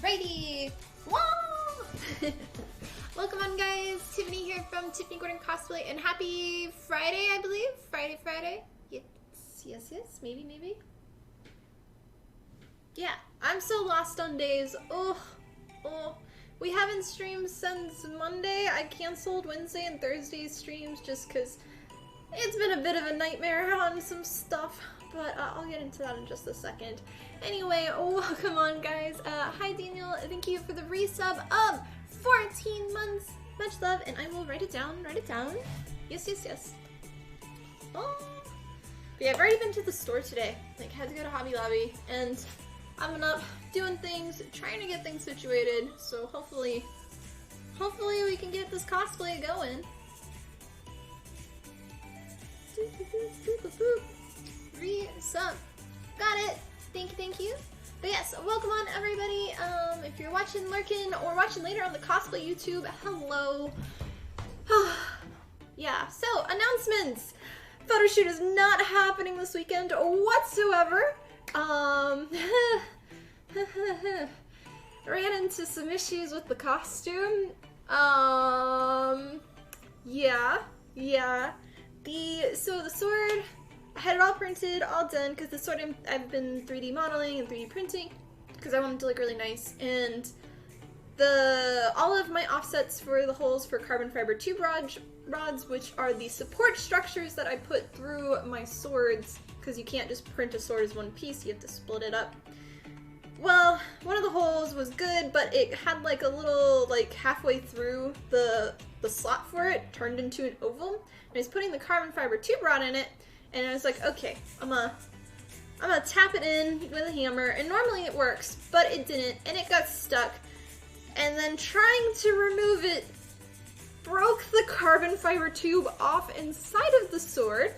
Alrighty! Whoa! Welcome on, guys. Tiffany here from Tiffany Gordon Cosplay, and happy Friday, I believe. Friday. Yes. Maybe. Yeah, I'm so lost on days. Oh. We haven't streamed since Monday. I canceled Wednesday and Thursday's streams just because it's been a bit of a nightmare on some stuff. But I'll get into that in just a second. Anyway, welcome on, guys. Hi, Daniel. Thank you for the resub of 14 months. Much love, and I will write it down. Yes. Oh. But yeah, I've already been to the store today. Like, had to go to Hobby Lobby, and I've been up doing things, trying to get things situated. So hopefully we can get this cosplay going. Resub. Got it. Thank you. But yes, welcome on, everybody. If you're watching, lurking, or watching later on the Cosplay YouTube, hello. Yeah, so announcements. Photo shoot is not happening this weekend whatsoever. Ran into some issues with the costume. Yeah. So the sword, I had it all printed, all done, because the sword I've been 3D modeling and 3D printing, because I wanted to look really nice, and all of my offsets for the holes for carbon fiber tube rods, which are the support structures that I put through my swords, because you can't just print a sword as one piece, you have to split it up. Well, one of the holes was good, but it had like a little, like halfway through the slot for it, turned into an oval, and I was putting the carbon fiber tube rod in it, and I was like, okay, I'm gonna tap it in with a hammer, and normally it works, but it didn't, and it got stuck. And then trying to remove it broke the carbon fiber tube off inside of the sword.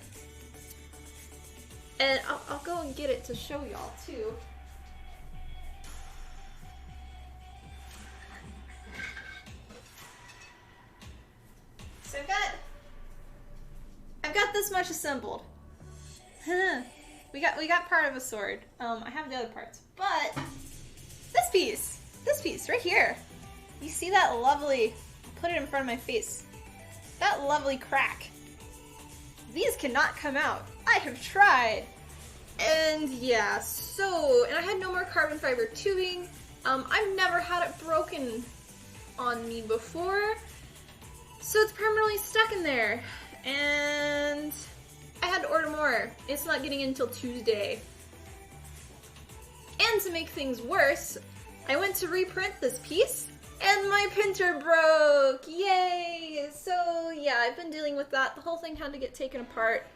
And I'll go and get it to show y'all too. So I've got this much assembled. We got part of a sword. I have the other parts, but this piece right here. You see that lovely, put it in front of my face, that lovely crack. These cannot come out. I have tried. And yeah, and I had no more carbon fiber tubing. I've never had it broken on me before, so it's permanently stuck in there. And I had to order more. It's not getting in until Tuesday. And to make things worse, I went to reprint this piece, and my printer broke! Yay! So yeah, I've been dealing with that. The whole thing had to get taken apart.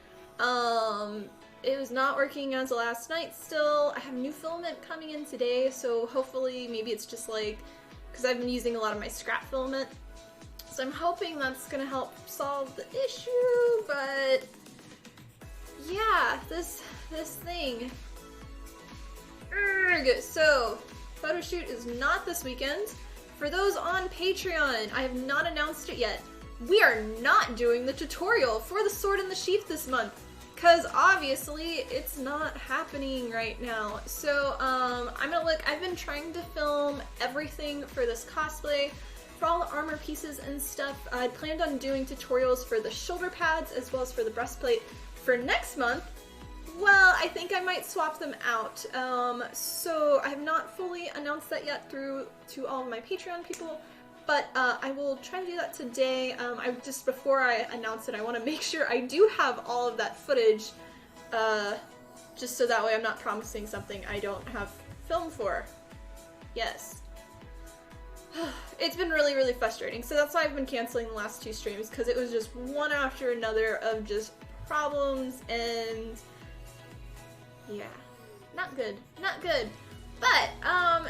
It was not working as of last night still. I have new filament coming in today, so hopefully maybe it's just like, because I've been using a lot of my scrap filament. So I'm hoping that's gonna help solve the issue, but yeah, this thing. So, photo shoot is not this weekend. For those on Patreon, I have not announced it yet. We are not doing the tutorial for the sword and the sheath this month, because obviously it's not happening right now. So I've been trying to film everything for this cosplay, for all the armor pieces and stuff. I planned on doing tutorials for the shoulder pads as well as for the breastplate for next month. Well, I think I might swap them out. So I have not fully announced that yet to all of my Patreon people, but I will try to do that today. Before I announce it, I want to make sure I do have all of that footage, just so that way I'm not promising something I don't have film for. Yes. It's been really frustrating, so that's why I've been canceling the last 2 streams, because it was just one after another of just problems, and yeah, not good. But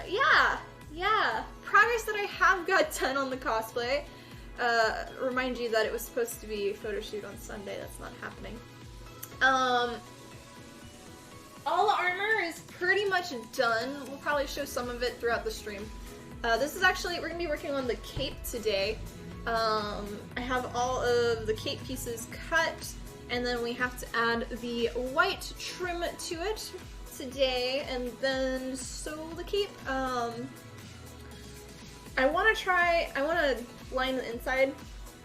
yeah, progress that I have got done on the cosplay. Remind you that it was supposed to be a photo shoot on Sunday. That's not happening. All the armor is pretty much done. We'll probably show some of it throughout the stream. This is actually, we're gonna be working on the cape today. I have all of the cape pieces cut, and then we have to add the white trim to it today, and then sew the cape. I want to line the inside,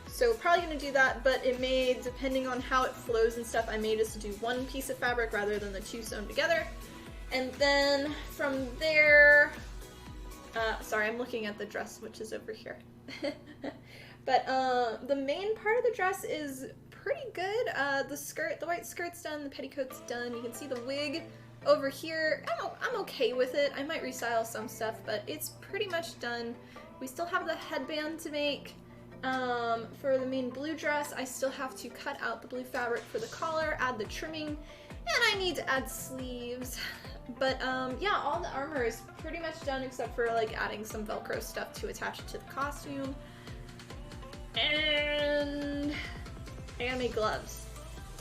so probably going to do that, but it may, depending on how it flows and stuff, I may just do one piece of fabric rather than the two sewn together. And then from there, sorry, I'm looking at the dress, which is over here. But the main part of the dress is pretty good. The skirt, the white skirt's done, the petticoat's done. You can see the wig over here. I'm okay with it. I might restyle some stuff, but it's pretty much done. We still have the headband to make. For the main blue dress, I still have to cut out the blue fabric for the collar, add the trimming, and I need to add sleeves. But yeah, all the armor is pretty much done except for like adding some Velcro stuff to attach it to the costume. And I gotta make gloves.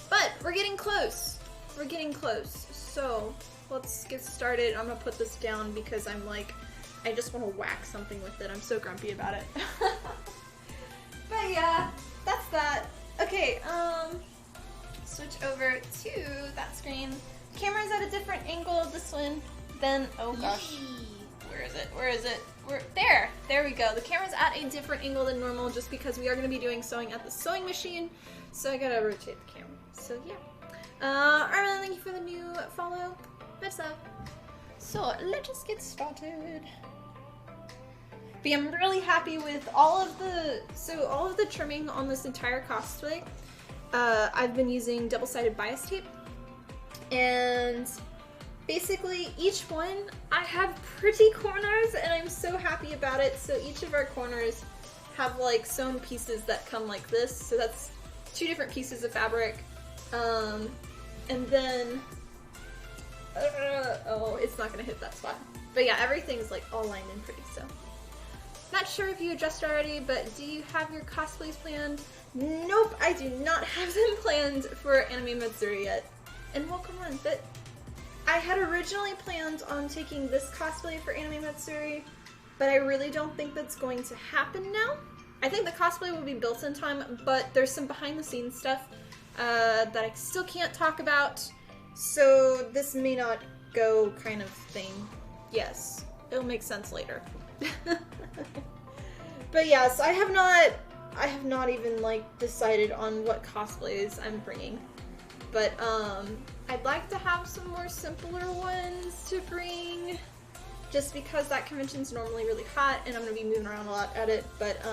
But we're getting close. We're getting close. So let's get started. I'm gonna put this down because I'm like, I just want to whack something with it. I'm so grumpy about it. But yeah, that's that. Okay, switch over to that screen. Camera's at a different angle, this one. Then, oh gosh. Where is it? Where is it? There we go. The camera's at a different angle than normal just because we are going to be doing sewing at the sewing machine. So I gotta rotate the camera. So yeah. Armin, thank you for the new follow. Much love. So let's just get started. But yeah, I'm really happy with all of the trimming on this entire cosplay. I've been using double-sided bias tape. And basically each one, I have pretty corners and I'm so happy about it. So each of our corners have like sewn pieces that come like this. So that's two different pieces of fabric. And then, oh, it's not gonna hit that spot. But yeah, everything's like all lined in pretty, so. Not sure if you addressed already, but do you have your cosplays planned? Nope, I do not have them planned for Anime Matsuri yet. And well, come on, but I had originally planned on taking this cosplay for Anime Matsuri, but I really don't think that's going to happen now. I think the cosplay will be built in time, but there's some behind the scenes stuff that I still can't talk about, so this may not go kind of thing. Yes, it'll make sense later. But yes, I have not even like decided on what cosplays I'm bringing. But I'd like to have some more simpler ones to bring, just because that convention's normally really hot and I'm gonna be moving around a lot at it. But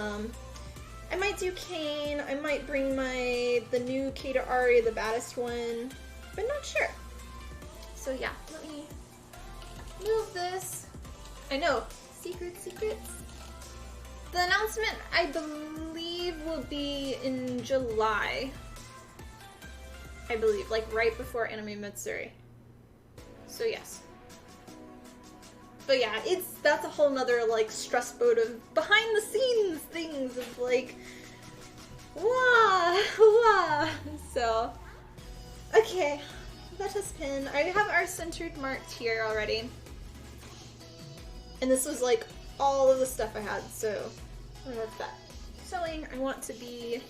I might do Kane, I might bring the new Kata Ari, the baddest one, but not sure. So yeah, let me move this. I know, secrets. The announcement, I believe, will be in July. I believe, like right before Anime Matsuri. So yes. But yeah, that's a whole nother like stress boat of behind the scenes things of like, wah. So, okay, let us pin. I have our centered marked here already. And this was like all of the stuff I had, so I'm gonna work that. Sewing, I want to be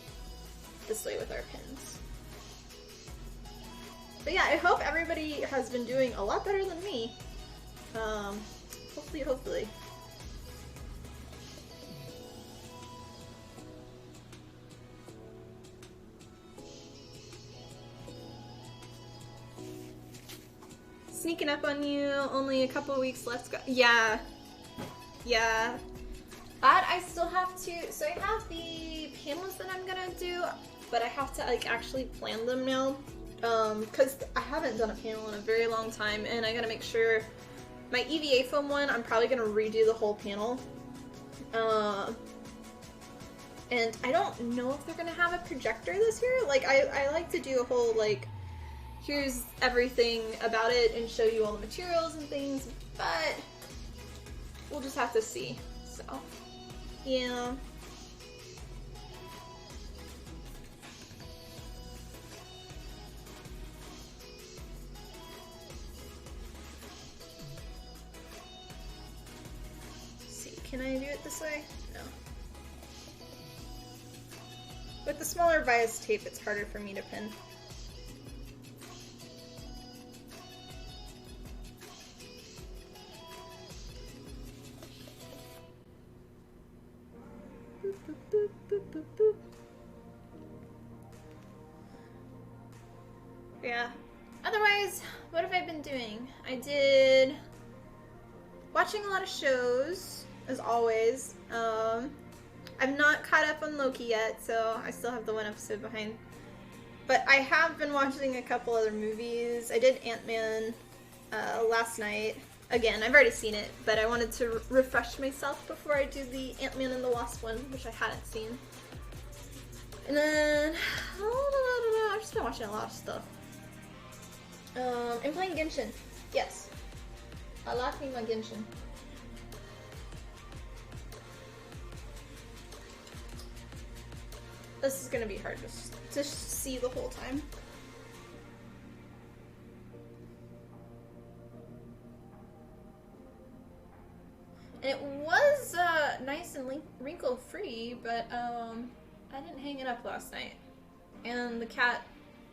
this way with our pins. But yeah, I hope everybody has been doing a lot better than me. Hopefully. Sneaking up on you, only a couple weeks left. Yeah. But I still have to, so I have the panels that I'm gonna do, but I have to like actually plan them now. Because I haven't done a panel in a very long time, and I gotta make sure my EVA foam one, I'm probably gonna redo the whole panel. And I don't know if they're gonna have a projector this year. Like, I like to do a whole, like, here's everything about it and show you all the materials and things, but we'll just have to see. So, yeah. Can I do it this way? No. With the smaller bias tape, it's harder for me to pin. Yeah. Otherwise, what have I been doing? I did watching a lot of shows, as always. I'm not caught up on Loki yet, so I still have the one episode behind. But I have been watching a couple other movies. I did Ant-Man last night. Again, I've already seen it, but I wanted to refresh myself before I do the Ant-Man and the Wasp one, which I hadn't seen. And then... I've just been watching a lot of stuff. I'm playing Genshin. Yes. I like me my Genshin. This is gonna be hard to see the whole time. And it was nice and wrinkle-free, but I didn't hang it up last night. And the cat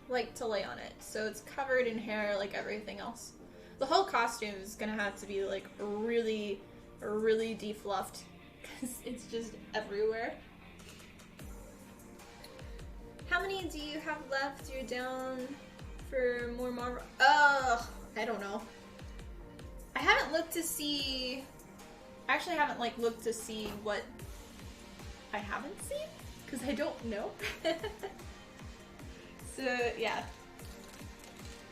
liked to lay on it, so it's covered in hair like everything else. The whole costume is gonna have to be like really, really defluffed because it's just everywhere. How many do you have left? You're down for more Marvel. I don't know. I haven't looked to see. I actually haven't like looked to see what I haven't seen because I don't know. So yeah,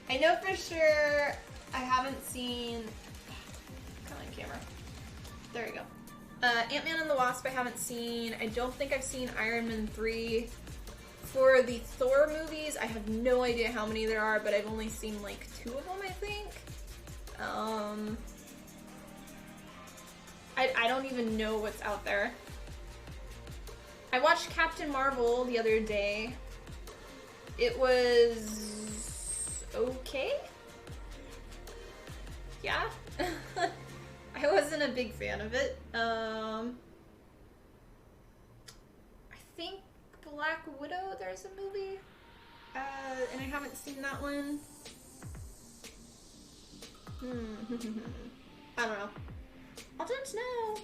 I know for sure I haven't seen. Come on, camera. There we go. Ant-Man and the Wasp I haven't seen. I don't think I've seen Iron Man 3. For the Thor movies, I have no idea how many there are, but I've only seen like 2 of them, I think. I don't even know what's out there. I watched Captain Marvel the other day. It was okay. Yeah. I wasn't a big fan of it. I think Black Widow, there's a movie. And I haven't seen that one. I don't know. I don't know.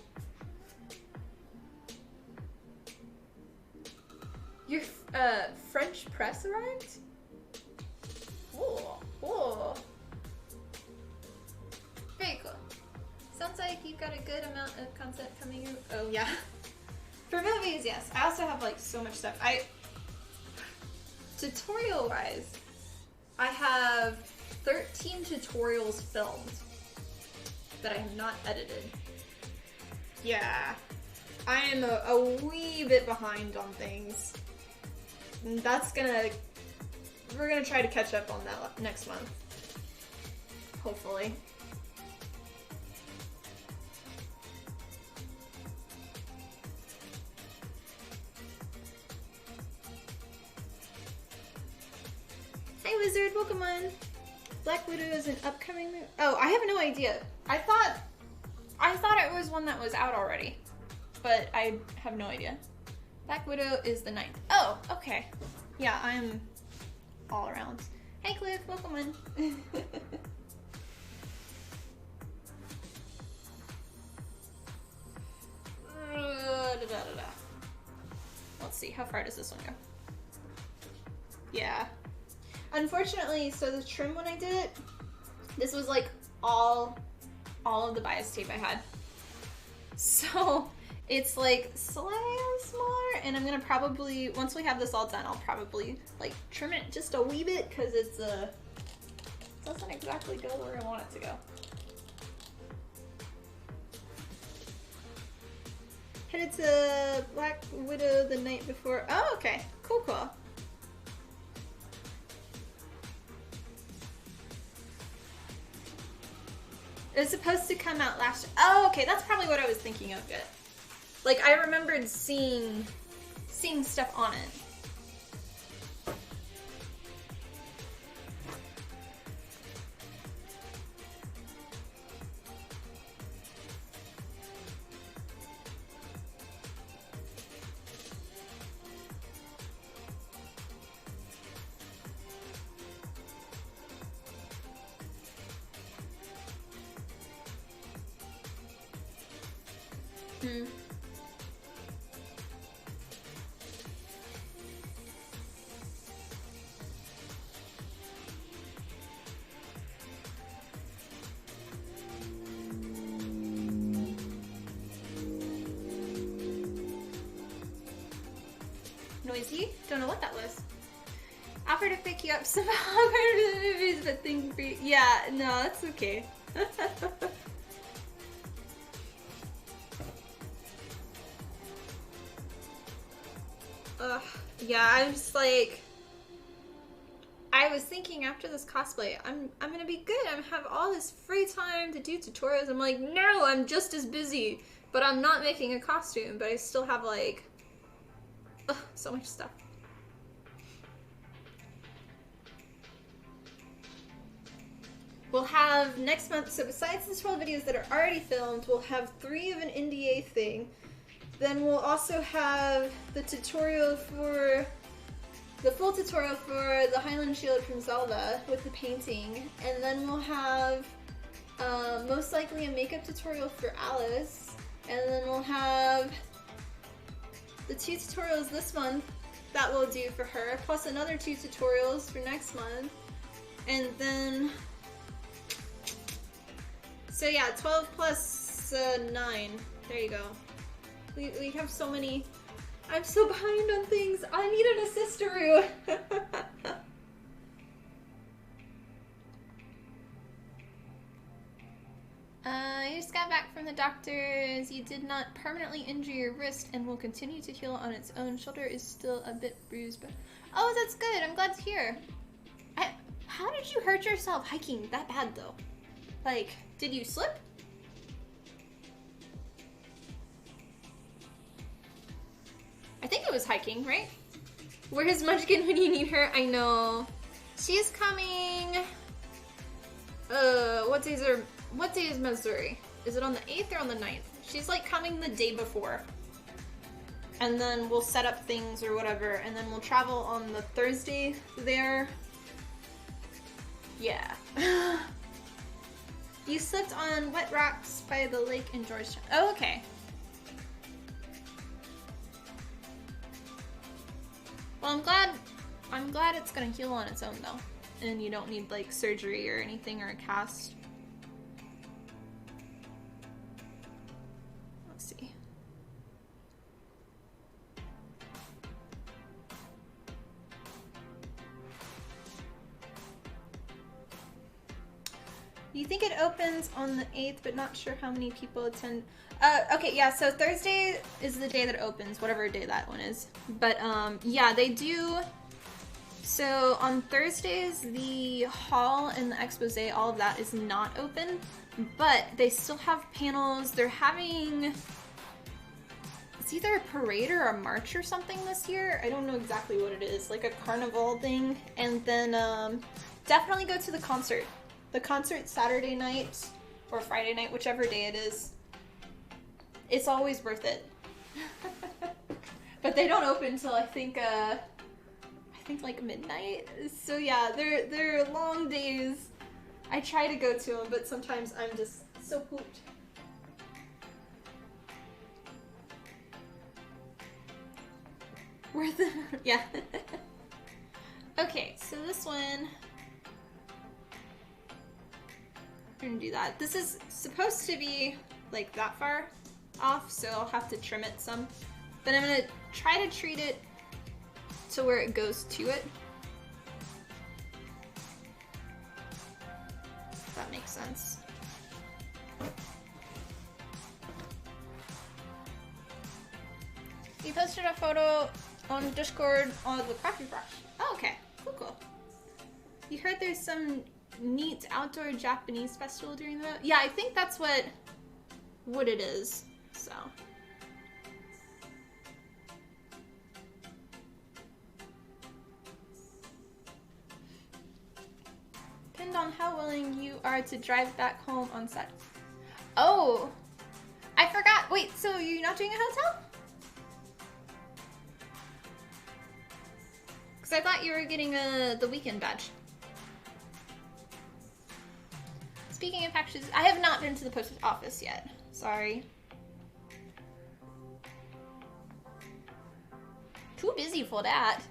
Your French press arrived? Oh, oh. Very cool. Sounds like you've got a good amount of content coming in. Oh yeah. For movies, yes. I also have like so much stuff. Tutorial wise, I have 13 tutorials filmed that I have not edited. Yeah. I am a wee bit behind on things. And we're gonna try to catch up on that next month. Hopefully. Hi Wizard, welcome on. Black Widow is an upcoming movie. Oh, I have no idea. I thought it was one that was out already, but I have no idea. Black Widow is the 9th. Oh, okay. Yeah, I'm all around. Hey Cliff, welcome on. Let's see, how far does this one go? Yeah. Unfortunately, so the trim when I did it, this was like all of the bias tape I had. So it's like slightly smaller, and I'm gonna probably, once we have this all done, I'll probably like trim it just a wee bit because it doesn't exactly go where I want it to go. Headed to Black Widow the night before. Oh, okay. Cool, cool. It was supposed to come out last. Oh, okay. That's probably what I was thinking of. It. Like I remembered seeing stuff on it. Lizzie? Don't know what that was. Offer to pick you up somehow part of the movies, but thank you. Yeah, no, that's okay. Ugh, yeah, I'm just like, I was thinking after this cosplay, I'm gonna be good. I'm gonna have all this free time to do tutorials. I'm like, no, I'm just as busy, but I'm not making a costume, but I still have like, ugh, so much stuff. We'll have next month, so besides the 12 videos that are already filmed, we'll have 3 of an NDA thing. Then we'll also have the tutorial for, the full tutorial for the Highland Shield from Zelda with the painting. And then we'll have most likely a makeup tutorial for Alice. And then we'll have the 2 tutorials this month that we'll do for her, plus another 2 tutorials for next month. And then, so yeah, 12 plus 9. There you go. We have so many. I'm so behind on things. I need an assist-a-roo. You just got back from the doctors. You did not permanently injure your wrist and will continue to heal on its own. Shoulder is still a bit bruised, but... Oh, that's good. I'm glad to hear. How did you hurt yourself hiking that bad, though? Like, did you slip? I think it was hiking, right? Where's Munchkin when you need her? I know. She's coming. What day is Missouri? Is it on the 8th or on the 9th? She's like coming the day before. And then we'll set up things or whatever, and then we'll travel on the Thursday there. Yeah. You slipped on wet rocks by the lake in Georgetown. Oh, okay. Well, I'm glad it's gonna heal on its own though. And you don't need like surgery or anything or a cast. Let's see. You think it opens on the 8th, but not sure how many people attend. Okay, yeah, so Thursday is the day that it opens, whatever day that one is. But, yeah, they do... So, on Thursdays, the hall and the expose, all of that is not open. But they still have panels. They're having... It's either a parade or a march or something this year. I don't know exactly what it is. Like a carnival thing. And then, definitely go to the concert. The concert Saturday night or Friday night, whichever day it is. It's always worth it. But they don't open till I think like midnight. So yeah, they're long days. I try to go to them, but sometimes I'm just so pooped. Worth it. Yeah. Okay, so this one. We're gonna do that. This is supposed to be like that far off, so I'll have to trim it some. But I'm gonna try to treat it to where it goes to it. If that makes sense. You posted a photo on Discord on the coffee brush. Oh, okay. Cool, cool. You heard there's some neat outdoor Japanese festival during the... Yeah, I think that's what it is, so... Depend on how willing you are to drive back home on set. Oh! I forgot! Wait, so you're not doing a hotel? Because I thought you were getting the weekend badge. Speaking of packages, I have not been to the post office yet. Sorry. Too busy for that.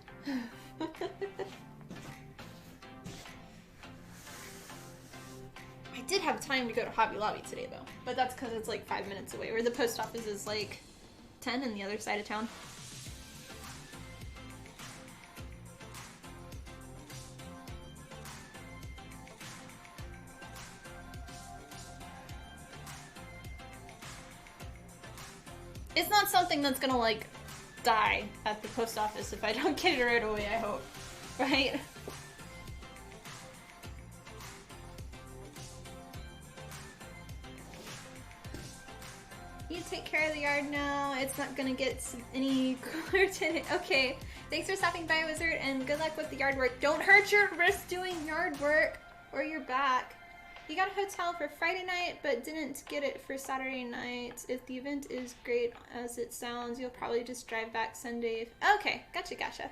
I did have time to go to Hobby Lobby today though, but that's because it's like 5 minutes away, where the post office is like 10 on the other side of town. It's not something that's gonna, like, die at the post office if I don't get it right away, I hope. Right? You take care of the yard now. It's not gonna get any cooler today. Okay, thanks for stopping by, Wizard, and good luck with the yard work. Don't hurt your wrist doing yard work or your back. You got a hotel for Friday night, but didn't get it for Saturday night. If the event is great as it sounds, you'll probably just drive back Sunday. Okay, gotcha, gotcha.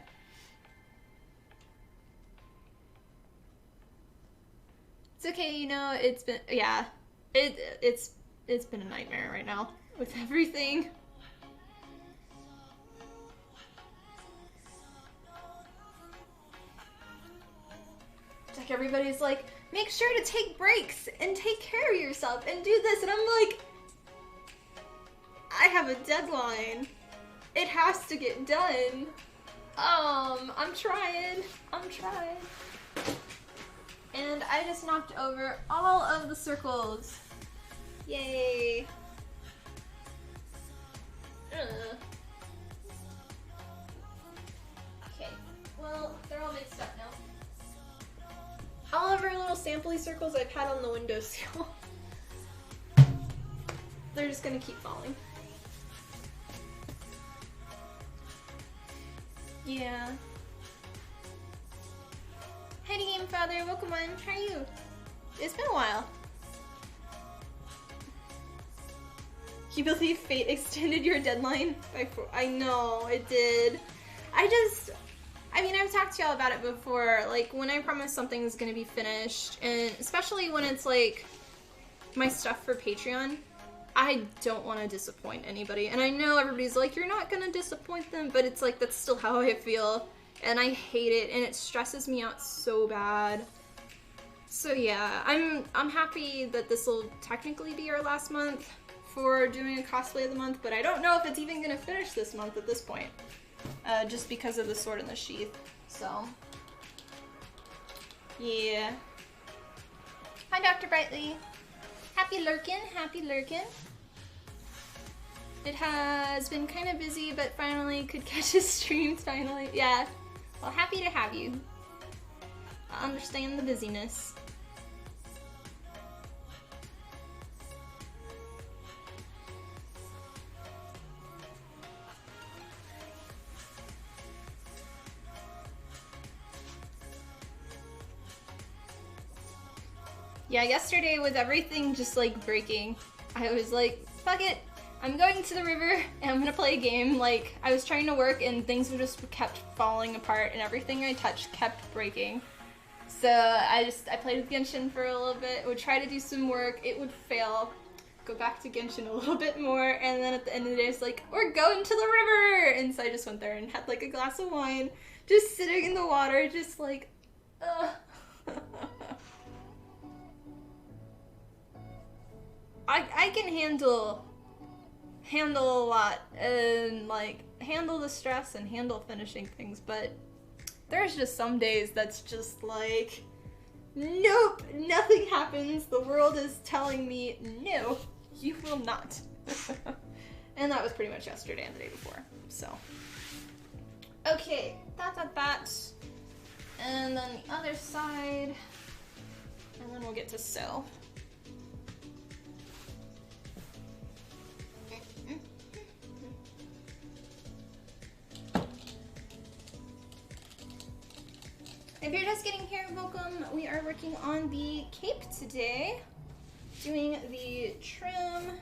It's okay, you know, it's been, yeah, it's been a nightmare right now with everything. It's like everybody's like, make sure to take breaks and take care of yourself and do this, and I'm like, I have a deadline. It has to get done. I'm trying. And I just knocked over all of the circles. Yay. Okay, well, they're all mixed up now. All of our little sampley circles I've had on the windowsill. They're just gonna keep falling. Yeah. Hey Game Father, welcome on. How are you? It's been a while. You believe fate extended your deadline by 4? I know, it did. I mean, I've talked to y'all about it before, like, when I promise something's gonna be finished, and especially when it's, like, my stuff for Patreon, I don't want to disappoint anybody. And I know everybody's like, you're not gonna disappoint them, but it's like, that's still how I feel, and I hate it, and it stresses me out so bad. So yeah, I'm happy that this will technically be our last month for doing a cosplay of the month, but I don't know if it's even gonna finish this month at this point, just because of the sword in the sheath. So yeah. Hi Dr. Brightly. Happy lurkin', happy lurkin'. It has been kind of busy, but finally could catch his streams finally. Yeah. Well, happy to have you. I understand the busyness. Yeah, yesterday with everything just like breaking, I was like, fuck it, I'm going to the river and I'm gonna play a game. Like, I was trying to work and things would just kept falling apart and everything I touched kept breaking. So I played with Genshin for a little bit, would try to do some work, it would fail, go back to Genshin a little bit more, and then at the end of the day it's like, we're going to the river! And so I just went there and had like a glass of wine, just sitting in the water, just like, ugh. I can handle a lot and like handle the stress and handle finishing things, but there's just some days that's just like, nope, nothing happens. The world is telling me, no, you will not. And that was pretty much yesterday and the day before, so. Okay, that. And then the other side, and then we'll get to sew. If you're just getting here, welcome. We are working on the cape today, doing the trim,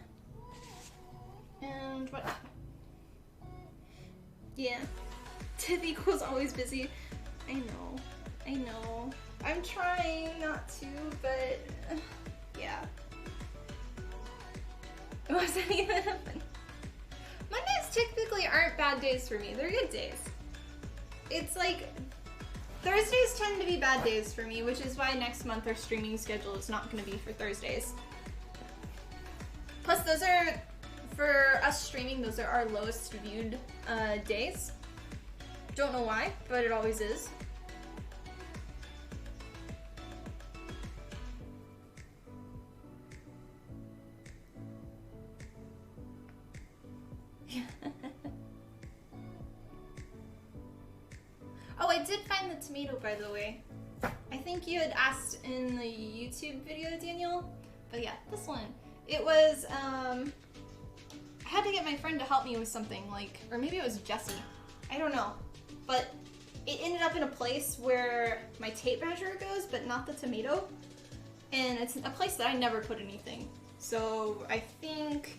and what? Yeah, Tiff equals always busy. I know. I'm trying not to, but yeah. It wasn't even happening. Mondays typically aren't bad days for me. They're good days. It's like, Thursdays tend to be bad days for me, which is why next month our streaming schedule is not going to be for Thursdays. Plus, those are, for us streaming, those are our lowest viewed days. Don't know why, but it always is. Yeah. I did find the tomato, by the way. I think you had asked in the YouTube video, Daniel. But yeah, this one. It was, I had to get my friend to help me with something, like, or maybe it was Jesse. I don't know. But it ended up in a place where my tape measure goes, but not the tomato. And it's a place that I never put anything. So I think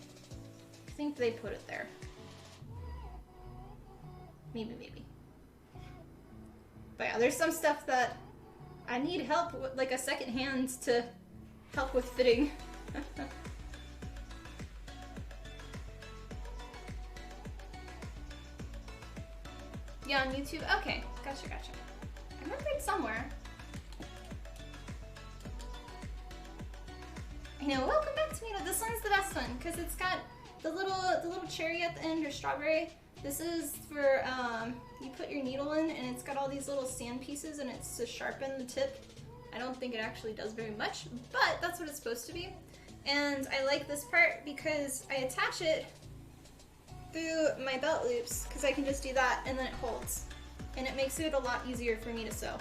they put it there. Maybe. But yeah, there's some stuff that I need help with, like a second hand to help with fitting. Yeah, on YouTube? Okay, gotcha. I remember it somewhere. I know, welcome back, Tomato. This one's the best one, because it's got the little cherry at the end, or strawberry. This is for, you put your needle in, and it's got all these little sand pieces, and it's to sharpen the tip. I don't think it actually does very much, but that's what it's supposed to be. And I like this part because I attach it through my belt loops, because I can just do that, and then it holds. And it makes it a lot easier for me to sew.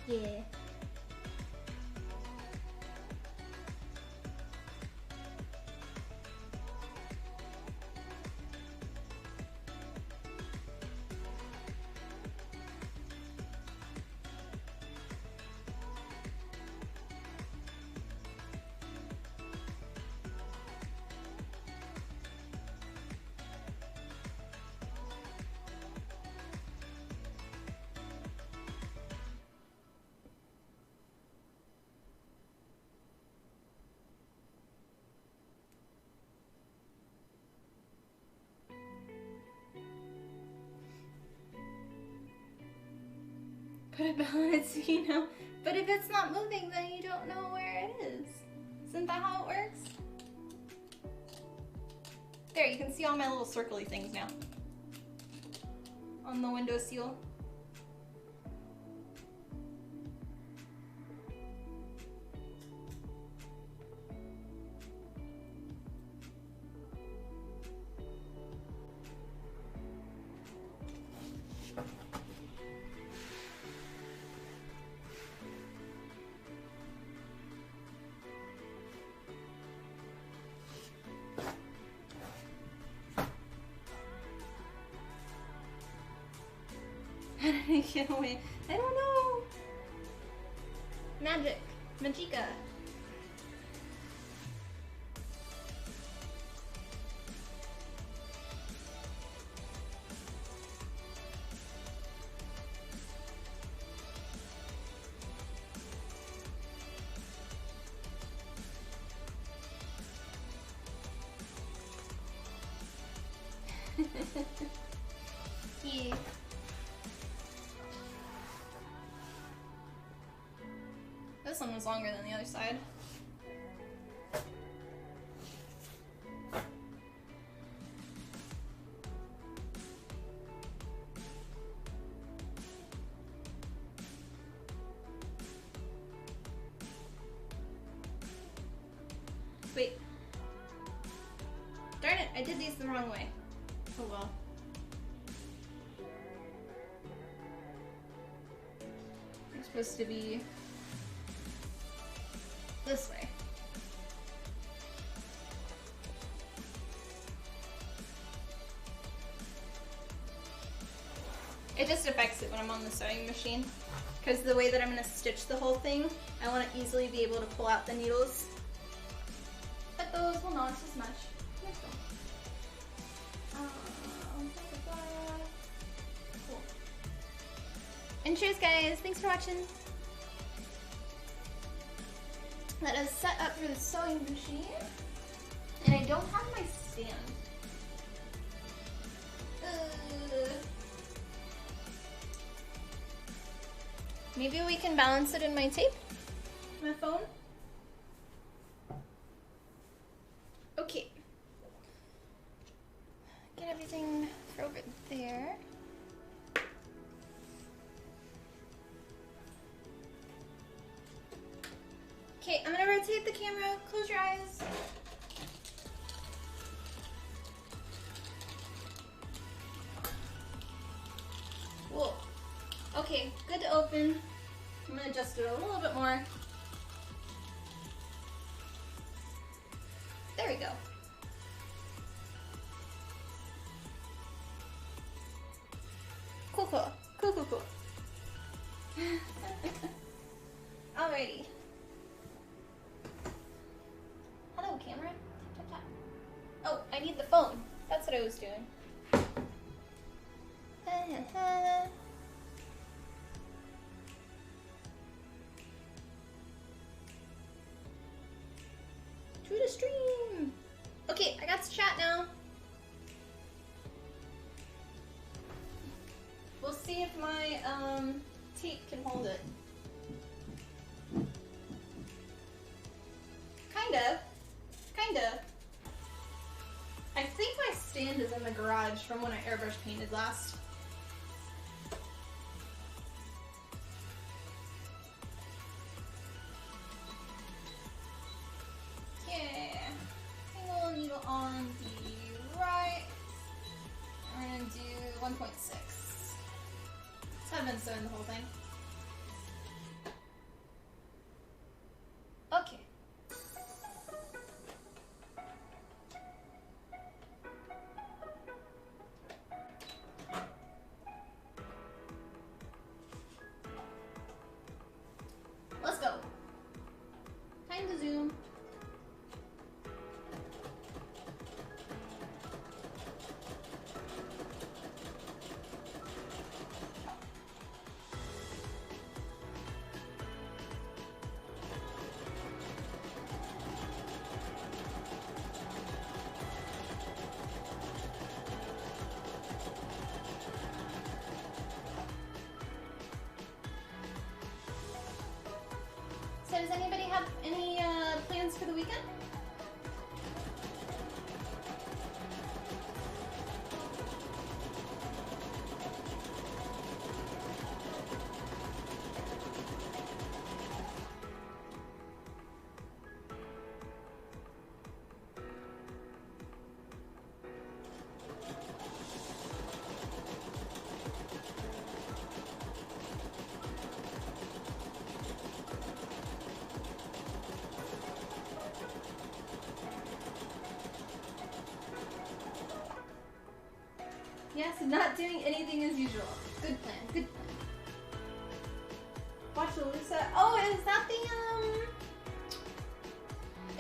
Yeah. Put it on it so you know. But if it's not moving, then you don't know where it is. Isn't that how it works? There, you can see all my little circly things now. On the window seal. Get away. I don't know. Magic. Magica. Yeah. This one was longer than the other side. Wait. Darn it, I did these the wrong way. Oh well. They're supposed to be this way. It just affects it when I'm on the sewing machine, because the way that I'm going to stitch the whole thing, I want to easily be able to pull out the needles, but those will not as much. Cool. And cheers guys, thanks for watching. That is set up for the sewing machine, and I don't have my stand. Maybe we can balance it in my tape? My phone? Okay. Get everything over there. Okay, I'm gonna rotate the camera. Close your eyes. Okay, good to open. I'm gonna adjust it a little bit more. There we go. Cool, cool. Cool, cool, cool. Alrighty. Hello, camera. Tap, tap, tap. Oh, I need the phone. That's what I was doing. To the stream. Okay, I got to chat now. We'll see if my tape can hold it. Kinda. I think my stand is in the garage from when I airbrush painted last. Yeah. Single needle on the right. We're gonna do 1.6. So I've been sewing the whole thing. Okay. Let's go. Time to zoom. So does anybody have any plans for the weekend? Yes, not doing anything as usual. Good plan, good plan. Watch Alyssa. Oh, is that the,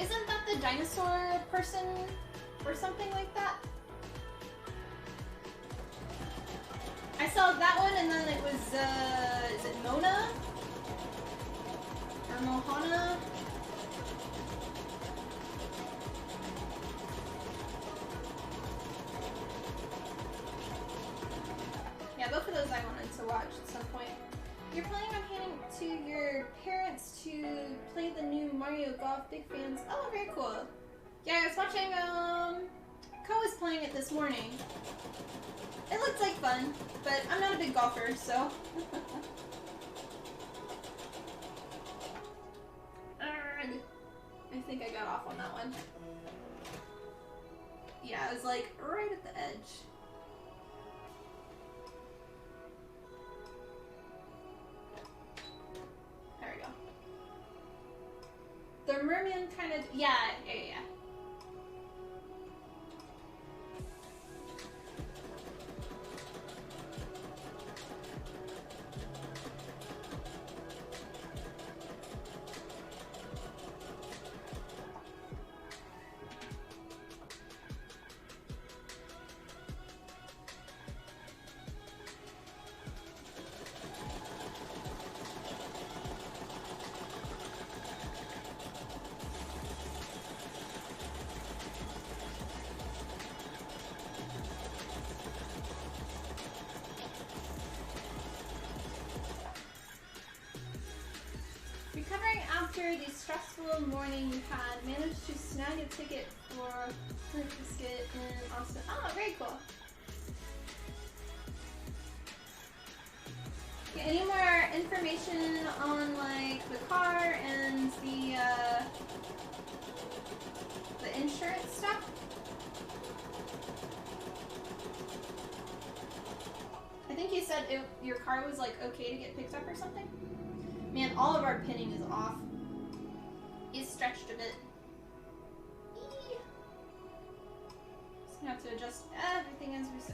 isn't that the dinosaur person or something like that? I saw that one and then it was, is it Mona? Or Mohana? Yeah, both of those I wanted to watch at some point. You're planning on handing to your parents to play the new Mario Golf? Big fans. Oh, very cool. Yeah, I was watching, Ko was playing it this morning. It looked like fun, but I'm not a big golfer, so. I think I got off on that one. Yeah, I was like right at the edge. There we go. The merman kind of, yeah. Recovering after the stressful morning you had, managed to snag a ticket for Fruit Biscuit in Austin. Oh, very cool. Okay, any more information on like the car and the insurance stuff? I think you said your car was like okay to get picked up or something? Man, all of our pinning is off. It's stretched a bit. Eee. Just gonna have to adjust everything as we sew.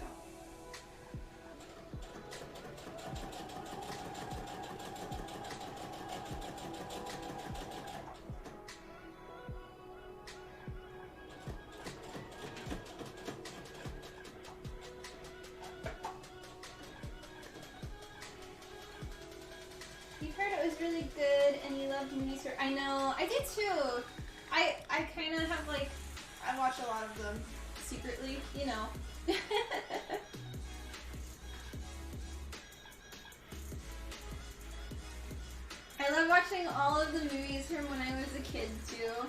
Really good, and you loved movies. I know, I did too. I kind of have like, I watch a lot of them secretly, you know. I love watching all of the movies from when I was a kid too.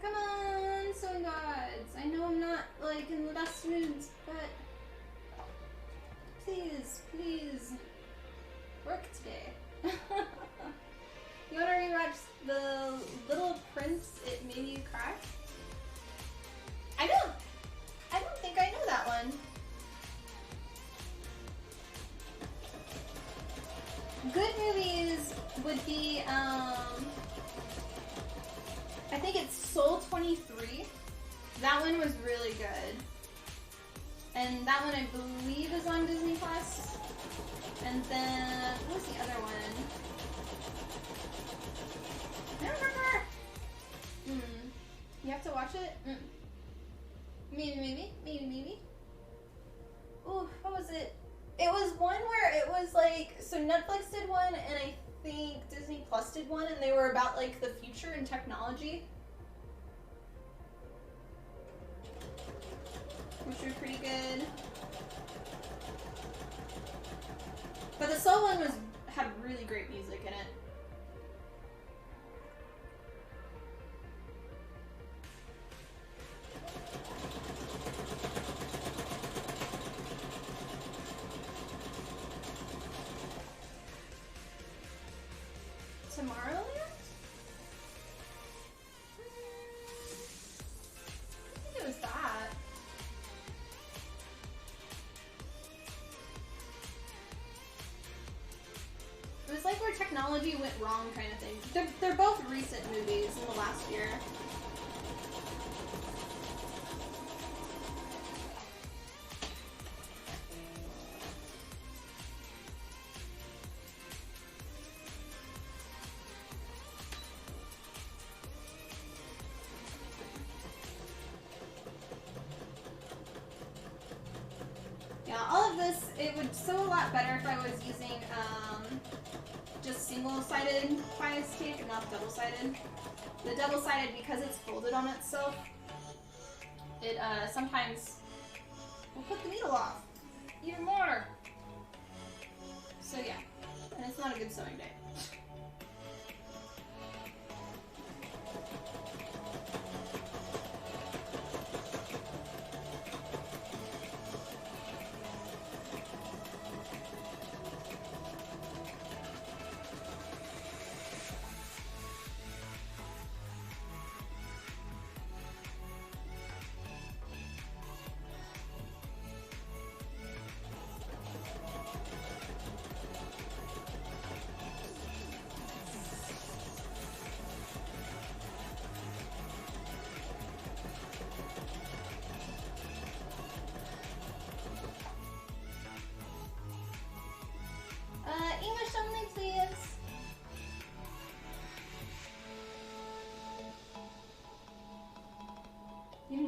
Come on, sewing gods. I know I'm not like in the best moods, but please, please work today. You wanna rewatch The Little Prince, It Made You Cry? I don't think I know that one. Good movies would be, I think it's Soul 23. That one was really good. And that one I believe is on Disney Plus. And then, what was the other one? I don't remember. You have to watch it? Maybe. Ooh, what was it? It was one where it was like, so Netflix did one and I think Disney Plus did one, and they were about like the future and technology. Which were pretty good. But the Soul one had really great music in it. Tomorrowland? I think it was that. It was like where technology went wrong kind of thing. They're both recent movies in the last year. Yeah, all of this, it would sew a lot better if I was using just single-sided bias tape and not double-sided. The double-sided, because it's folded on itself, it sometimes will put the needle off even more. So yeah, and it's not a good sewing day.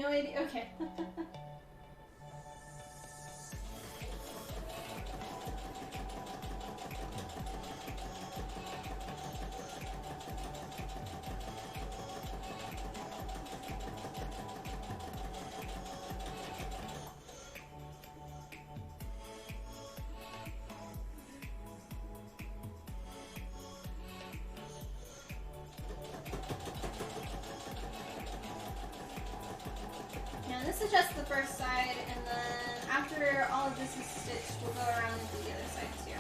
no idea. Okay. This is just the first side, and then after all of this is stitched, we'll go around and do the other side too.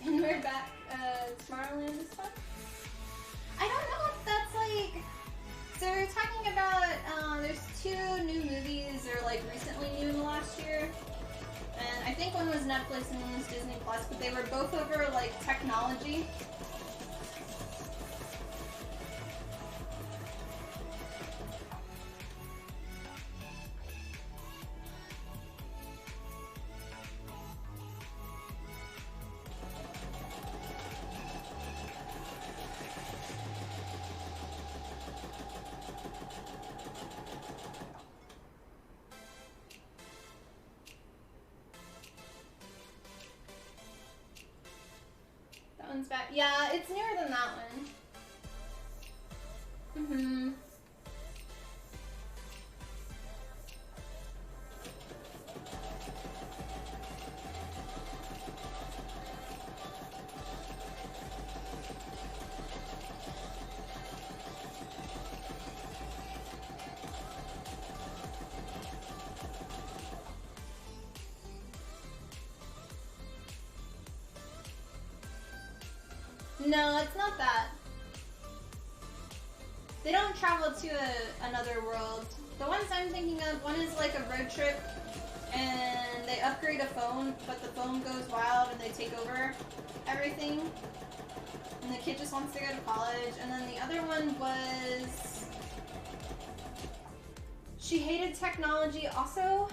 And we're back, Tomorrowland this time? I don't know if that's like... So we're talking about, there's 2 new movies, or like recently new in the last year. And I think one was Netflix and one was Disney Plus, but they were both over, like, technology. One's back. Yeah, it's newer than that one. Mm-hmm. No, it's not that. They don't travel to another world. The ones I'm thinking of, one is like a road trip and they upgrade a phone, but the phone goes wild and they take over everything. And the kid just wants to go to college. And then the other one was... She hated technology also.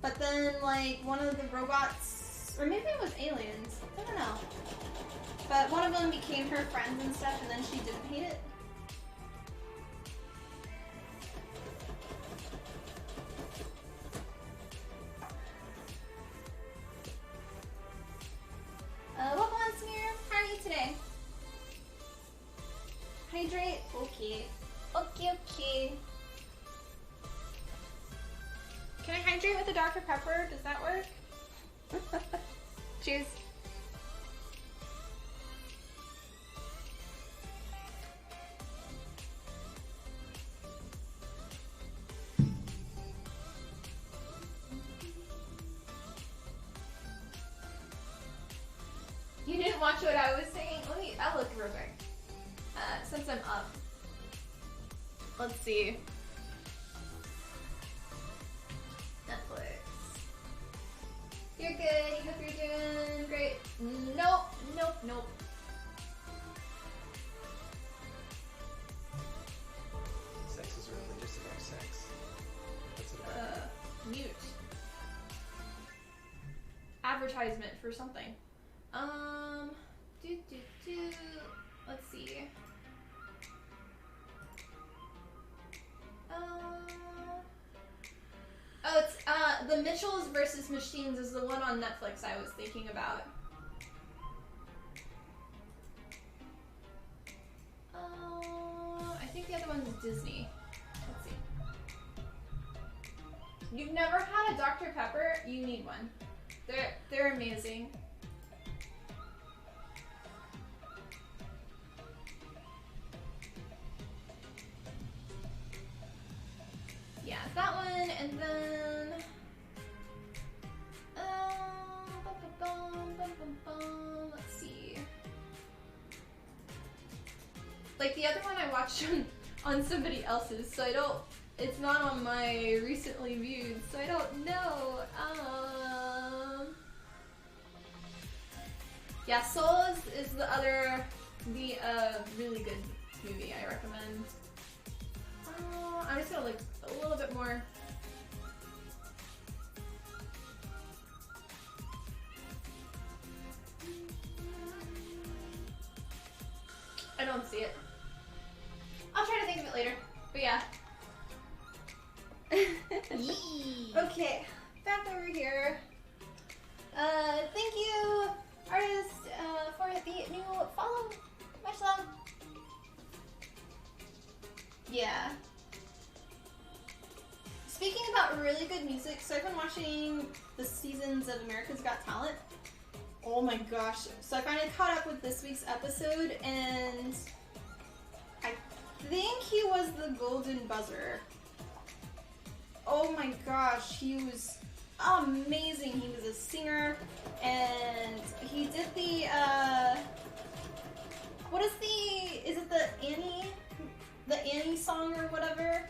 But then like one of the robots, or maybe it was aliens, I don't know. But one of them became her friends and stuff, and then she didn't hate it. Welcome on, Smear. How are you today? Hydrate? Okay. Okay. Can I hydrate with a Dr. Pepper? Does that work? Cheers. You didn't watch what I was saying? I'll look real quick. Since I'm up. Let's see. Netflix. You're good. I hope you're doing great. Nope. Sex is really just about sex. What's it about? Mute. Advertisement for something. Let's see. Oh, it's The Mitchells versus Machines is the one on Netflix I was thinking about. I think the other one's Disney. Let's see. You've never had a Dr. Pepper? You need one. They're amazing. Yeah, that one, and then let's see. Like the other one I watched on somebody else's, so I don't. It's not on my recently viewed, so I don't know. Yeah, Soul is the other, really good movie I recommend. I'm just gonna look a little bit more. don't see it. I'll try to think of it later. But yeah. Okay, back over here. Thank you, artist, for the new follow. Much love. Yeah. Speaking about really good music, so I've been watching the seasons of America's Got Talent. Oh my gosh. So I finally caught up with this week's episode, and I think he was the golden buzzer. Oh my gosh, he was amazing. He was a singer, and he did the, what is it the Annie song or whatever?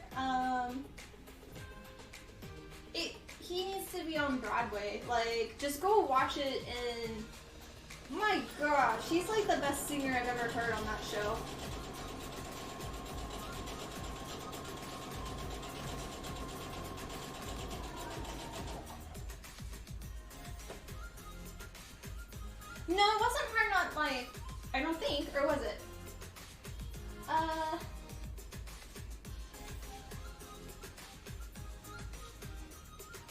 He needs to be on Broadway. Like, just go watch it, and my gosh, he's like the best singer I've ever heard on that show. No, it wasn't Hard Knock Life, I don't think, or was it?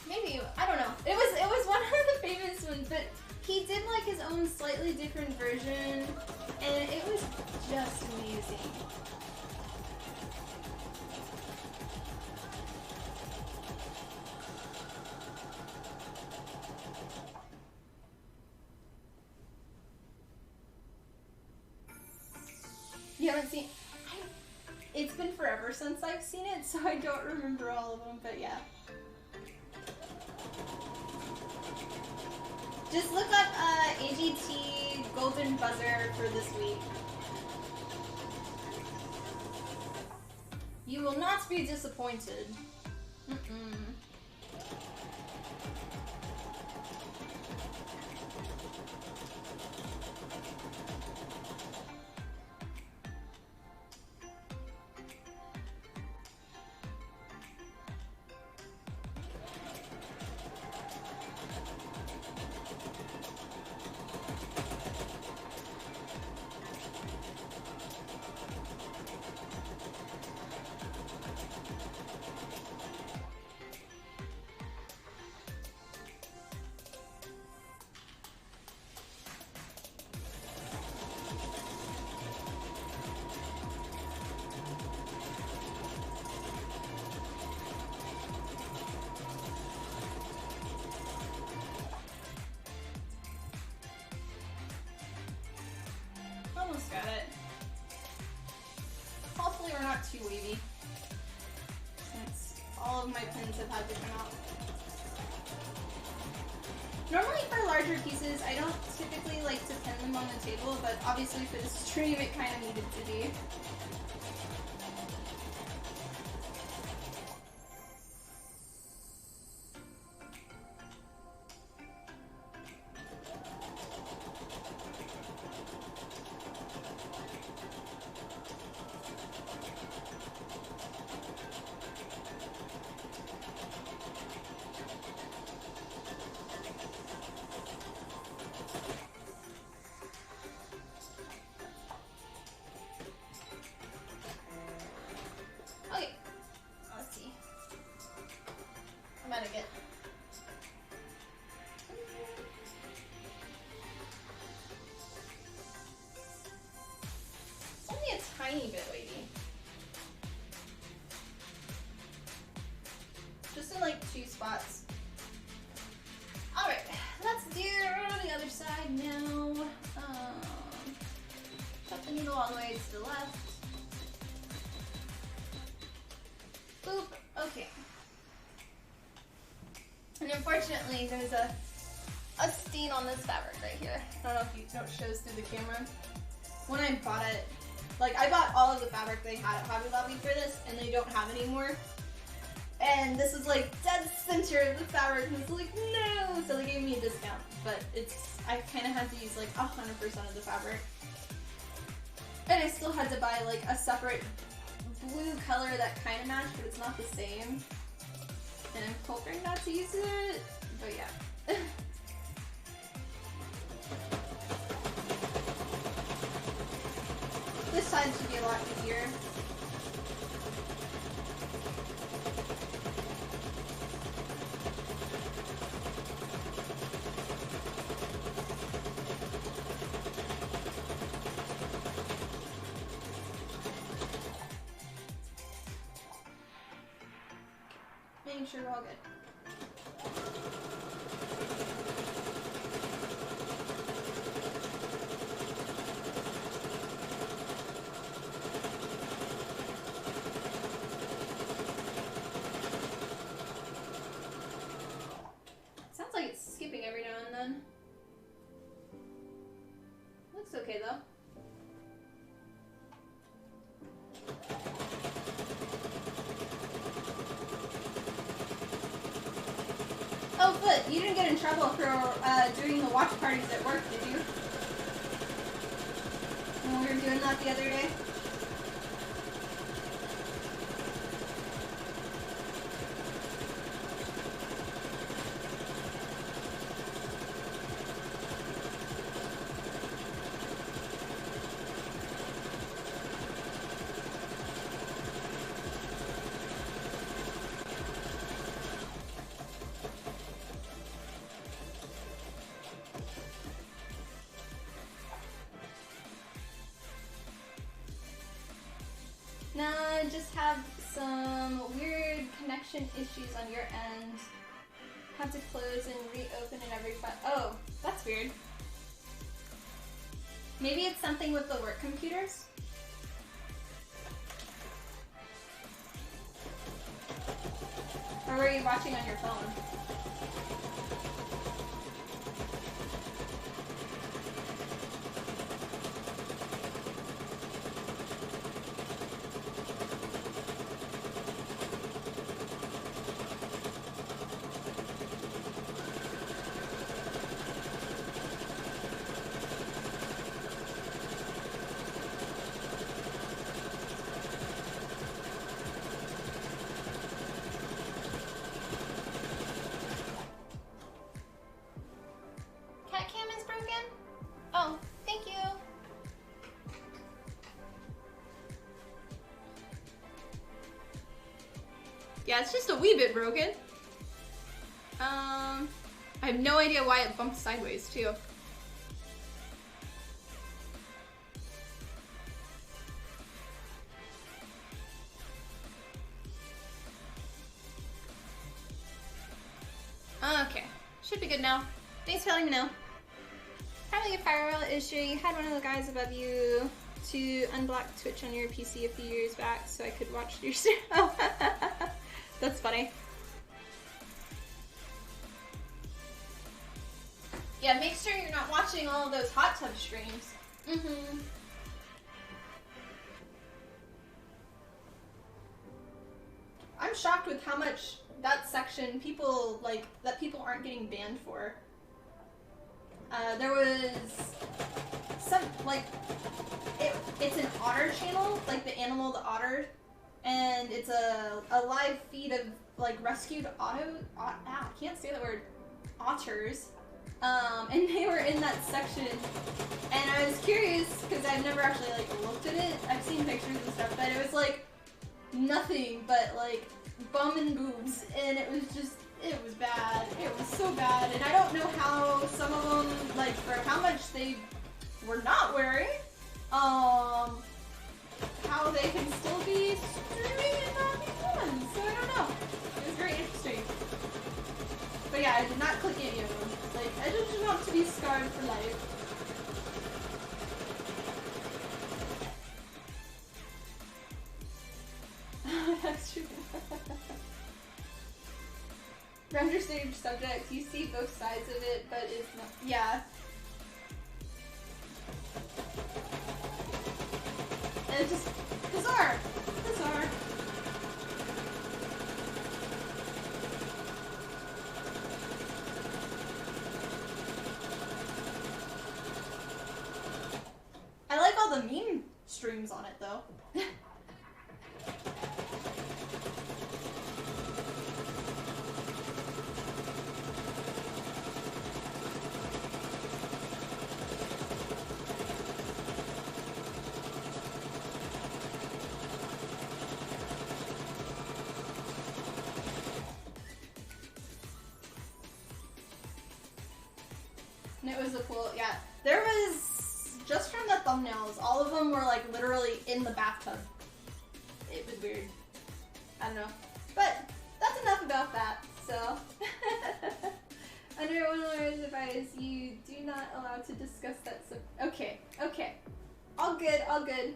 Maybe, I don't know. It was one of the famous ones, but he did like his own slightly different version, and it was just amazing. You haven't seen... It's been forever since I've seen it, so I don't remember all of them, but yeah. Just look up AGT Golden Buzzer for this week. You will not be disappointed. Almost got it. Hopefully we're not too wavy, since all of my pins have had to come out. Normally for larger pieces, I don't typically like to pin them on the table, but obviously for this stream it kind of needed to be. Tiny bit wavy. Just in like 2 spots. Alright, let's do the other side now. Put the needle all the way to the left. Boop. Okay. And unfortunately, there's a stain on this fabric right here. I don't know if it shows through the camera. When I bought it, like, I bought all of the fabric they had at Hobby Lobby for this, and they don't have anymore. And this is like dead center of the fabric, and it's like, no! So they gave me a discount, but I kind of had to use like 100% of the fabric. And I still had to buy like a separate blue color that kind of matched, but it's not the same. And I'm hoping not to use it, but yeah. This side should be a lot easier. Making sure we're all good. Sounds like it's skipping every now and then. Looks okay though. Oh, Foot, you didn't get in trouble for doing the watch parties at work, did you? When we were doing that the other day? Nah, just have some weird connection issues on your end. Have to close and reopen in every file. Oh, that's weird. Maybe it's something with the work computers? Or were you watching on your phone? Yeah, it's just a wee bit broken. I have no idea why it bumped sideways, too. Okay, should be good now. Thanks for letting me know. Probably a firewall issue. You had one of the guys above you to unblock Twitch on your PC a few years back so I could watch your show. That's funny. Yeah, make sure you're not watching all of those hot tub streams. Mm-hmm. I'm shocked with how much that section people aren't getting banned for. There was some, it's an otter channel, like the animal, the otter, and it's a live feed of, rescued I can't say that word, otters, and they were in that section, and I was curious, because I've never actually, looked at it. I've seen pictures and stuff, but it was, nothing but, bum and boobs, and it was just, it was bad. It was so bad, and I don't know how some of them, for how much they were not wearing, how they can still be streaming and not be fun, so I don't know. It was very interesting. But yeah, I did not click any of them. I just want to be scarred for life. That's true. Render stage subject, you see both sides of it, but it's not. Yeah. And it's just bizarre. Bizarre. I like all the meme streams on it though. was a cool, yeah. There was, just from the thumbnails, all of them were like literally in the bathtub. It was weird. I don't know. But that's enough about that, so. Under one lawyer's advice, you do not allow to discuss that okay, okay. All good, all good.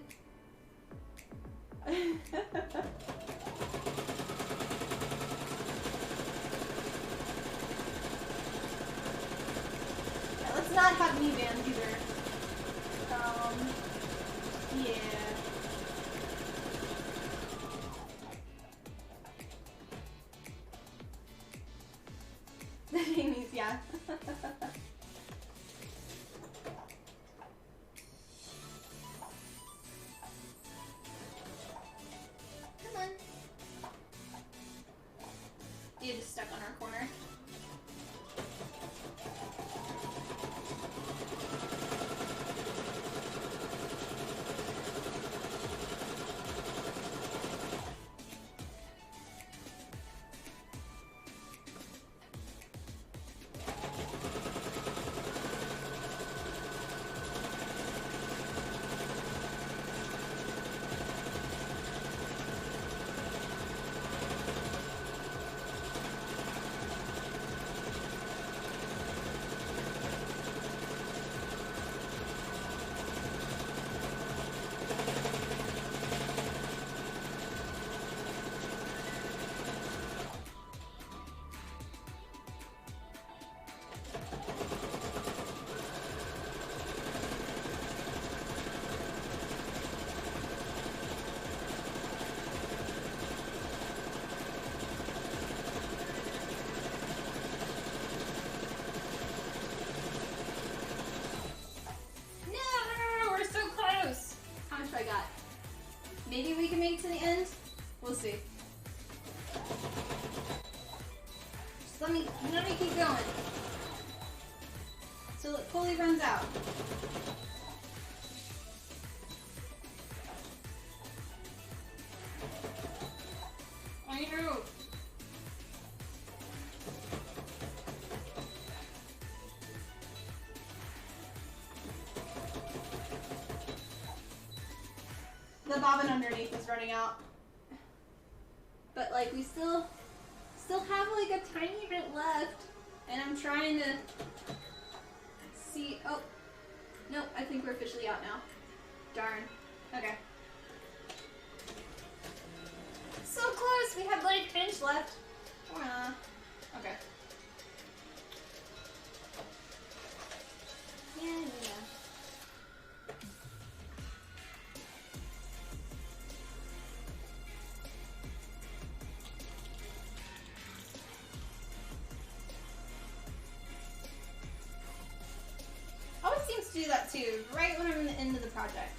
Let's not have me banned either. Yeah. The Amy's, yeah. Come on. You just stuck on our corner. Maybe we can make it to the end? We'll see. Just let me keep going. Till it fully runs out. I know. The bobbin underneath is running out. But like we still have like a tiny bit left. And I'm trying to see, oh, no, I think we're officially out now. Darn. Okay. So close, we have like an inch left. Okay. Yeah. Always seems to do that too, right when I'm in the end of the project.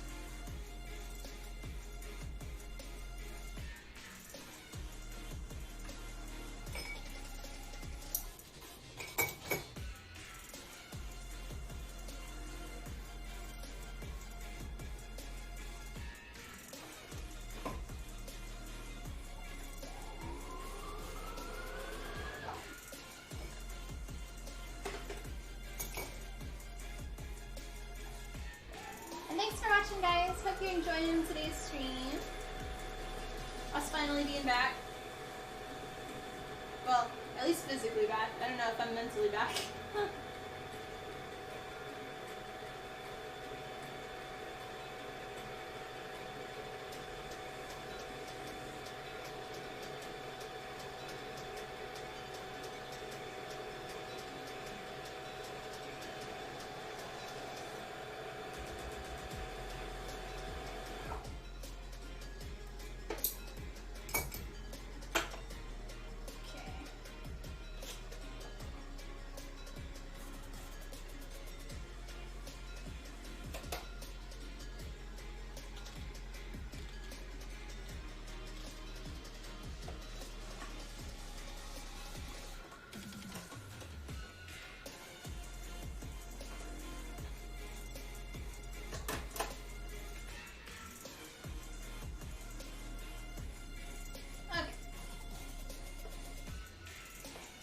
Thanks for watching, guys. Hope you're enjoying today's stream. Us finally being back. Well, at least physically back. I don't know if I'm mentally back.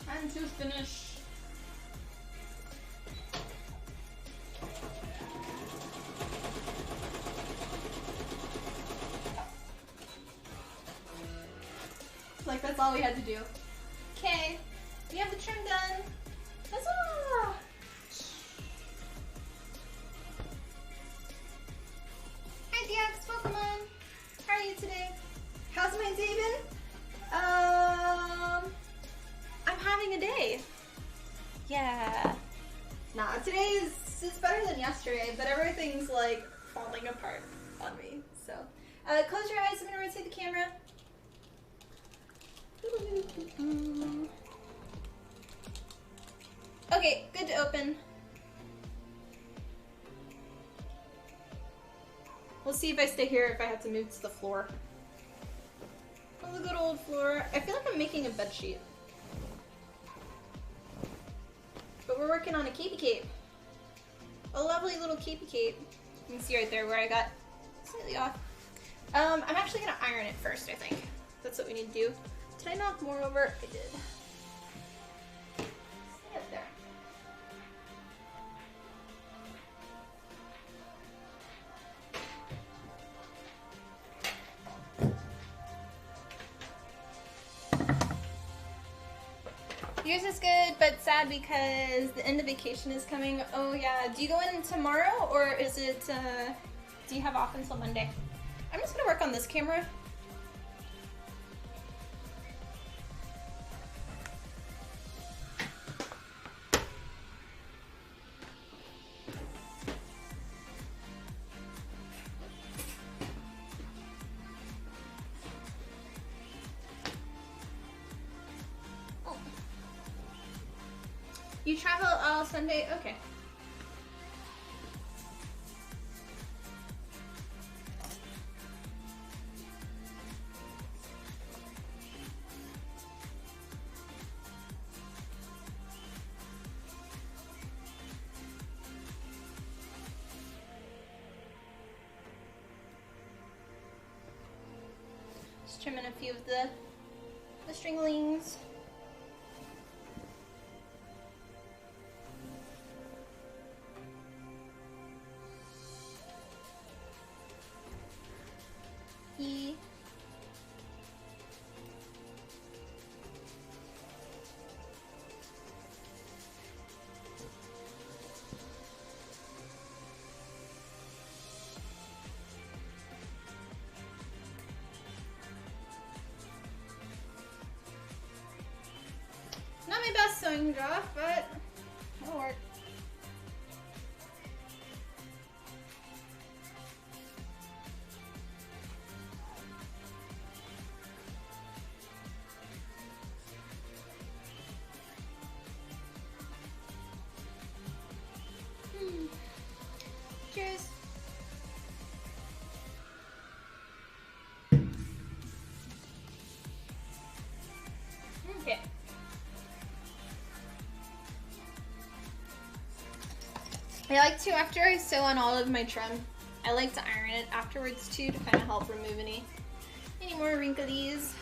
Time to finish. like that's all we had to do. Okay, we have the trim done. Huzzah! Hi DX, welcome on. How are you today? How's my day been? I'm having a day. Yeah. Nah, today is better than yesterday, but everything's like falling apart on me. So, close your eyes. I'm gonna rotate the camera. Okay, good to open. We'll see if I stay here, if I have to move to the floor. Oh, the good old floor. I feel like I'm making a bed sheet. But we're working on a capey cape. A lovely little capey cape. You can see right there where I got slightly off. I'm actually gonna iron it first, I think. That's what we need to do. Did I knock more over? I did. Stay up there. Yours is good, but sad because the end of vacation is coming. Oh yeah, do you go in tomorrow or is it, do you have off until Monday? I'm just gonna work on this camera. You travel all Sunday? Okay. Just trimming a few of the stringlings. Not my best sewing job, but it'll work. Cheers. Okay. I like to, after I sew on all of my trim, I like to iron it afterwards too to kind of help remove any more wrinklies.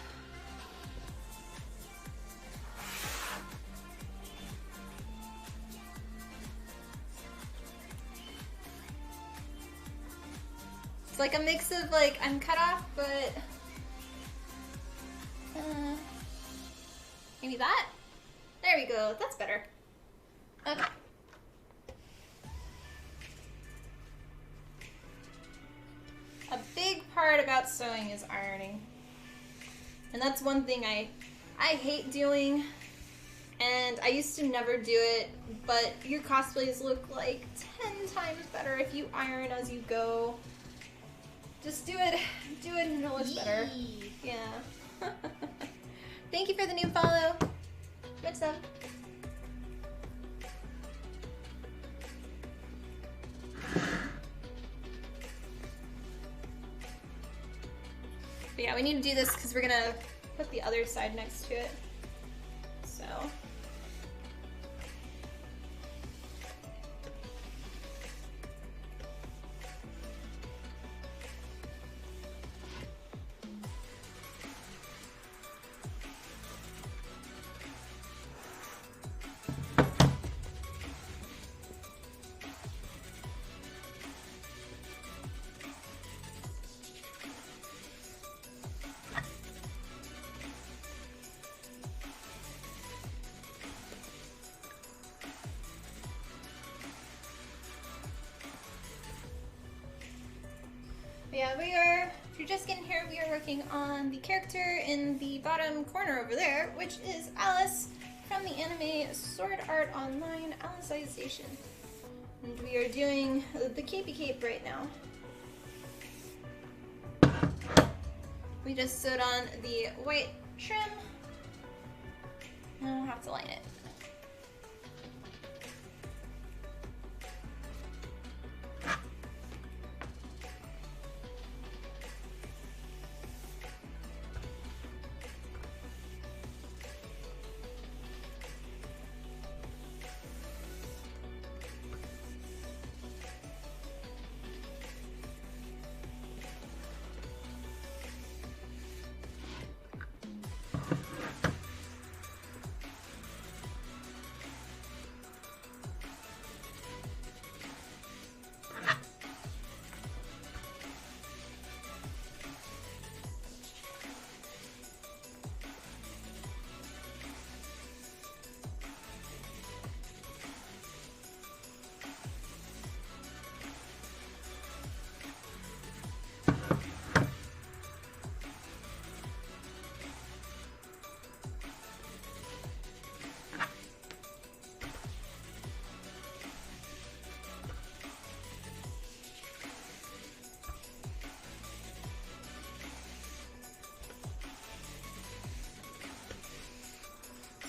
It's like a mix of like, I'm cut off, but maybe that? There we go, that's better. Okay. A big part about sewing is ironing. And that's one thing I hate doing. And I used to never do it, but your cosplays look like 10 times better if you iron as you go. Just do it and it looks better. Yeah. Thank you for the new follow. What's up? But yeah, we need to do this because we're gonna put the other side next to it. So. But yeah, we are, if you're just getting here, we are working on the character in the bottom corner over there, which is Alice from the anime Sword Art Online Alicization. And we are doing the capey cape right now. We just sewed on the white trim. And we'll have to line it.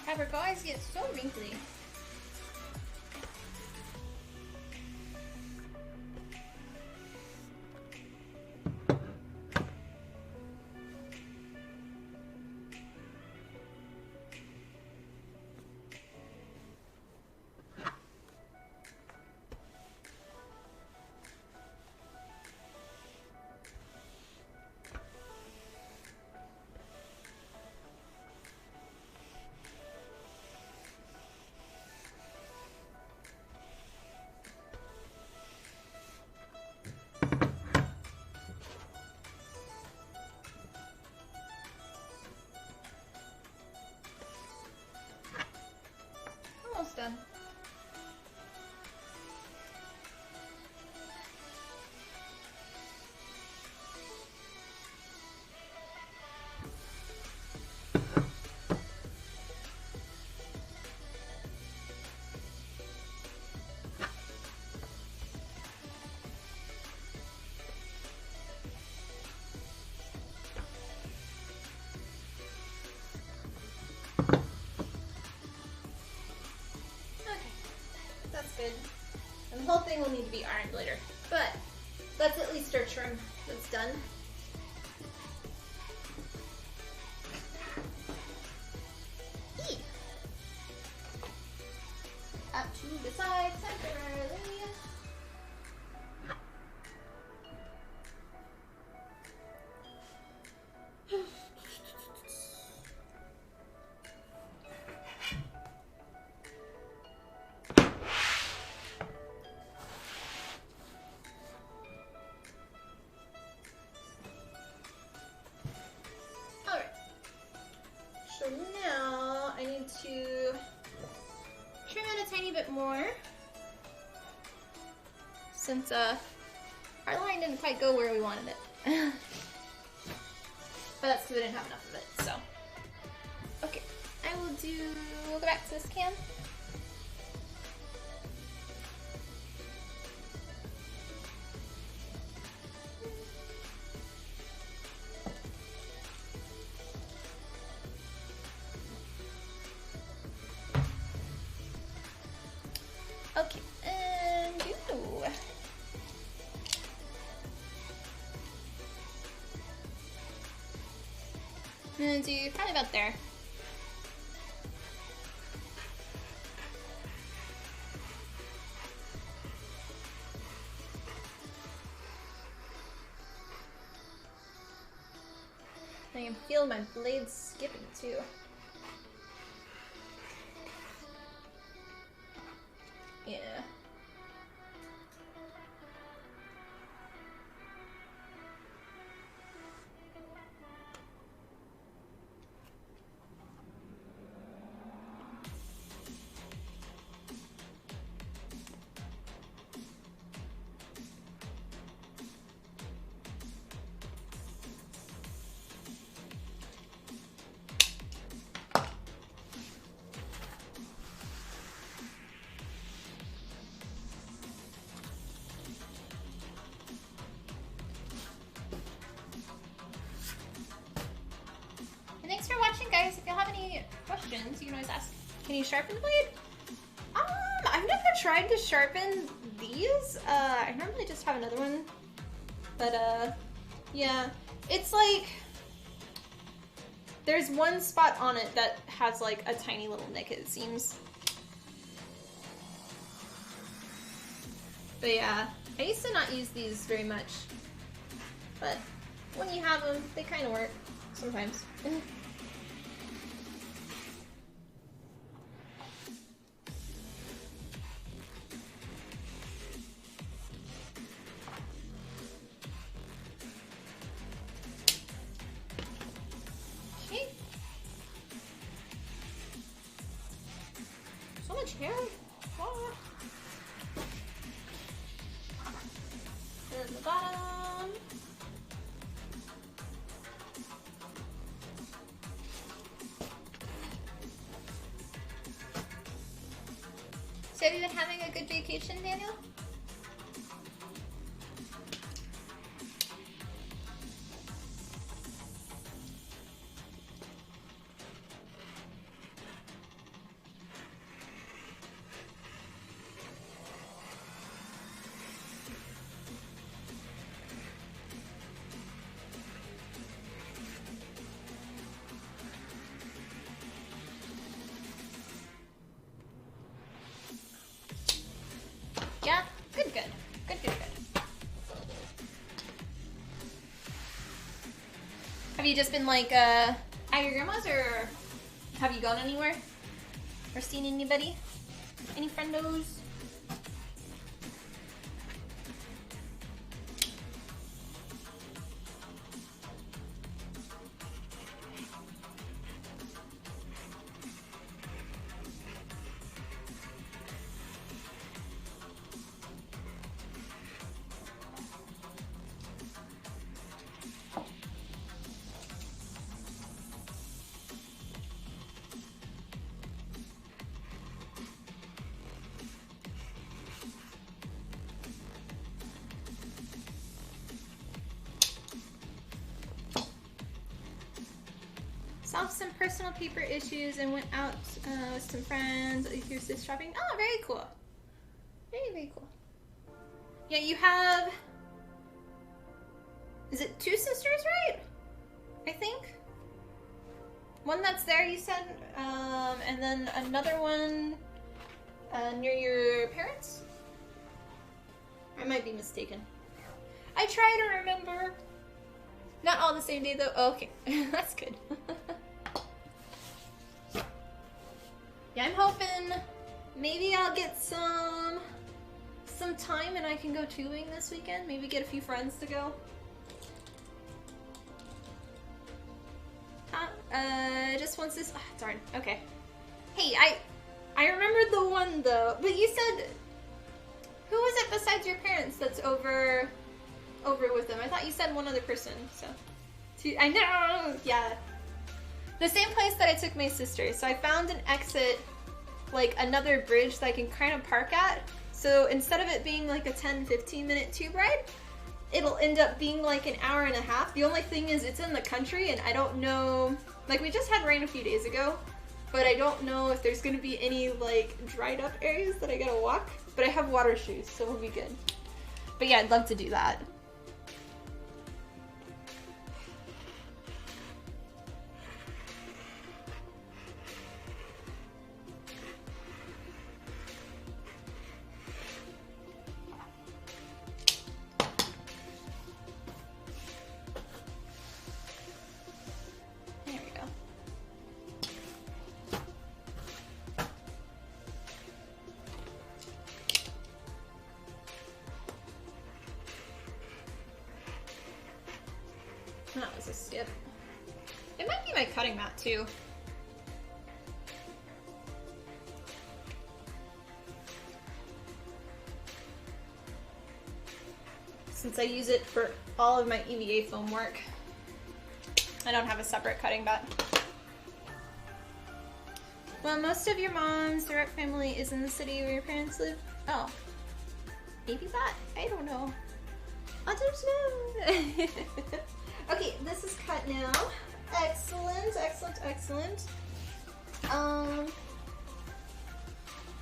Have her guys get so wrinkly. Almost done. Good. And the whole thing will need to be ironed later. But that's at least our trim that's done. Eat. Up to the side temporarily. So now I need to trim it a tiny bit more since our line didn't quite go where we wanted it. But that's because I didn't have enough of it, so. Okay, we'll go back to this can. Okay, and go. I'm gonna do probably about there. I can feel my blades skipping too. Yeah. questions, you can always ask. Can you sharpen the blade? I've never tried to sharpen these. I normally just have another one. But, yeah. It's like... There's one spot on it that has, like, a tiny little nick, it seems. But yeah, I used to not use these very much. But when you have them, they kind of work sometimes. Okay. So much hair. Ah. And the bottom. So have you been having a good vacation, Daniel? Yeah? Good, good. Good, good, good. Have you just been like, at your grandma's, or have you gone anywhere? Or seen anybody? Any friendos? Solved some personal paper issues and went out with some friends. Your sis shopping. Oh, very cool. Very, very cool. Yeah, you have... Is it 2 sisters, right? I think. One that's there, you said, and then another one near your parents? I might be mistaken. I try to remember. Not all the same day, though. Oh, okay, that's good. Yeah, I'm hoping maybe I'll get some time and I can go tubing this weekend. Maybe get a few friends to go. Just once this. Oh, darn. Okay. Hey, I remembered the one though. But you said, who was it besides your parents that's over with them? I thought you said one other person. So, I know. Yeah. The same place that I took my sister. So I found an exit, like another bridge that I can kind of park at. So instead of it being like a 10-15 minute tube ride, it'll end up being like an hour and a half. The only thing is it's in the country and I don't know, like we just had rain a few days ago, but I don't know if there's gonna be any like dried up areas that I gotta walk, but I have water shoes, so it'll be good. But yeah, I'd love to do that. That was a skip. It might be my cutting mat too. Since I use it for all of my EVA foam work, I don't have a separate cutting mat. Well, most of your mom's direct family is in the city where your parents live. Oh, maybe that. I don't know. I don't know. Okay, this is cut now. Excellent, excellent, excellent.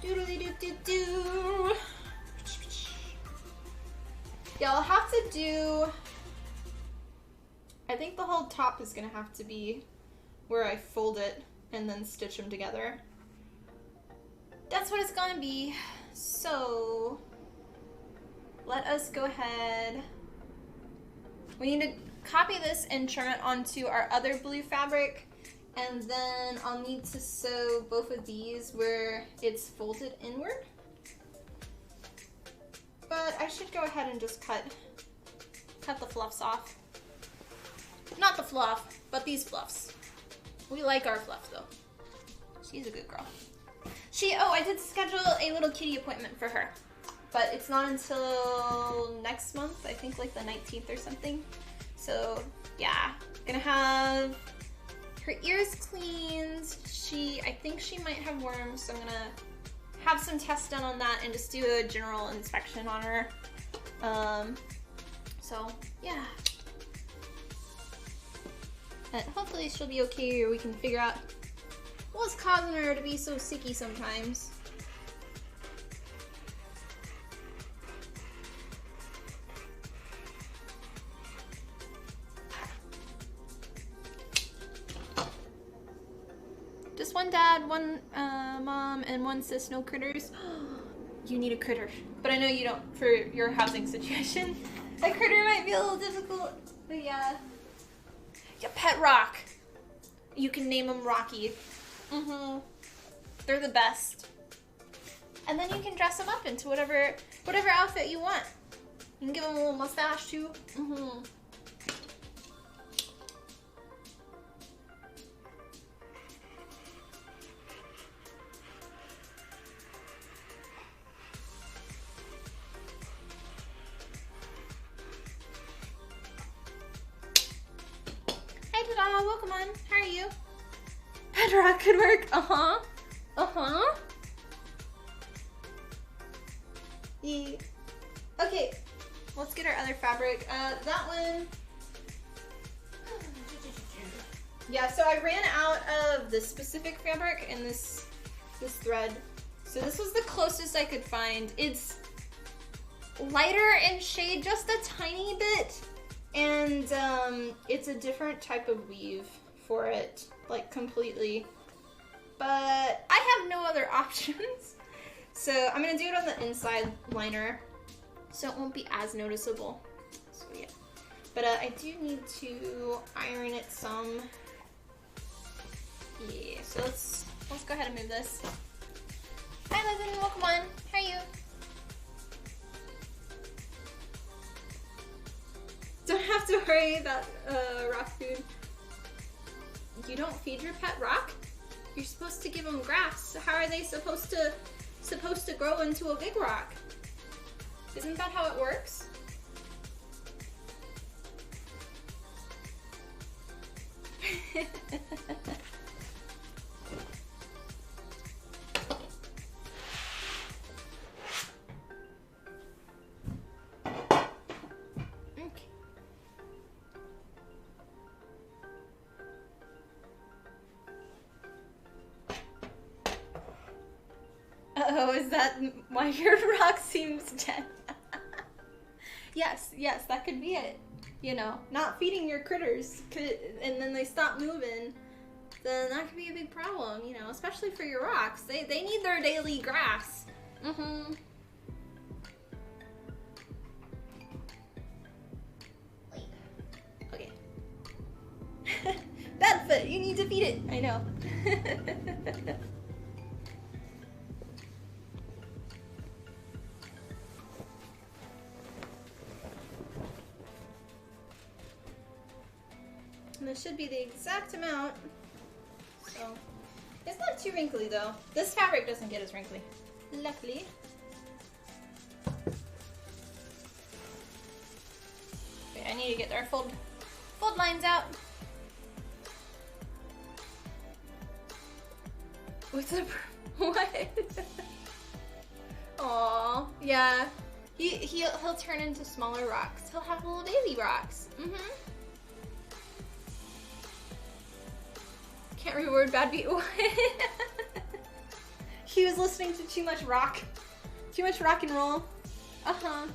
Doodly-doo-doo-doo. Yeah, I'll have to do... I think the whole top is gonna have to be where I fold it and then stitch them together. That's what it's gonna be. So, let us go ahead. We need to copy this and turn it onto our other blue fabric, and then I'll need to sew both of these where it's folded inward. But I should go ahead and just cut the fluffs off. Not the fluff, but these fluffs. We like our fluff though. She's a good girl. I did schedule a little kitty appointment for her, but it's not until next month, I think like the 19th or something. So yeah, gonna have her ears cleaned. I think she might have worms, so I'm gonna have some tests done on that and just do a general inspection on her. So yeah. And hopefully she'll be okay, or we can figure out what's causing her to be so sicky sometimes. Just one dad, one mom, and one sis, no critters. You need a critter. But I know you don't for your housing situation. A critter might be a little difficult, but yeah. Your pet rock. You can name them Rocky. They're the best. And then you can dress them up into whatever outfit you want. You can give them a little mustache too. Hey Dada, welcome on. How are you? Pet rock could work. Yeah. Okay, let's get our other fabric. That one. Yeah, so I ran out of this specific fabric and this thread. So this was the closest I could find. It's lighter in shade just a tiny bit, and it's a different type of weave for it, like completely. But I have no other options. So I'm gonna do it on the inside liner so it won't be as noticeable. So yeah. But I do need to iron it some. Yeah, so let's go ahead and move this. Hi Leslie, welcome on. How are you? Don't have to worry about rock food. You don't feed your pet rock? You're supposed to give them grass. How are they supposed to grow into a big rock? Isn't that how it works? Oh, is that why your rock seems dead? Yes, that could be it. You know, not feeding your critters and then they stop moving, then that could be a big problem, you know, especially for your rocks. They need their daily grass. Okay. Bad foot, you need to feed it. I know. And this should be the exact amount. So it's not too wrinkly though. This fabric doesn't get as wrinkly, luckily. Okay, I need to get our fold lines out. What's up? What? Aw, yeah. He'll turn into smaller rocks. He'll have little baby rocks. Can't reward bad beat. He was listening to too much rock. Too much rock and roll. Uh-huh.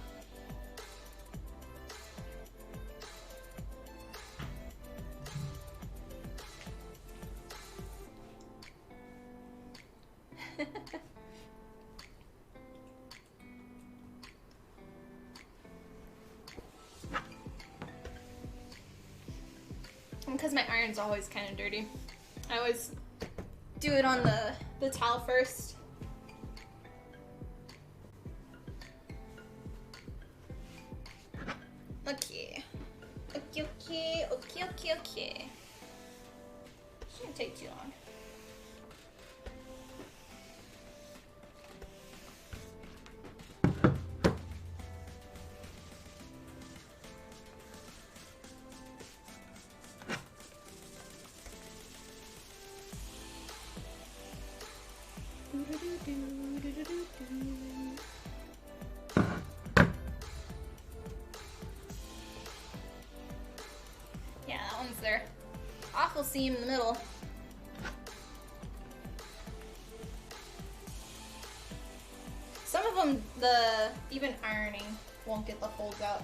Because my iron's always kind of dirty. I always do it on the towel first. Okay. Okay. Shouldn't take too long. Yeah, that one's there. Awful seam in the middle. Some of them, even ironing won't get the folds out.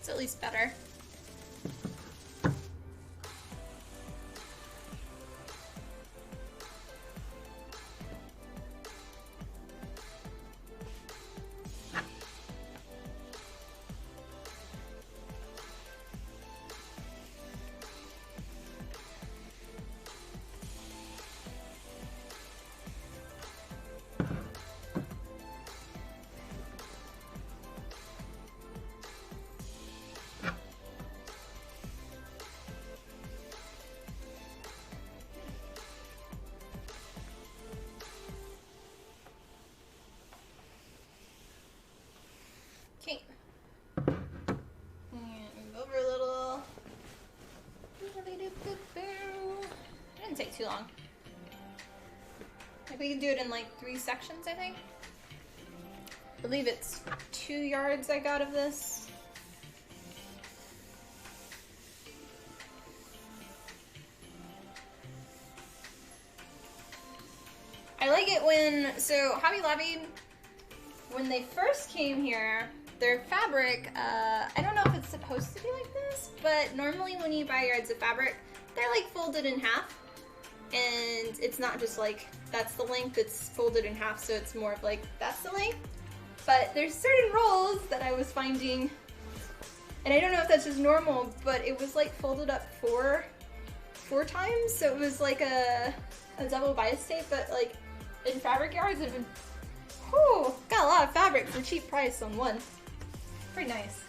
At least better. Okay. Move over a little. Didn't take too long. Like we can do it in like 3 sections, I think. I believe it's 2 yards I got of this. I like it when, so Hobby Lobby, when they first came here, their fabric, I don't know if it's supposed to be like this, but normally when you buy yards of fabric, they're like folded in half. And it's not just like, that's the length, it's folded in half, so it's more of like, that's the length. But there's certain rolls that I was finding, and I don't know if that's just normal, but it was like folded up four times, so it was like a double bias tape, but like in fabric yards, it would, whew, got a lot of fabric for cheap price on one. Pretty nice.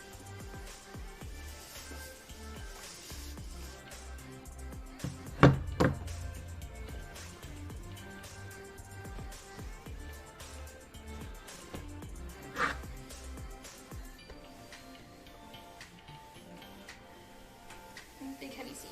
Big heavy seam.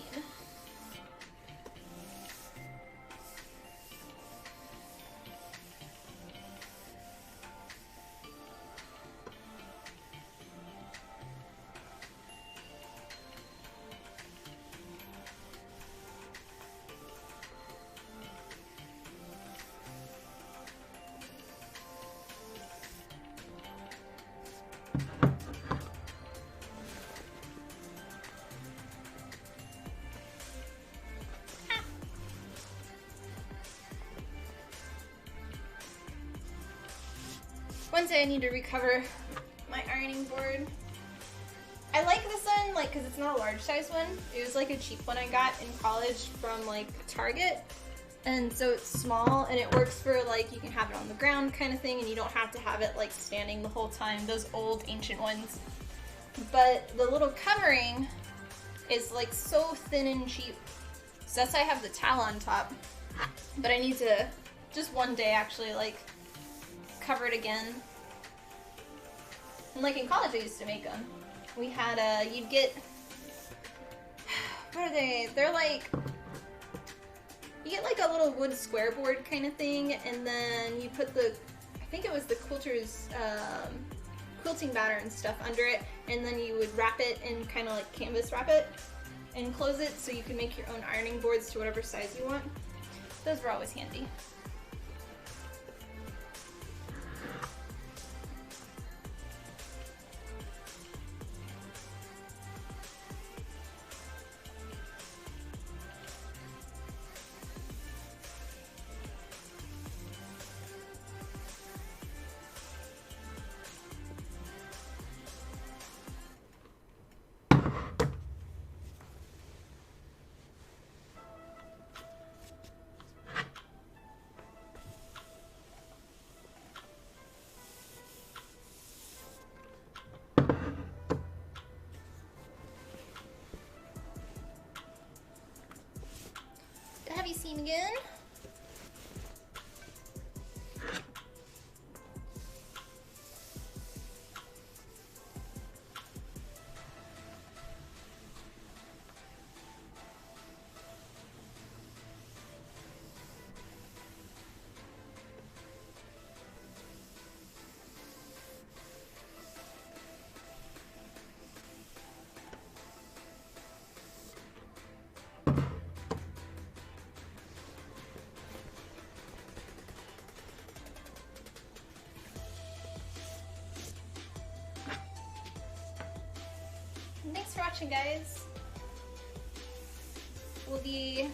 One day I need to recover my ironing board. I like this one, like, because it's not a large size one. It was like a cheap one I got in college from like Target. And so it's small and it works for like, you can have it on the ground kind of thing and you don't have to have it like standing the whole time, those old ancient ones. But the little covering is like so thin and cheap. So that's why I have the towel on top. But I need to just one day actually, like, covered again. And like in college I used to make them. We had you'd get, what are they? They're like, you get like a little wood square board kind of thing, and then you put the, I think it was the quilter's quilting batter and stuff under it, and then you would wrap it and kind of like canvas wrap it and close it so you can make your own ironing boards to whatever size you want. Those were always handy. Have you seen again? Thanks for watching, guys. We'll be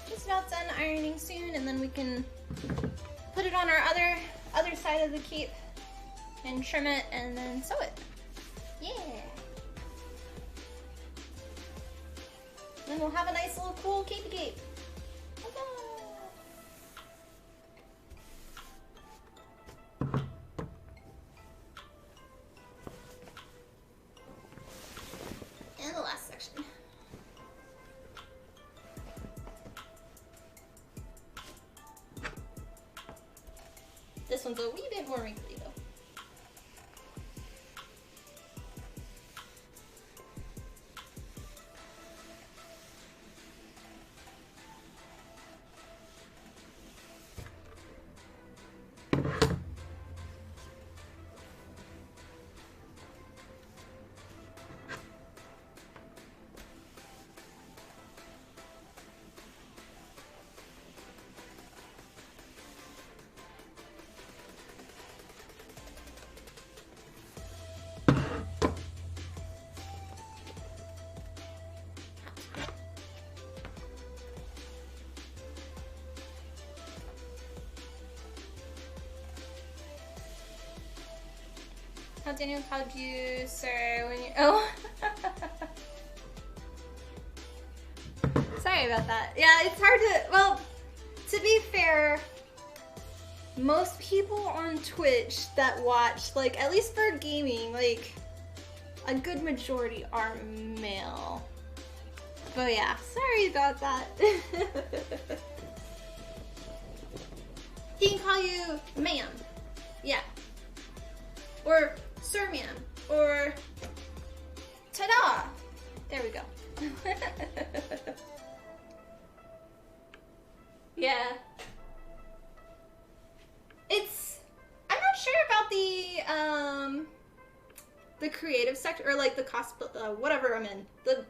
just about done ironing soon, and then we can put it on our other side of the cape and trim it and then sew it. Yeah. Then we'll have a nice little cool capey cape. And the last section. This one's a wee bit more wrinkly though. How Daniel called you, sir, when you, oh. Sorry about that. Yeah, it's hard to, well, to be fair, most people on Twitch that watch, like, at least for gaming, like, a good majority are male. But yeah, sorry about that. He can call you ma'am. Yeah. Or sir ma'am. Or ta-da! There we go. Yeah. It's, I'm not sure about the creative sector, or like the cosplay, whatever I'm in. The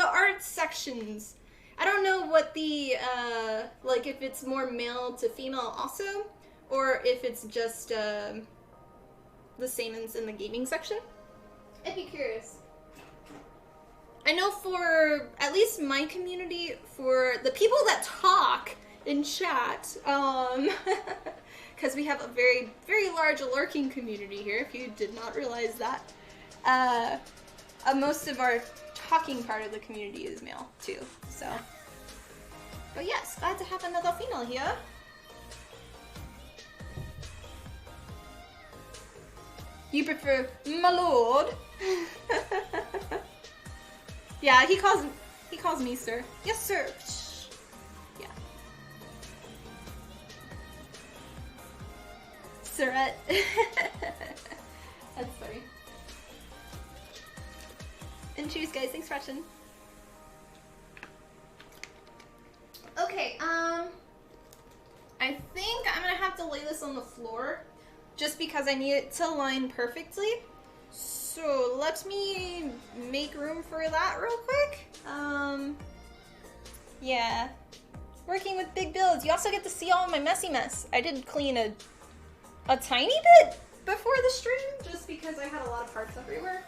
art sections. I don't know what the, like if it's more male to female also, or if it's just, the same as in the gaming section. I'd be curious. I know for at least my community, for the people that talk in chat, because we have a very, very large lurking community here, if you did not realize that. Most of our talking part of the community is male too, so. But yes, glad to have another female here. You prefer my lord? Yeah, he calls me sir. Yes, sir. Yeah. Surette. That's funny. And cheers, guys. Thanks for watching. Okay, I think I'm gonna have to lay this on the floor just because I need it to align perfectly. So let me make room for that real quick. Yeah. Working with big builds. You also get to see all of my messy mess. I did clean a tiny bit before the stream just because I had a lot of parts everywhere.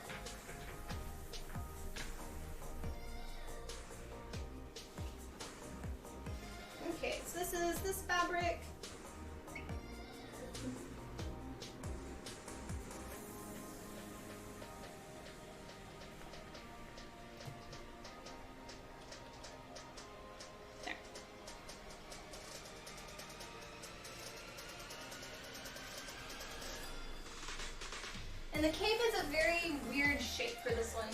Okay, so this is this fabric. There. And the cape is a very weird shape for this one.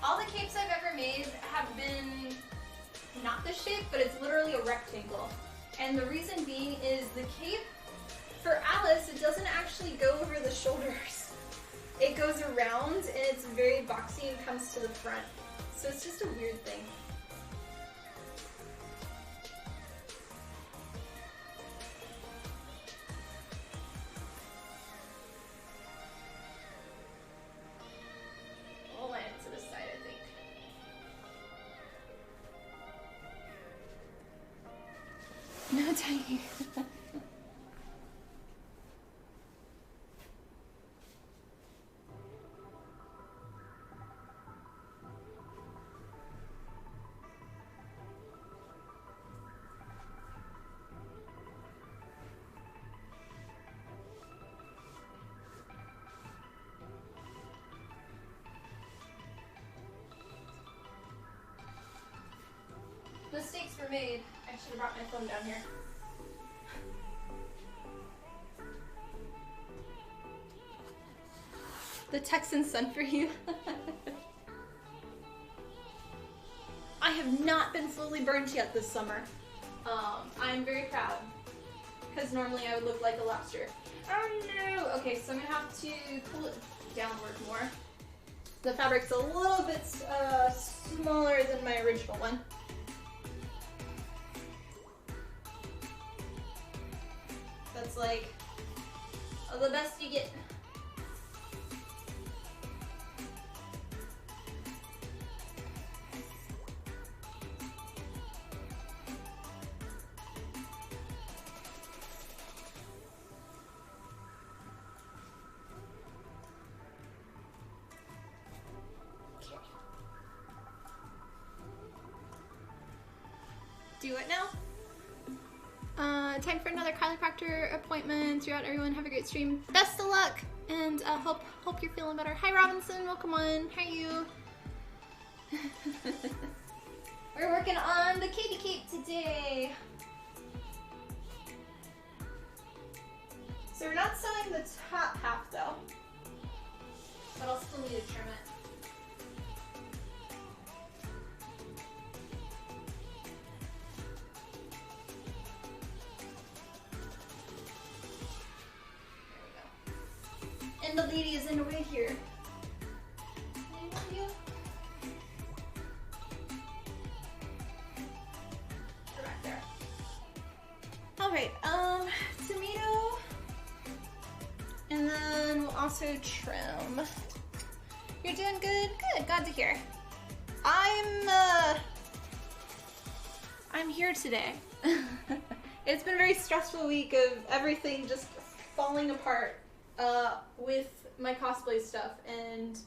All the capes I've ever made have been not this shape, but it's literally a rectangle. And the reason being is the cape, for Alice, it doesn't actually go over the shoulders. It goes around and it's very boxy and comes to the front. So it's just a weird thing. I'll line it to the side, I think. No, tiny. Mistakes were made. I should have brought my phone down here. The Texan sun for you. I have not been fully burned yet this summer. I'm very proud. Because normally I would look like a lobster. Oh no! Okay, so I'm gonna have to pull it downward more. The fabric's a little bit smaller than my original one. That's like the best you get. Do it now. Time for another chiropractor appointment. Throughout, everyone, have a great stream. Best of luck, and hope you're feeling better. Hi, Robinson. Welcome on. How are you? We're working on the Katie cape today. So we're not sewing the top half though, but I'll still need to trim it. And the lady is in the way here. I love you. Go back there. Alright, tomato. And then we'll also trim. You're doing good? Good, glad to hear. I'm here today. It's been a very stressful week of everything just falling apart. With my cosplay stuff, and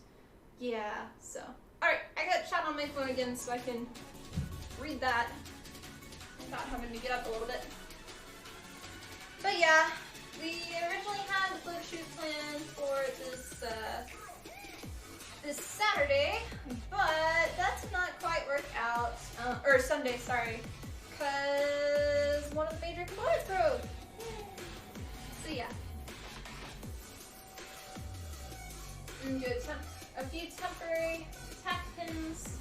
yeah, so. Alright, I got chat on my phone again so I can read that without having to get up a little bit. But yeah, we originally had the photo shoot planned for this Saturday, but that did not quite work out, or Sunday, sorry, because one of the major components broke. So yeah. And do a few temporary tack pins.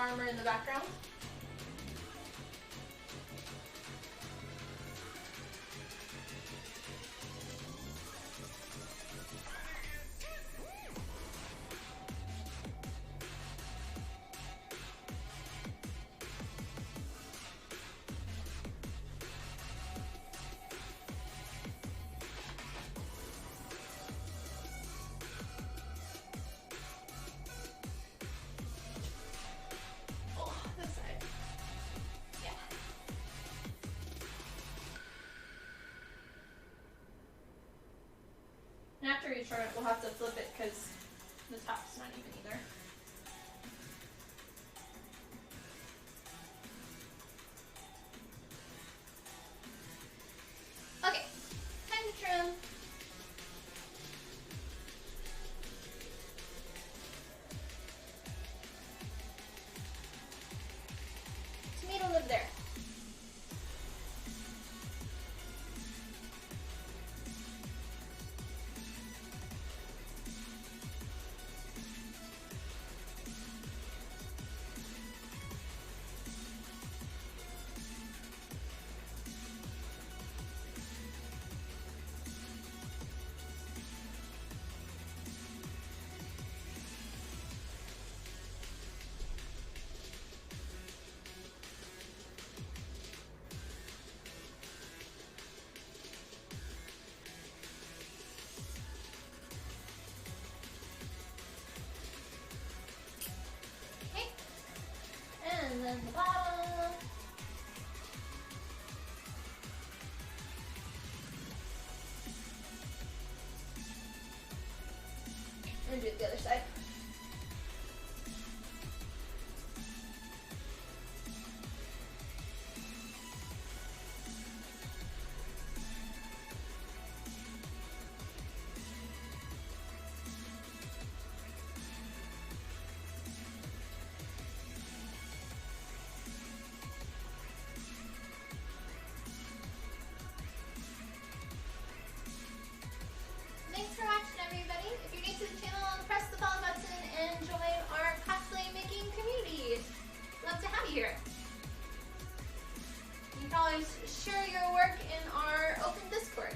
armor in the background. And after each turn, we'll have to flip it because the top's not even either. Okay, time to trim. Tomato live there. And then the bottom. And do it the other side. Thanks for watching, everybody. If you're new to the channel, press the follow button and join our cosplay making community. Love to have you here. You can always share your work in our open Discord.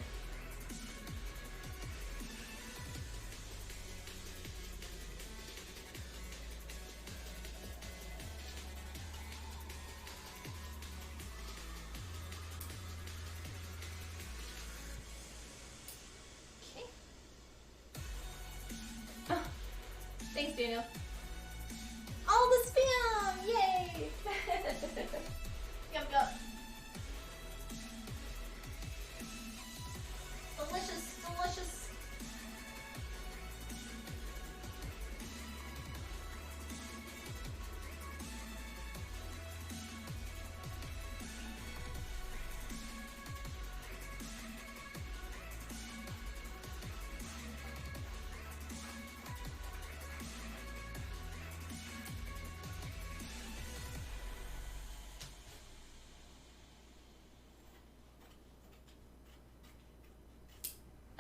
Thanks, Daniel. All the spam! Yay! Yum, yum. Delicious, delicious.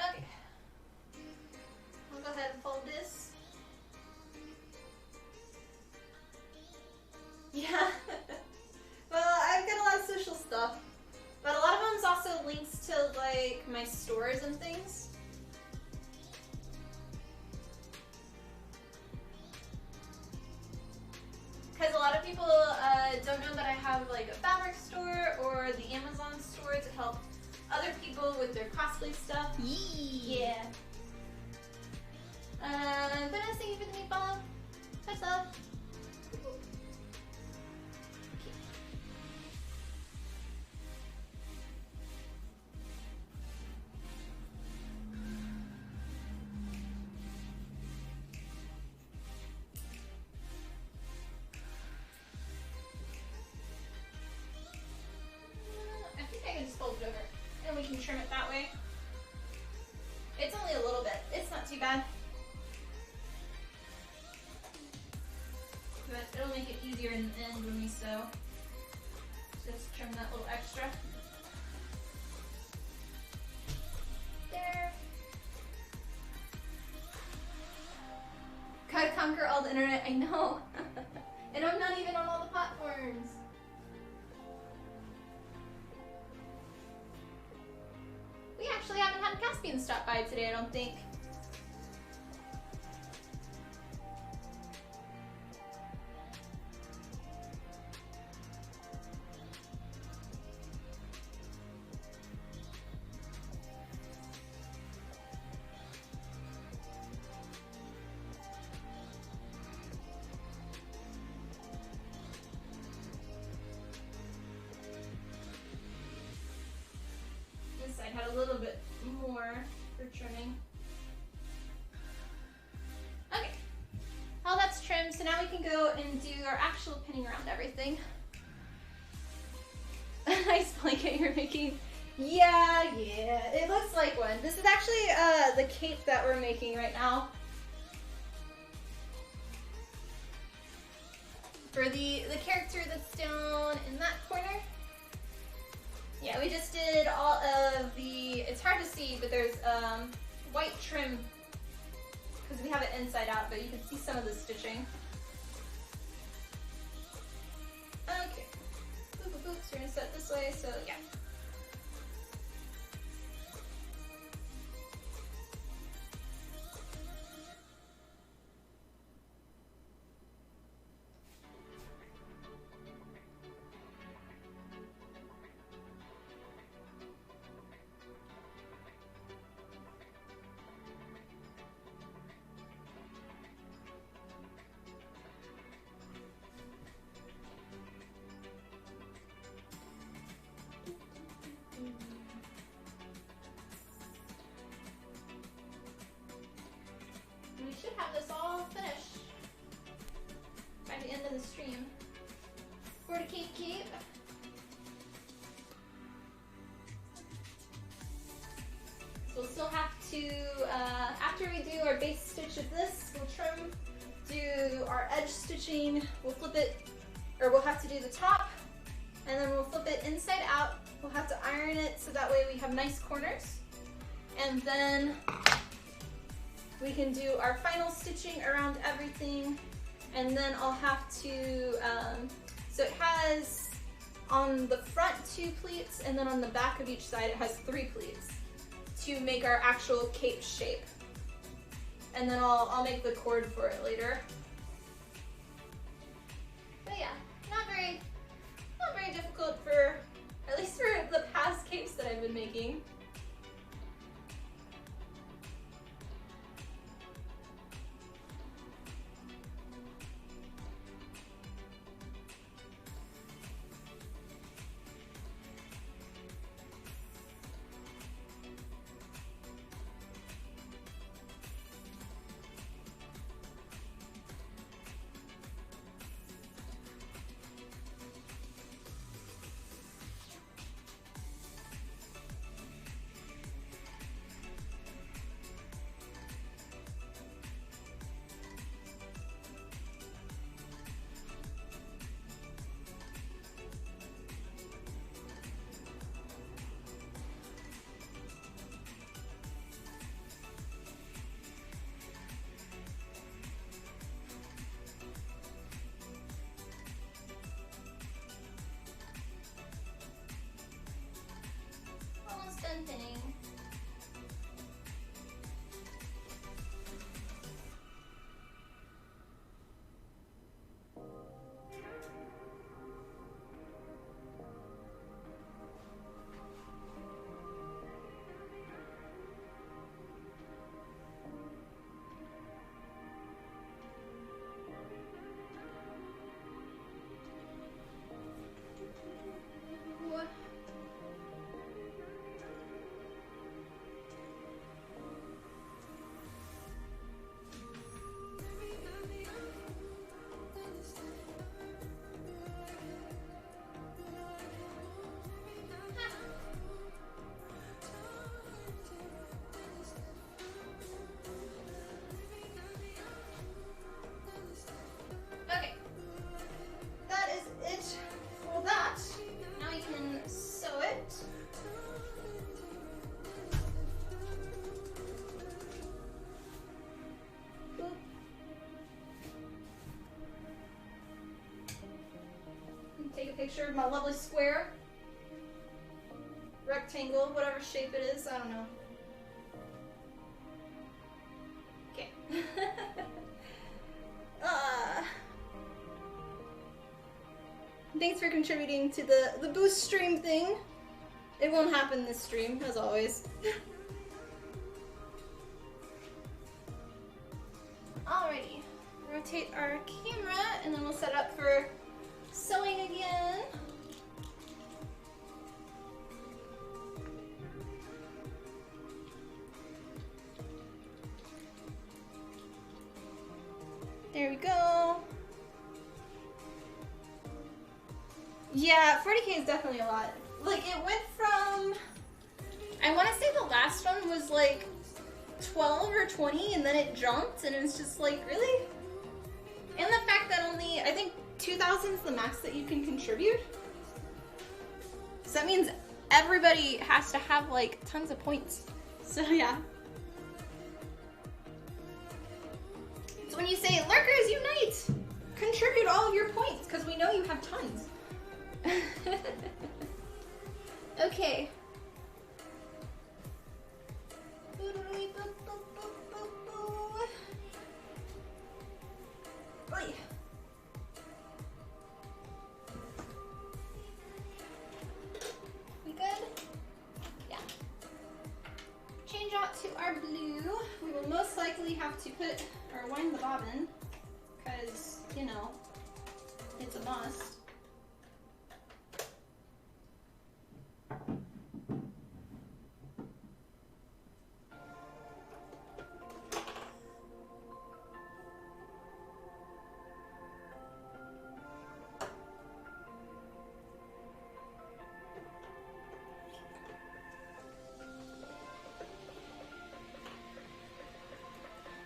Okay. I'll go ahead and fold this. Yeah. Well, I've got a lot of social stuff, but a lot of them is also links to like my stores and things. Because a lot of people don't know that I have like a fabric store or the Amazon store to help other people with their cosplay stuff. Yeah. Goodness, thank you for the meatball. What's up? I think I can just fold it over and we can trim it that way. It's only a little bit. It's not too bad. But it'll make it easier in the end when we sew. Just trim that little extra. There. Gotta conquer all the internet, I know. And I'm not even on all the platforms. We actually haven't had Caspian stop by today, I don't think. This side had a little bit more for trimming. Okay, all that's trimmed, so now we can go and do our actual pinning around everything. A nice blanket you're making. Yeah, it looks like one. This is actually the cape that we're making right now. For the character that's down in that corner. Yeah, we just did all of the, it's hard to see, but there's white trim because we have it inside out, but you can see some of the stitching. Okay, boop, boop, boop. So we're gonna set it this way, so yeah. We should have this all finished by the end of the stream. For the cape. So we'll still have to, after we do our base stitch of this, we'll trim, do our edge stitching, we'll flip it, or we'll have to do the top, and then we'll flip it inside out. We'll have to iron it so that way we have nice corners. And then we can do our final stitching around everything, and then I'll have to, so it has on the front 2 pleats, and then on the back of each side it has 3 pleats to make our actual cape shape. And then I'll make the cord for it later. But yeah, not very difficult for, at least for the past capes that I've been making. picture of my lovely square. Rectangle, whatever shape it is, I don't know. Okay. Thanks for contributing to the boost stream thing. It won't happen this stream, as always. Alrighty. Rotate our camera, and then we'll set up for sewing again. There we go. Yeah, 40K is definitely a lot. Like, it went from... I want to say the last one was like 12 or 20, and then it jumped, and it was just like, really? And the fact that only, I think 2,000 is the max that you can contribute. So that means everybody has to have like tons of points. So yeah. So when you say, Lurkers Unite! Contribute all of your points, because we know you have tons. Okay. Oy. We good? Yeah. Change out to our blue. We will most likely have to put or wind the bobbin, because, you know, it's a must.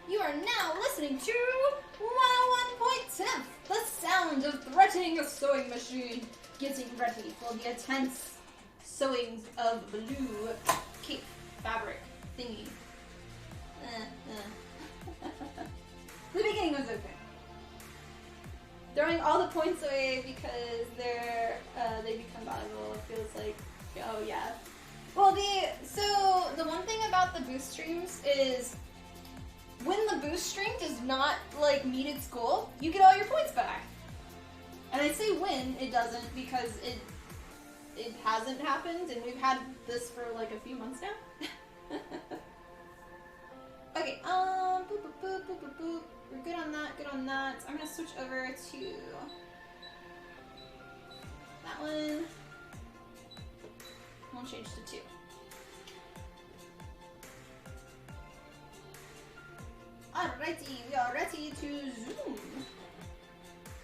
You are now listening to 101.10, the sound of threatening a sewing machine, getting ready for the intense sewing of blue cape fabric thingy. The beginning was okay. Throwing all the points away because they become valuable. It feels like, oh yeah. Well, so the one thing about the boost streams is, when the boost stream does not like meet its goal, you get all your points back. And I say when, it doesn't, because it hasn't happened, and we've had this for like a few months now. Okay, boop, boop, boop, boop, boop, boop. We're good on that, good on that. I'm gonna switch over to that one. We'll change to 2. Alrighty, we are ready to zoom.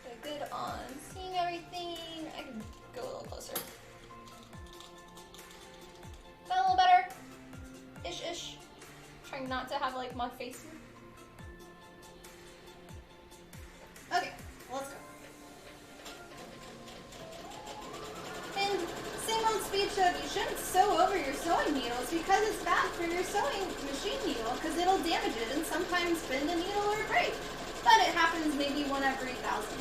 We're good on seeing everything. I can go a little closer. Is that a little better? Ish. Trying not to have like my face. Okay, let's go. And same old speech of, you shouldn't sew over your sewing needles because it's bad for your sewing machine needle, because it'll damage it and sometimes bend a needle or break. But it happens maybe 1 every 1,000.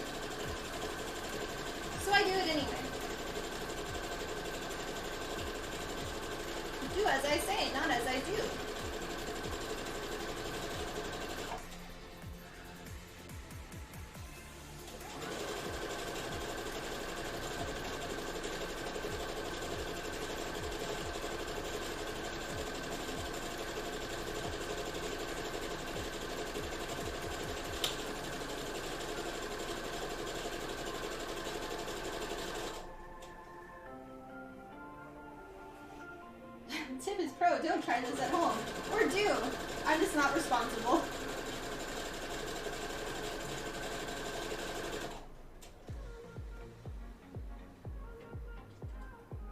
So I do it anyway. Do as I say, not as I do. Tip is pro, don't try this at home. Or do. I'm just not responsible.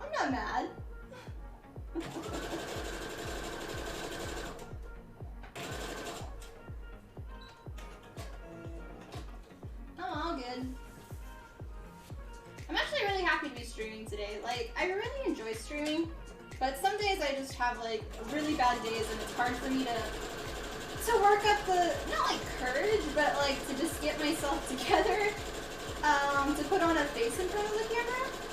I'm not mad. I'm all good. I'm actually really happy to be streaming today. Like, I really enjoy streaming. But some days I just have like really bad days, and it's hard for me to work up the, not like courage, but like to just get myself together to put on a face in front of the camera.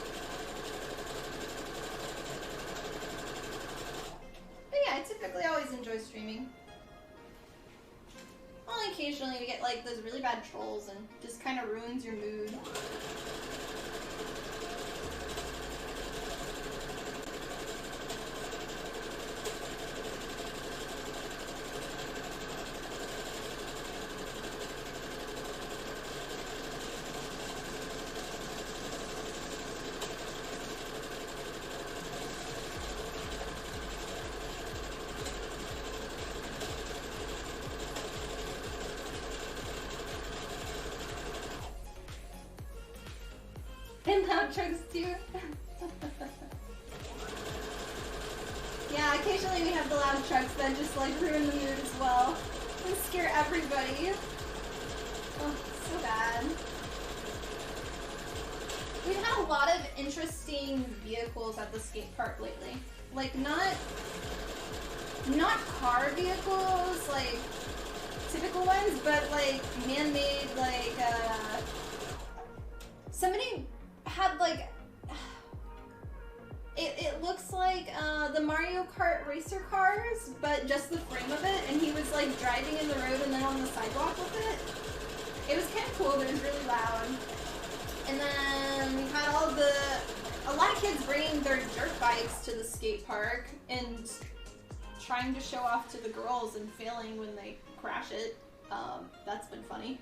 occasionally we get like those really bad trolls and just kind of ruins your mood. And loud trucks too. Yeah, occasionally we have the loud trucks that just like ruin the mood as well and scare everybody. Oh, so bad. We've had a lot of interesting vehicles at the skate park lately. Like not car vehicles, like typical ones, but like man-made, like somebody had like it looks like the Mario Kart racer cars, but just the frame of it, and he was like driving in the road and then on the sidewalk with it. It was kind of cool, but it was really loud. And then we had a lot of kids bringing their dirt bikes to the skate park and trying to show off to the girls and failing when they crash it. That's been funny.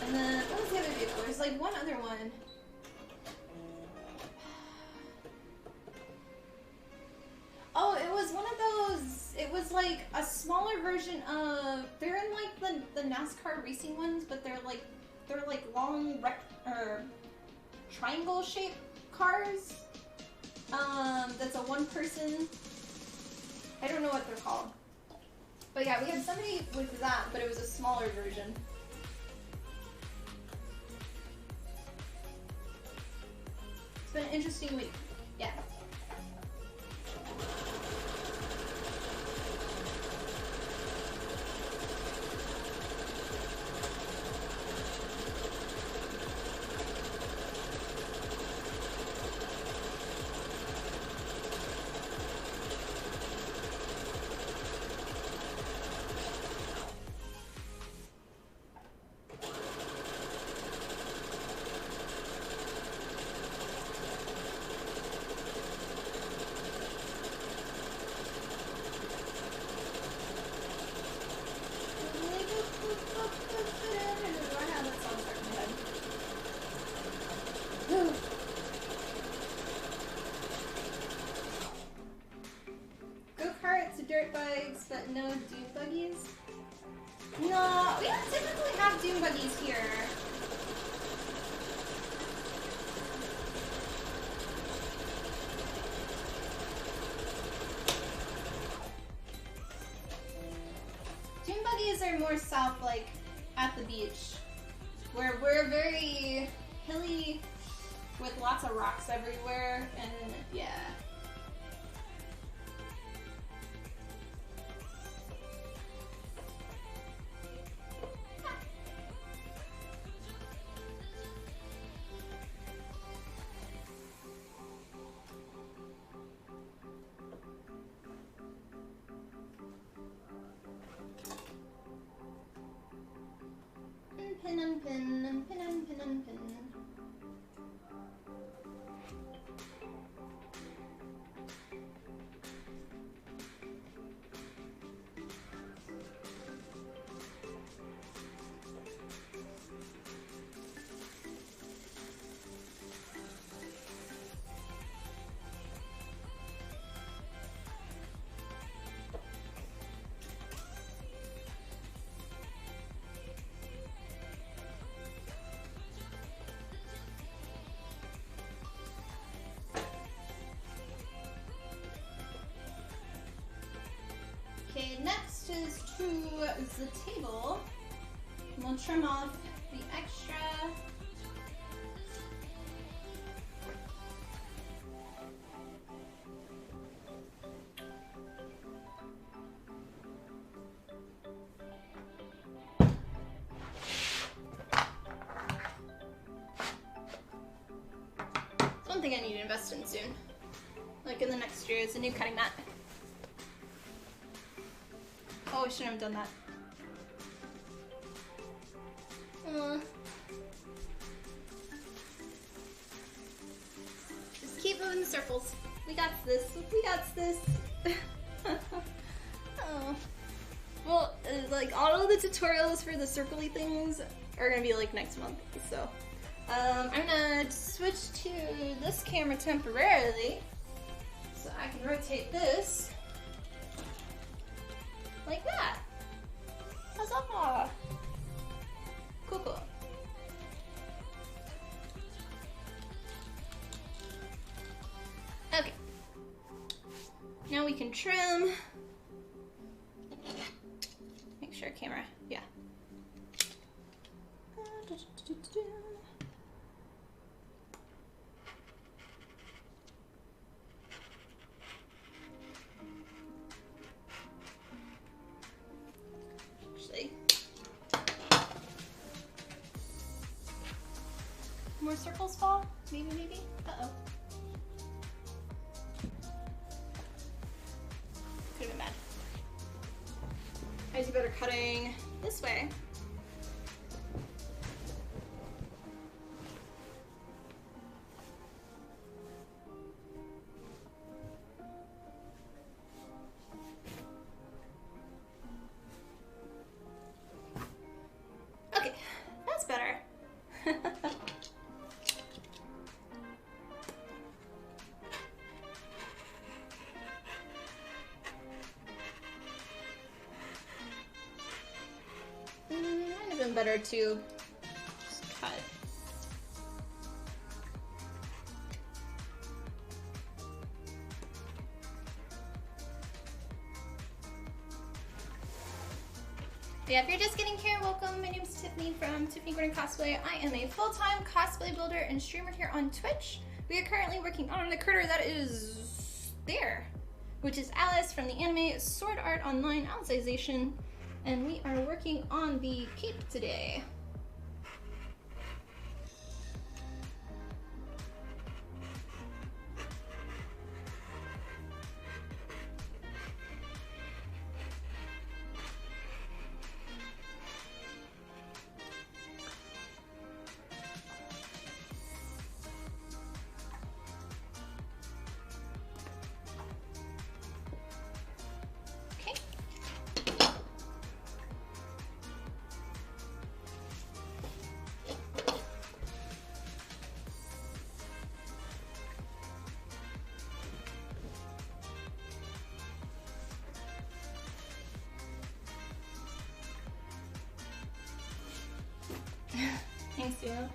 And then, what was the other vehicle? There's like one other one. Oh, it was one of those, it was like a smaller version of, they're in like the NASCAR racing ones, but they're like long triangle shaped cars. That's a one person, I don't know what they're called. But yeah, we had somebody with that, but it was a smaller version. It's been an interesting week. Yeah. Go-karts, dirt bikes, but no dune buggies? No, we don't typically have dune buggies here. Dune buggies are more south, like at the beach, where we're very hilly with lots of rocks everywhere, and yeah. Pin and pin and pin and pin and pin. Okay, next is to the table. We'll trim off the extra. It's one thing I need to invest in soon. Like in the next year, it's a new cutting mat. Oh, I shouldn't have done that. Just keep moving the circles. We got this. We got this. Oh. Well, like all of the tutorials for the circly things are gonna be like next month. So I'm gonna switch to this camera temporarily, so I can rotate this like that. Huzzah! Cool, cool. Okay. Now we can trim. Make sure camera, yeah. Actually, more circles fall? Maybe? Uh-oh. Could have been bad. I do better cutting this way. Okay, that's better. Might have been better to just cut. Yeah, if you're just getting here, welcome. My name is Tiffany from Tiffany Gordon Cosplay. I am a full-time cosplay builder and streamer here on Twitch. We are currently working on the critter that is there, which is Alice from the anime Sword Art Online Alicization, and we are working on the cape today. Thanks, Dino.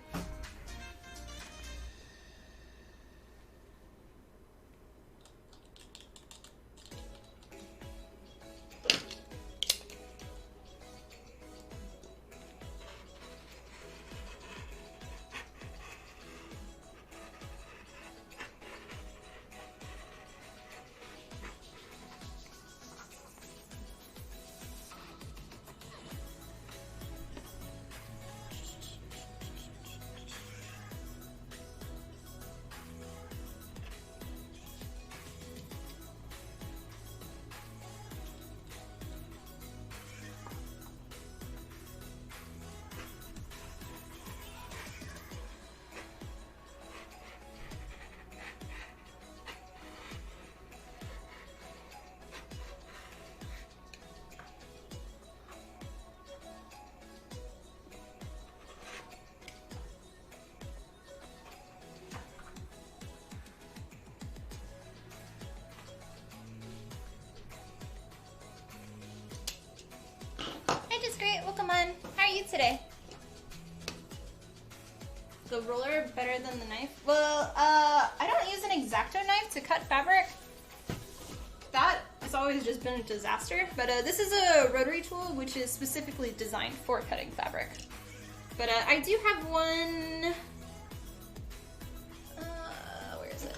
Great, welcome on. How are you today? The roller better than the knife? Well, I don't use an X-Acto knife to cut fabric. That has always just been a disaster. But this is a rotary tool which is specifically designed for cutting fabric. But I do have one. Where is it?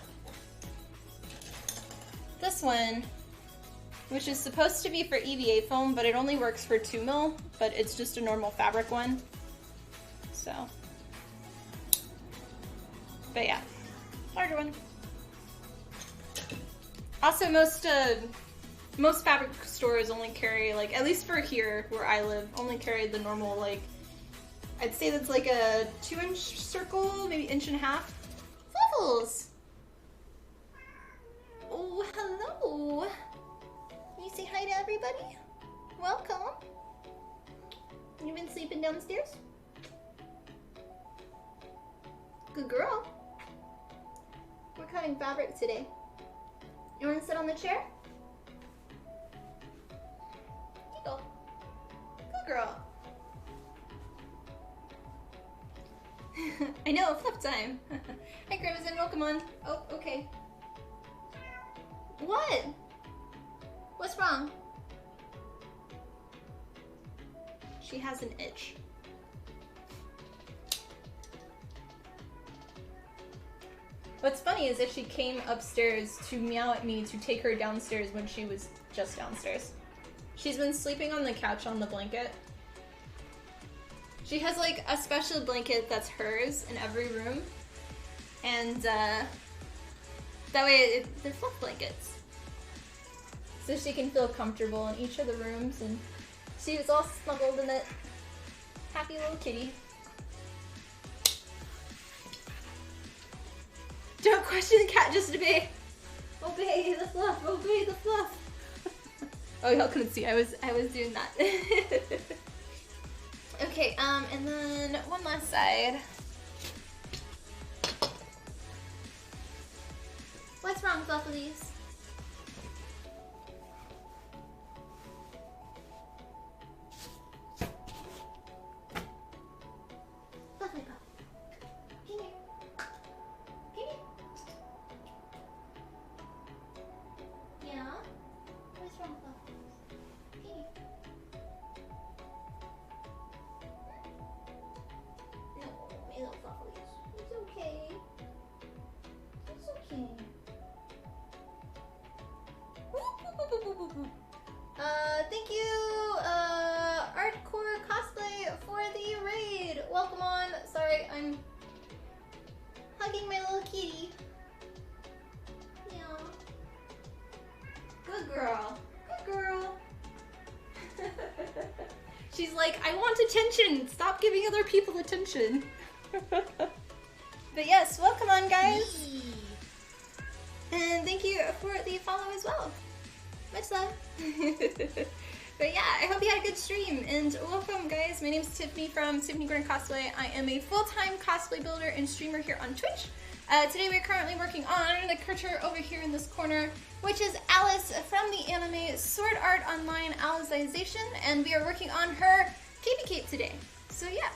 This one, which is supposed to be for EVA foam, but it only works for 2 mil, but it's just a normal fabric one. So, but yeah, larger one. Also, most fabric stores only carry, like, at least for here where I live, only carry the normal, like, I'd say that's like a 2-inch circle, maybe 1.5 inches. Fluffles! Oh, hello! Can you say hi to everybody? Welcome! You've been sleeping downstairs? Good girl. We're cutting fabric today. You want to sit on the chair? Go. Good girl. I know, fluff time. Hi, Crimson, welcome on. Oh, okay. What? What's wrong? She has an itch. What's funny is if she came upstairs to meow at me to take her downstairs when she was just downstairs. She's been sleeping on the couch on the blanket. She has like a special blanket that's hers in every room. And that way they're fluff blankets. So she can feel comfortable in each of the rooms, and she was all snuggled in it. Happy little kitty. Don't question the cat, just obey. Obey the fluff, obey the fluff. Oh, y'all couldn't see, I was doing that. Okay, and then one last side. What's wrong, Fluffalies? Fluffy Puff. Come here. Come here. Yeah? What's wrong, Fluffalies? Come here. No, my little Fluffalies. It's okay. It's okay. Thank you, Artcore Cosplay for the raid. Welcome on. Sorry, I'm hugging my little kitty. Yeah. Good girl. Good girl. She's like, I want attention. Stop giving other people attention. But yes, welcome on, guys. And thank you for the follow as well. Much love. But yeah, I hope you had a good stream, and welcome, guys. My name is Tiffany from Tiffany Grand Cosplay. I am a full-time cosplay builder and streamer here on Twitch. Today we're currently working on the creature over here in this corner, which is Alice from the anime Sword Art Online Alicization, and we are working on her Capey Cape today. So yeah,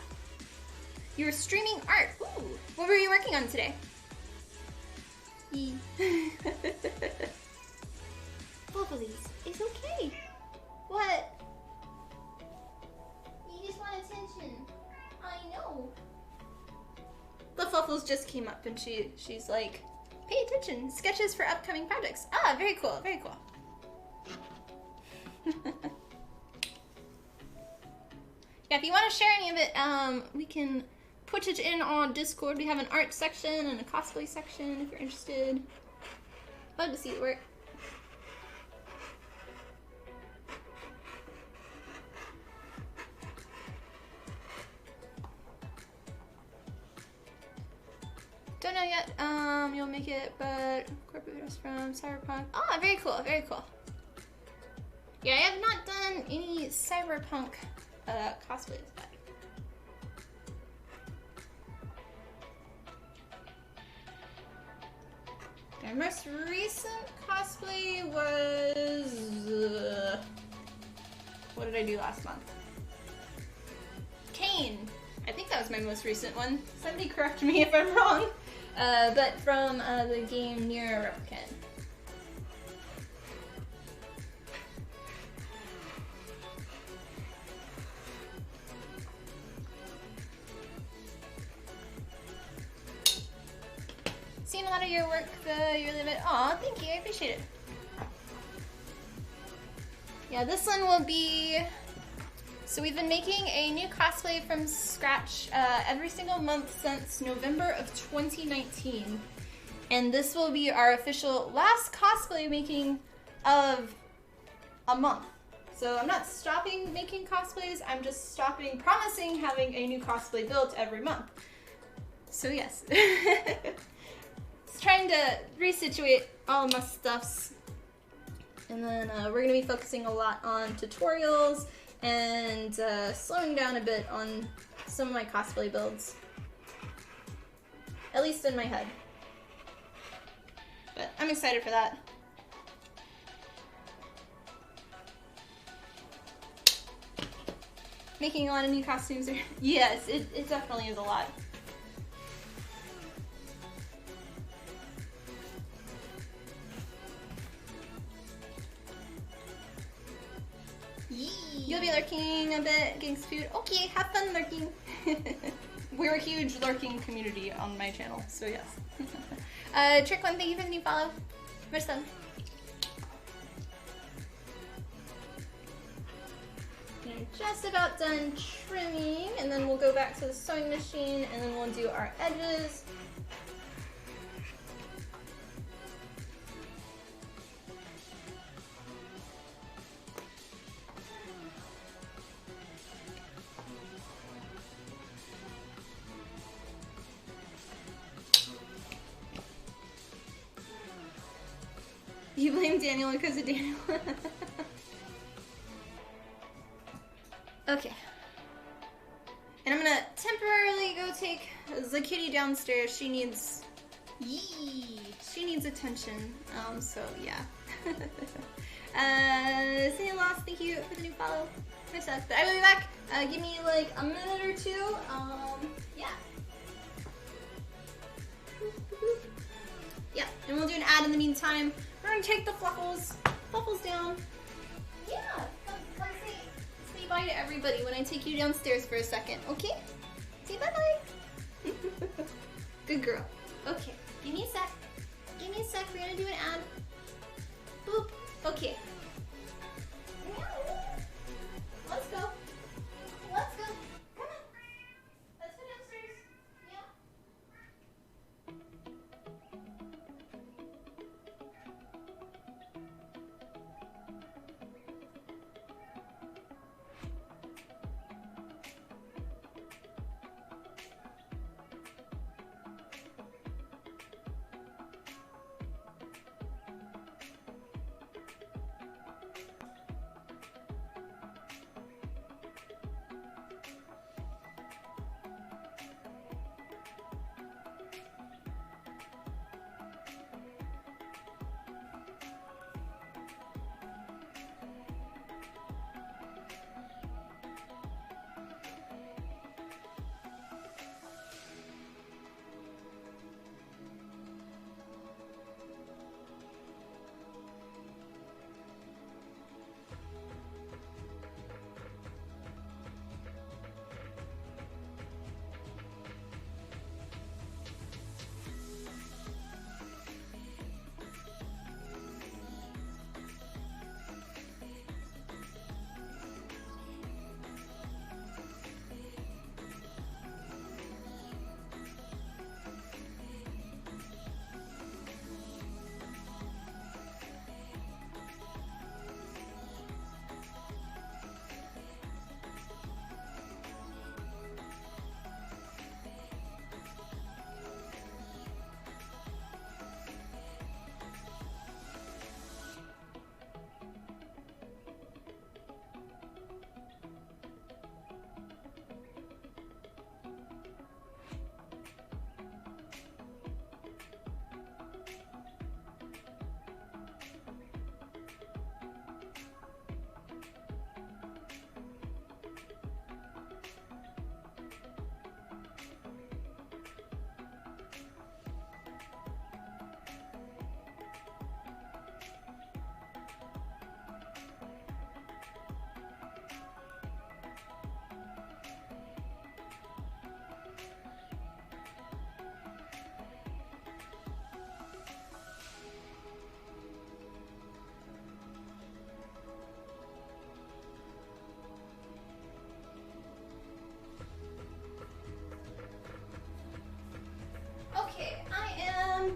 you're streaming art. Ooh, what were you working on today? Bubbly's, it's okay. What? You just want attention. I know. The Fluffles just came up and she's like, pay attention. Sketches for upcoming projects. Ah, very cool, very cool. Yeah, if you want to share any of it, we can put it in on Discord. We have an art section and a cosplay section if you're interested. Love to see it work. Don't know yet. You'll make it, but corporate videos from Cyberpunk. Ah, very cool, very cool. Yeah, I have not done any Cyberpunk cosplays yet. My most recent cosplay was what did I do last month? Kane. I think that was my most recent one. Somebody correct me if I'm wrong. But from the game Nier Replicant. Seen a lot of your work, your limit. Aw, thank you, I appreciate it. Yeah, this one will be... So we've been making a new cosplay from scratch every single month since November of 2019. And this will be our official last cosplay making of a month. So I'm not stopping making cosplays, I'm just stopping promising having a new cosplay built every month. So yes. Just trying to resituate all my stuffs. And then we're going to be focusing a lot on tutorials and slowing down a bit on some of my cosplay builds. At least in my head. But I'm excited for that. Making a lot of new costumes. Yes, it definitely is a lot. You'll be lurking a bit, getting some food. Okay, have fun lurking. We're a huge lurking community on my channel, so yes. Trick One, thank you for the new follow. Much love. We're just about done trimming, and then we'll go back to the sewing machine, and then we'll do our edges. You blame Daniel because of Daniel. Okay. And I'm gonna temporarily go take the kitty downstairs. She needs attention. So yeah. Say lost, thank you for the new follow. But I will be back. Give me like a minute or two. Yeah. Yeah, and we'll do an ad in the meantime. We're gonna take the fluffles down. Yeah, come say bye to everybody when I take you downstairs for a second, okay? Say bye-bye. Good girl. Okay, give me a sec. Give me a sec, we're gonna do an ad. Boop, okay. Let's go. Let's go. Come on. Let's go downstairs. Yeah.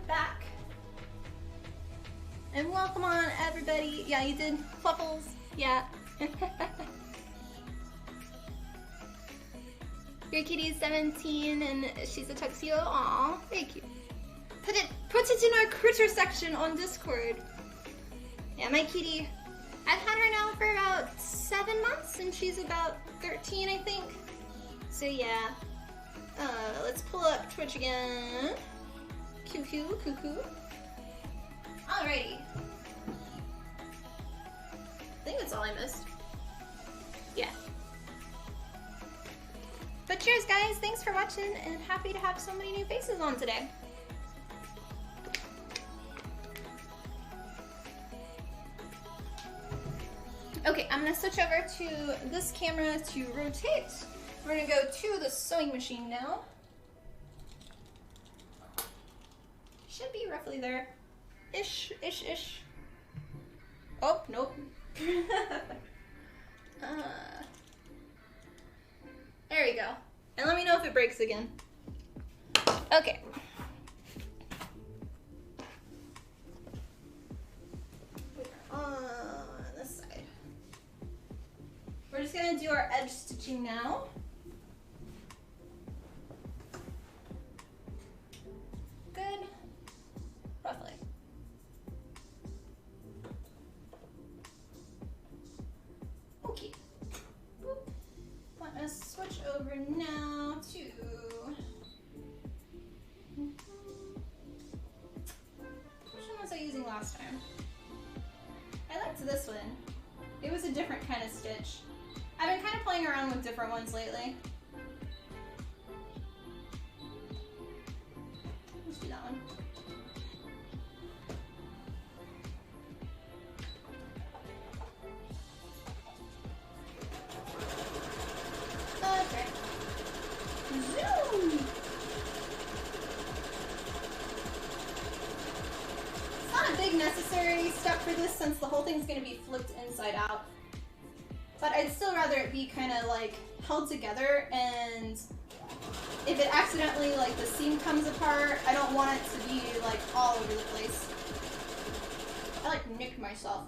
Back. And welcome on everybody. Yeah, you did fluffles. Yeah. Your kitty is 17 and she's a tuxedo. Aw, very cute. Put it in our critter section on Discord. Yeah, my kitty, I've had her now for about 7 months and she's about 13, I think. So yeah. Let's pull up Twitch again. Cuckoo. Alrighty. I think that's all I missed. Yeah. But cheers, guys. Thanks for watching, and happy to have so many new faces on today. Okay, I'm gonna switch over to this camera to rotate. We're gonna go to the sewing machine now. Should be roughly there. Ish. Oh, nope. There we go. And let me know if it breaks again. Okay. On this side. We're just gonna do our edge stitching now. Good. Roughly. Okay. Boop. Want to switch over now to which one was I using last time? I liked this one. It was a different kind of stitch. I've been kind of playing around with different ones lately. Let's do that one. Okay. Zoom! It's not a big necessary step for this since the whole thing's going to be flipped inside out. But I'd still rather it be kind of like held together, and if it accidentally, like, the seam comes apart, I don't want it to be like all over the place. I like nicked myself.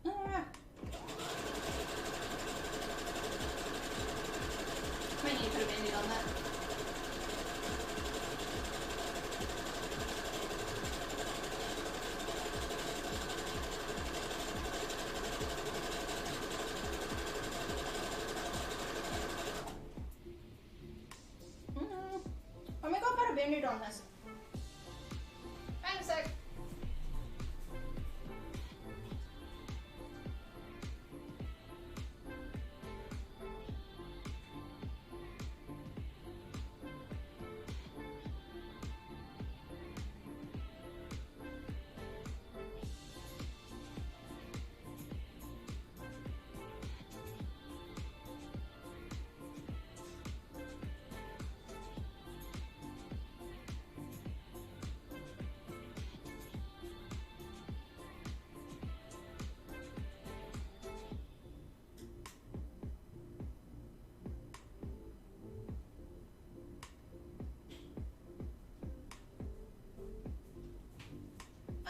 Ah. Might need to put a band-aid on that. I'm gonna go put a band-aid on this. Hang a sec.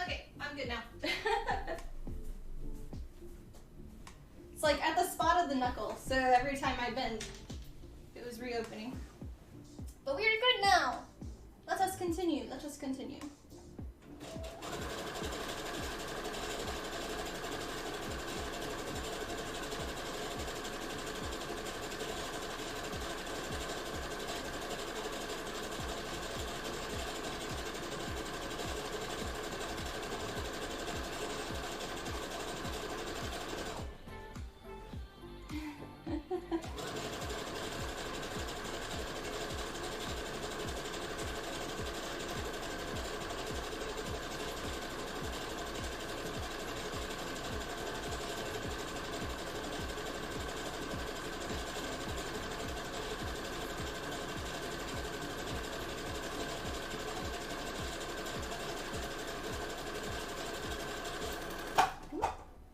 Okay, I'm good now. It's like at the spot of the knuckle, so every time I bend, it was reopening. But we're good now. Let us continue.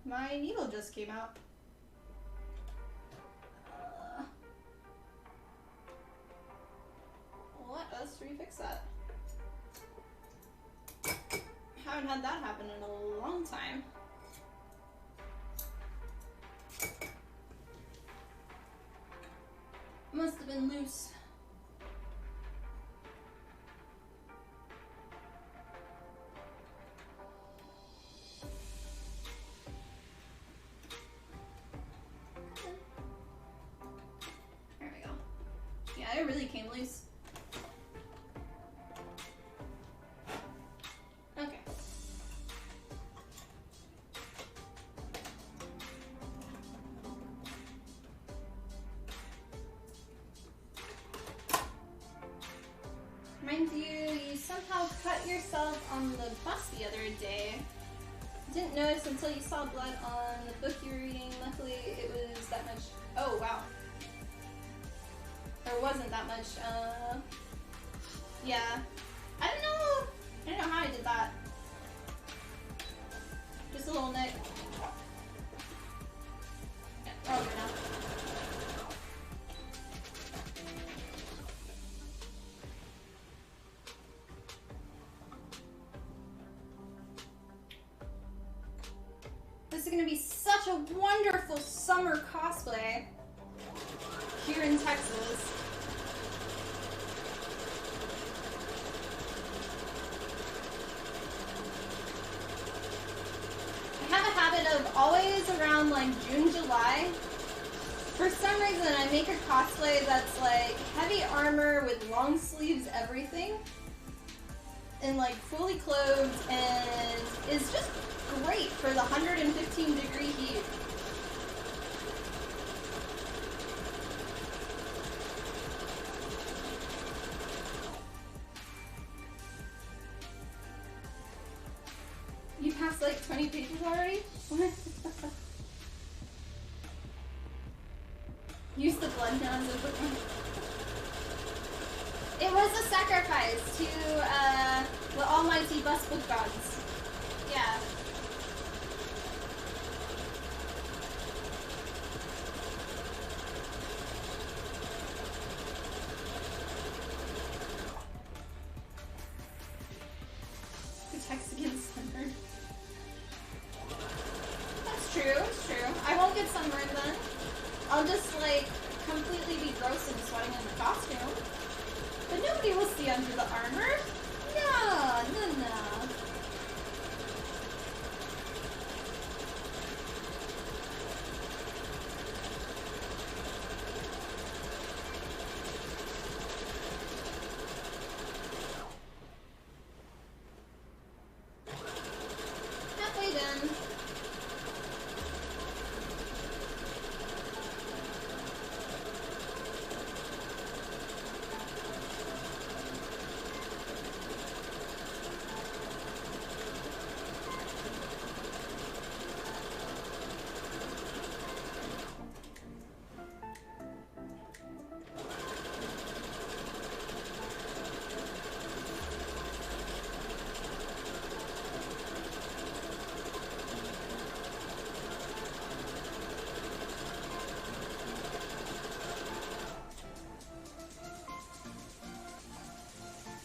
My needle just came out. Let us refix that. Haven't had that happen in a long time. been loose. There we go. Yeah, it really came loose. Okay. Mind you, you somehow cut yourself on the bus the other day. Didn't notice until you saw blood on the book you were reading. Luckily, it was that much. Oh, wow. Or wasn't that much. Yeah. I don't know how I did that. Just a little nick. Yeah, we're all good now. This is gonna be such a wonderful summer cosplay here in Texas. I have a habit of always around like June, July. For some reason, I make a cosplay that's like heavy armor with long sleeves, everything, and like fully clothed, and is just great for the 115-degree heat. You passed like 20 pages already? Use the blood now as a bookmark. It was a sacrifice to the almighty bus book gods. Yeah. Protects against sunburn. That's true, it's true. I won't get sunburned then. I'll just like completely be gross and sweating in the costume. But nobody will see under the armor. No, no, no. Halfway done.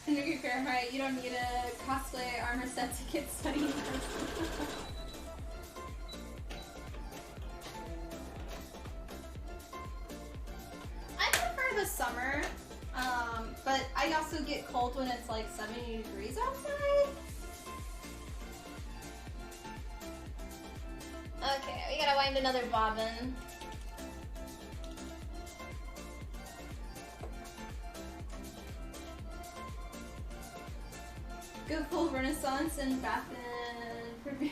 You're right, you don't need a cosplay armor set to get studying in person. I prefer the summer, but I also get cold when it's like 70 degrees outside. Okay, we gotta wind another bobbin. Go full Renaissance and bath and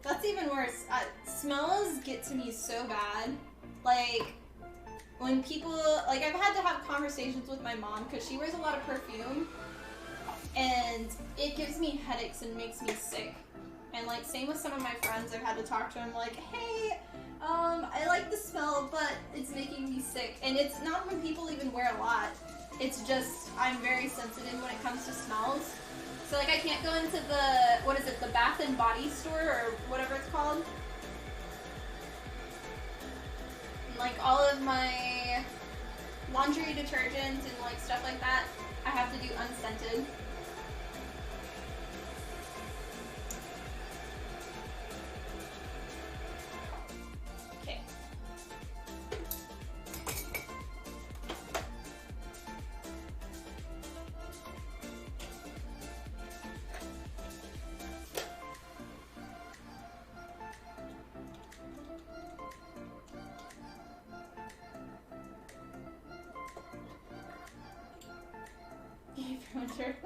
That's even worse. Smells get to me so bad. Like, when people, like I've had to have conversations with my mom because she wears a lot of perfume and it gives me headaches and makes me sick. And like, same with some of my friends, I've had to talk to them like, hey, I like the smell, but it's making me sick. And it's not when people even wear a lot. It's just, I'm very sensitive when it comes to smells. So like I can't go into the, what is it, the Bath and Body store or whatever it's called. And like all of my laundry detergent and like stuff like that, I have to do unscented. Okay. PPE for winter.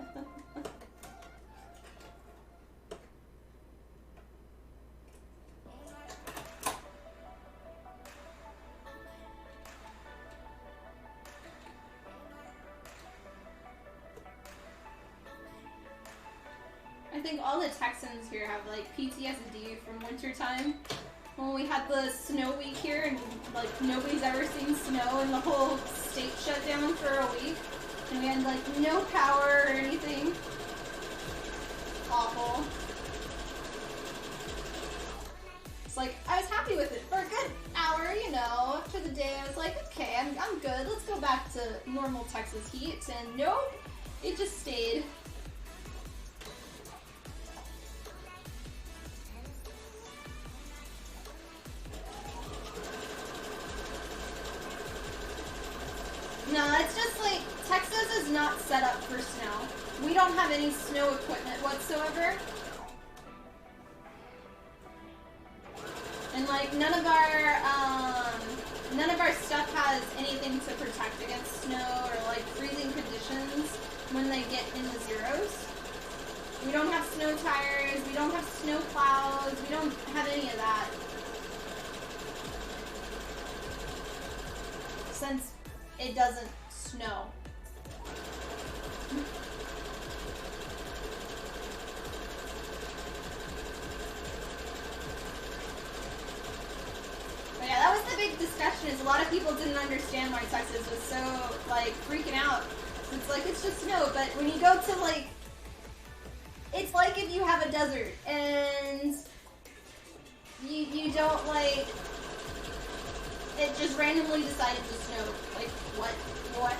I think all the Texans here have like PTSD from wintertime. When we had the snow week here and like nobody's ever seen snow and the whole state shut down for a week. And we had like no power or anything. Awful. It's like, I was happy with it for a good hour, you know. After the day I was like, okay, I'm good. Let's go back to normal Texas heat. And nope, it just stayed. No, it's just like, Texas is not set up for snow. We don't have any snow equipment whatsoever. And like, none of our stuff has anything to protect against snow or like freezing conditions when they get in the zeros. We don't have snow tires, we don't have snow plows, we don't have any of that. Since it doesn't snow. But yeah, that was the big discussion, is a lot of people didn't understand why Texas was so, like, freaking out. It's like, it's just snow, but when you go to, like, it's like if you have a desert, and you don't, like, it just randomly decided to snow. Like, what? What?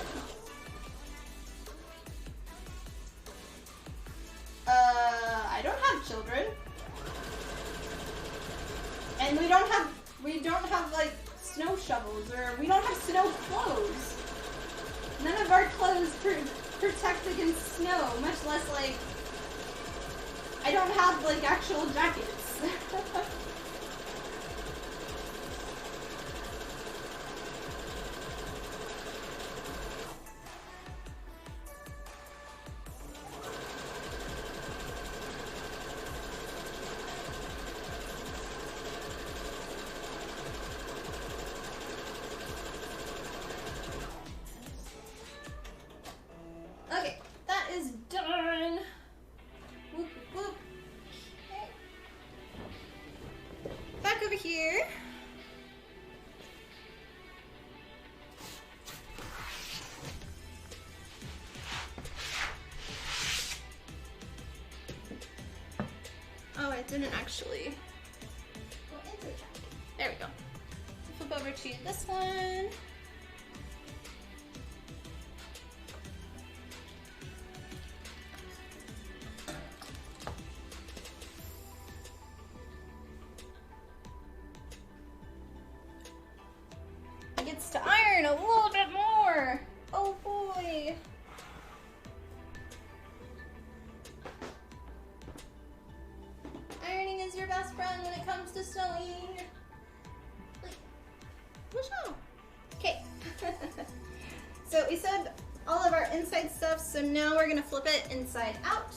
I don't have children. And we don't have like snow shovels, or we don't have snow clothes. None of our clothes protect against snow, much less like, I don't have like actual jackets. Okay, that is done. Whoop, whoop. Okay. Back over here. Oh, I didn't actually go into the chat. There we go. So flip over to this one. It gets to iron a little bit more. Oh boy. Ironing is your best friend when it comes to sewing. Like, whoosh. Okay. So we sewed all of our inside stuff, so now we're gonna flip it inside out.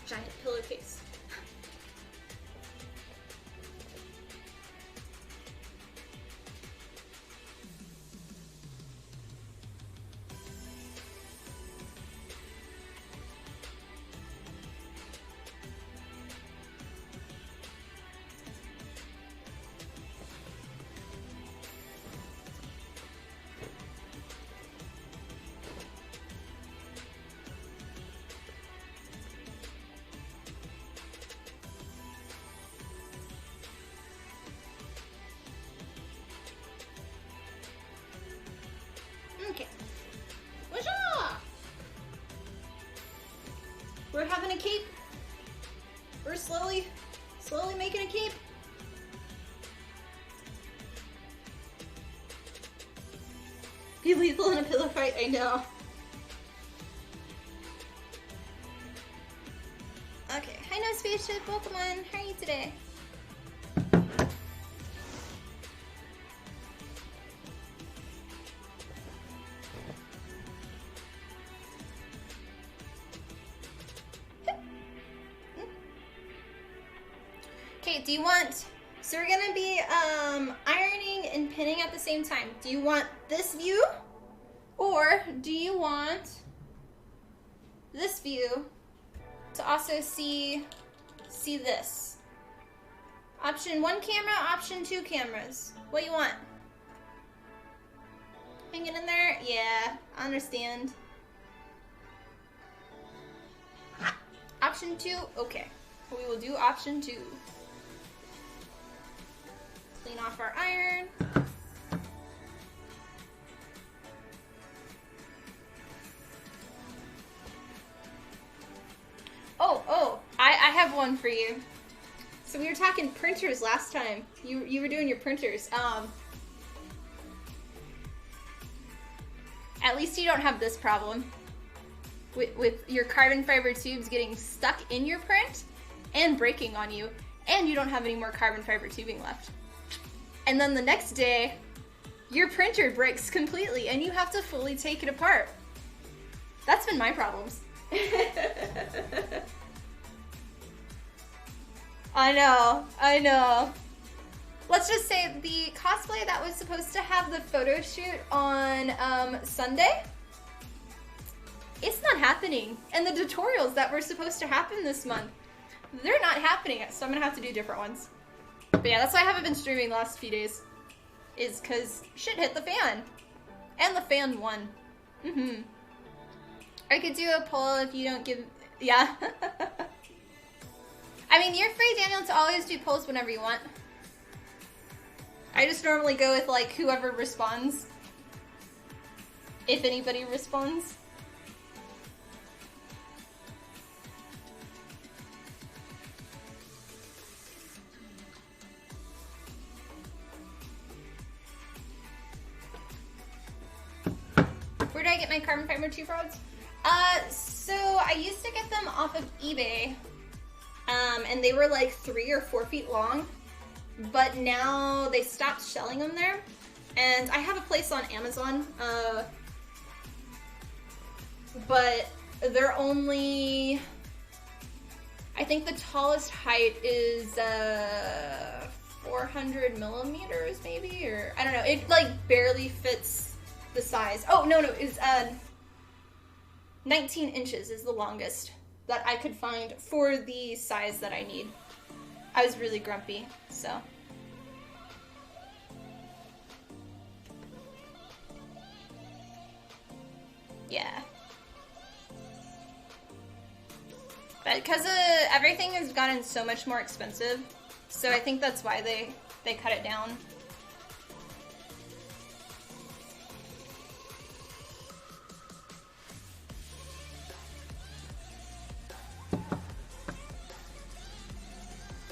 Giant pillowcase. We're having a cape. We're slowly making a cape. Be lethal in a pillow fight, I know. Okay, hi no spaceship, welcome on. How are you today? Okay, do you want, so we're gonna be ironing and pinning at the same time. Do you want this view? Or do you want this view to also see this? Option 1 camera, option 2 cameras. What do you want? Hanging in there? Yeah, I understand. Option 2? Okay. We will do option 2. Clean off our iron. Oh, I have one for you. So we were talking printers last time. You were doing your printers. At least you don't have this problem with your carbon fiber tubes getting stuck in your print and breaking on you, and you don't have any more carbon fiber tubing left. And then the next day, your printer breaks completely and you have to fully take it apart. That's been my problems. I know. Let's just say the cosplay that was supposed to have the photo shoot on Sunday, it's not happening. And the tutorials that were supposed to happen this month, they're not happening, so I'm gonna have to do different ones. But yeah, that's why I haven't been streaming the last few days, is because shit hit the fan. And the fan won. I could do a poll if you don't give, yeah. I mean, you're free, Daniel, to always do polls whenever you want. I just normally go with, like, whoever responds. If anybody responds. Where do I get my carbon fiber tube rods? So I used to get them off of eBay. And they were like 3 or 4 feet long, but now they stopped selling them there. And I have a place on Amazon, but they're only, I think the tallest height is 400 millimeters maybe, or I don't know. It like barely fits the size. Oh, no, it's 19 inches is the longest that I could find for the size that I need. I was really grumpy, so. Yeah. But because everything has gotten so much more expensive, so I think that's why they cut it down.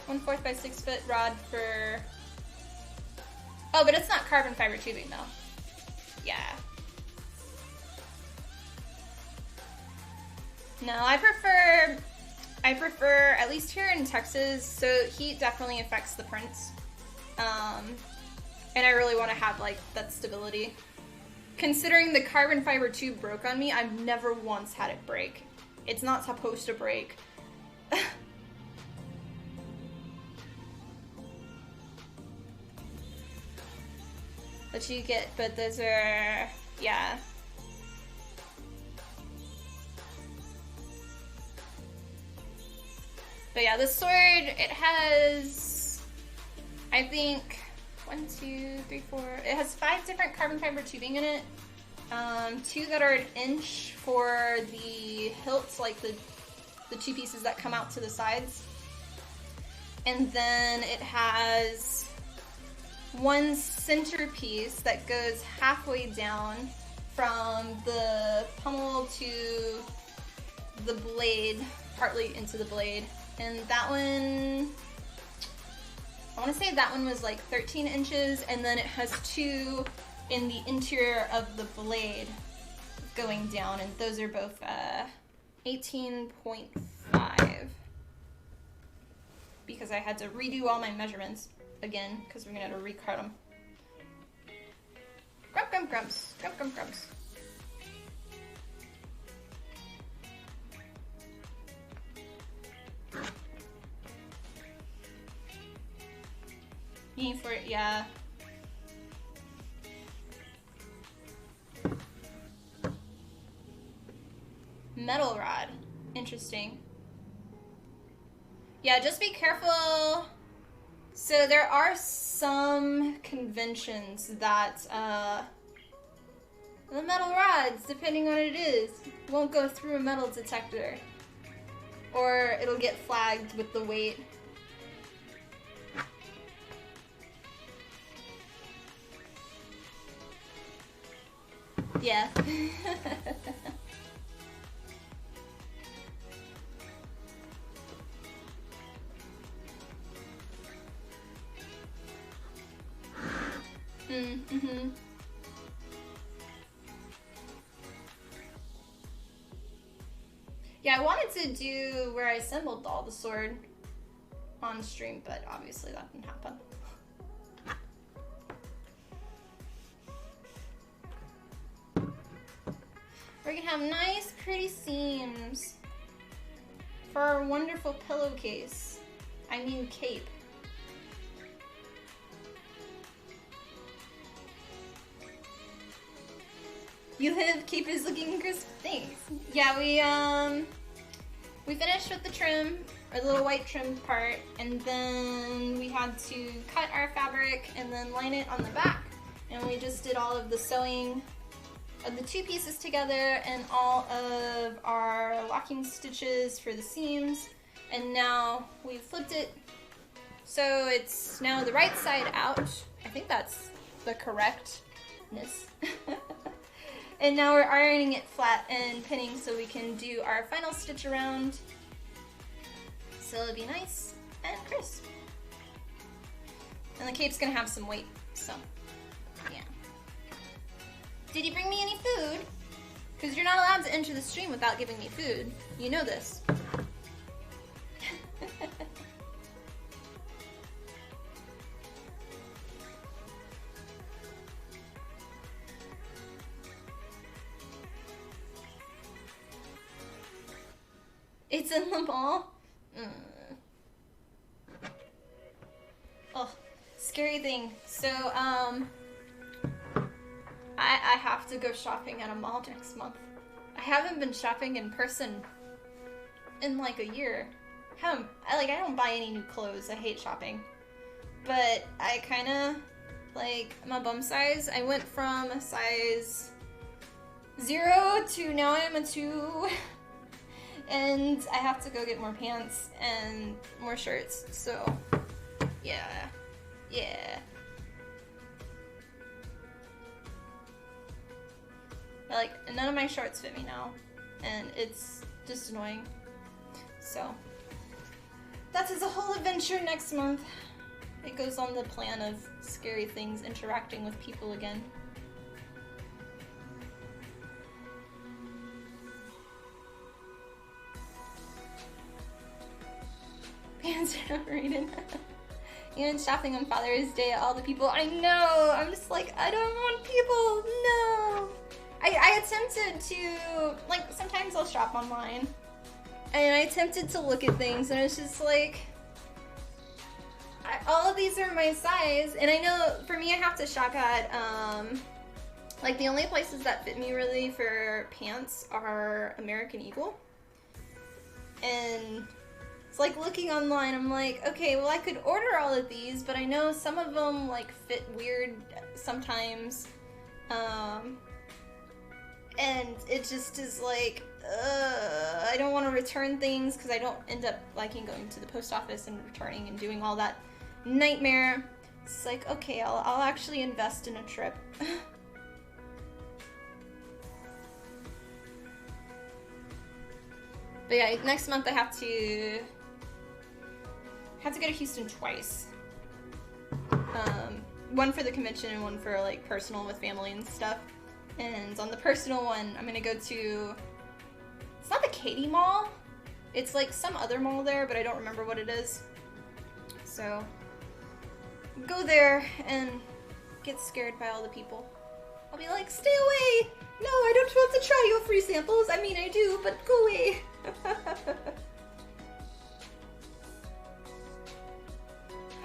One 1/4 by 6 foot rod for. Oh, but it's not carbon fiber tubing though. Yeah. No, I prefer, at least here in Texas, so heat definitely affects the prints. And I really want to have like that stability. Considering the carbon fiber tube broke on me, I've never once had it break. It's not supposed to break. But you get, but those are, yeah. But yeah, the sword, it has, I think, 1, 2, 3, 4, it has 5 different carbon fiber tubing in it. 2 that are an inch for the hilts, like the 2 pieces that come out to the sides. And then it has 1 centerpiece that goes halfway down from the pommel to the blade partly into the blade. And that one, I want to say that one was like 13 inches, and then it has 2 in the interior of the blade going down, and those are both 18.5. Because I had to redo all my measurements again, because we're gonna have to recut them. Grumps. Need for it, yeah. Metal rod, interesting. Yeah, just be careful. So there are some conventions that the metal rods, depending on what it is, won't go through a metal detector, or it'll get flagged with the weight. Yeah. Mm-hmm. Yeah, I wanted to do where I assembled all the sword on stream, but obviously that didn't happen. We're gonna have nice, pretty seams for our wonderful pillowcase. I mean cape. You live, cape is looking crisp. Thanks. Yeah, we finished with the trim, or the little white trim part, and then we had to cut our fabric and then line it on the back. And we just did all of the sewing of the 2 pieces together and all of our locking stitches for the seams. And now we flipped it so it's now the right side out. I think that's the correctness. And now we're ironing it flat and pinning so we can do our final stitch around. So it'll be nice and crisp. And the cape's gonna have some weight, so yeah. Did you bring me any food? Because you're not allowed to enter the stream without giving me food. You know this. It's in the mall. Oh, scary thing. So, I have to go shopping at a mall next month. I haven't been shopping in person in like a year. I don't buy any new clothes. I hate shopping. But I kind of like my bum size. I went from a size 0 to now I'm a 2. And I have to go get more pants and more shirts, so yeah. Like, none of my shorts fit me now, and it's just annoying. So, that's a whole adventure next month. It goes on the plan of scary things interacting with people again. Pants are overrated. Even shopping on Father's Day, all the people. I know. I'm just like, I don't want people. No. I attempted to, like, sometimes I'll shop online, and I attempted to look at things, and it's just like, all of these are my size, and I know for me I have to shop at, like, the only places that fit me really for pants are American Eagle, and it's like looking online, I'm like, okay, well I could order all of these, but I know some of them like fit weird sometimes, and it just is like, I don't want to return things because I don't end up liking going to the post office and returning and doing all that nightmare. It's like, okay, I'll actually invest in a trip. But yeah, next month I have to go to Houston twice. One for the convention and one for like personal with family and stuff. And on the personal one, I'm gonna go to, it's not the Katy Mall. It's like some other mall there, but I don't remember what it is. So, go there and get scared by all the people. I'll be like, stay away! No, I don't want to try your free samples. I mean, I do, but go away.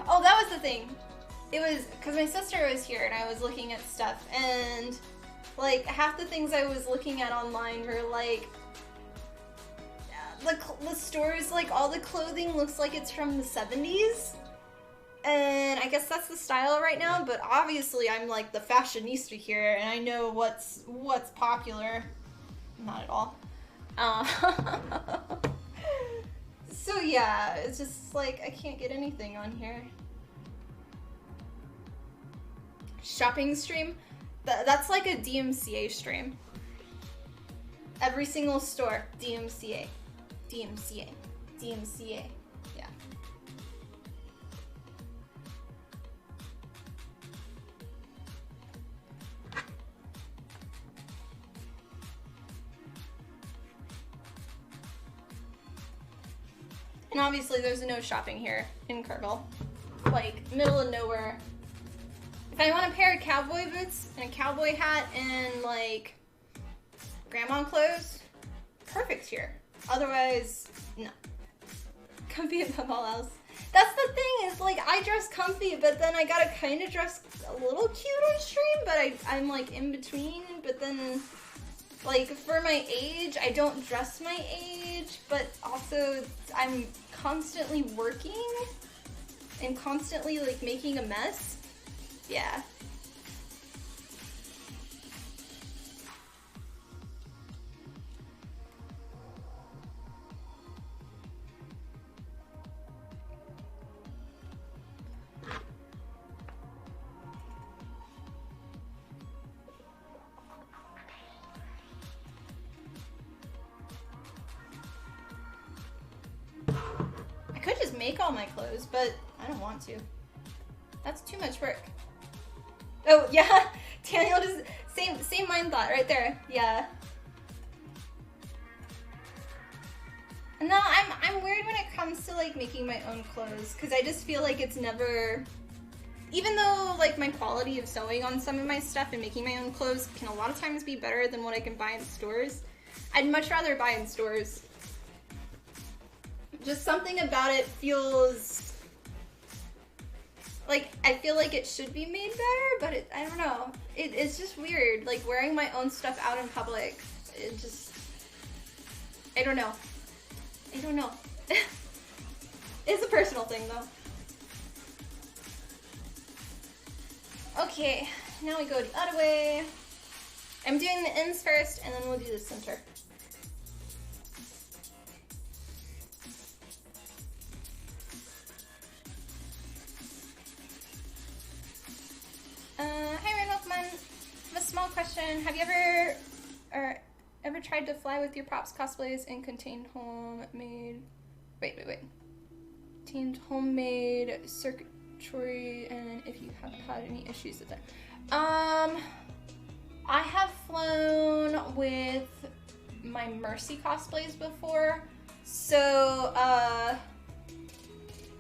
Oh, that was the thing. It was because my sister was here and I was looking at stuff, and like half the things I was looking at online were like the stores, like all the clothing looks like it's from the 70s, and I guess that's the style right now. But obviously I'm like the fashionista here and I know what's popular. Not at all. So yeah, it's just like I can't get anything on here. Shopping stream? That's like a DMCA stream. Every single store, DMCA. DMCA. DMCA. Yeah. And obviously there's no shopping here in Kerrville. Like, middle of nowhere. If I want a pair of cowboy boots and a cowboy hat and like grandma clothes, perfect here. Otherwise, no. Comfy above all else. That's the thing, is like I dress comfy, but then I gotta kind of dress a little cute on stream, but I'm like in between. But then like for my age, I don't dress my age, but also I'm constantly working and constantly like making a mess. Yeah. I could just make all my clothes, but I don't want to. That's too much work. Oh yeah, Daniel just same mind thought right there. Yeah. No, I'm weird when it comes to like making my own clothes, because I just feel like it's never, even though like my quality of sewing on some of my stuff and making my own clothes can a lot of times be better than what I can buy in stores, I'd much rather buy in stores. Just something about it feels like, I feel like it should be made better, but I don't know. It's just weird, like wearing my own stuff out in public. It just, I don't know. I don't know. It's a personal thing though. Okay, now we go the other way. I'm doing the ends first, and then we'll do the center. Hi Randolph, I have a small question. Have you ever tried to fly with your props cosplays and contained homemade circuitry, and if you have had any issues with it? I have flown with my Mercy cosplays before. So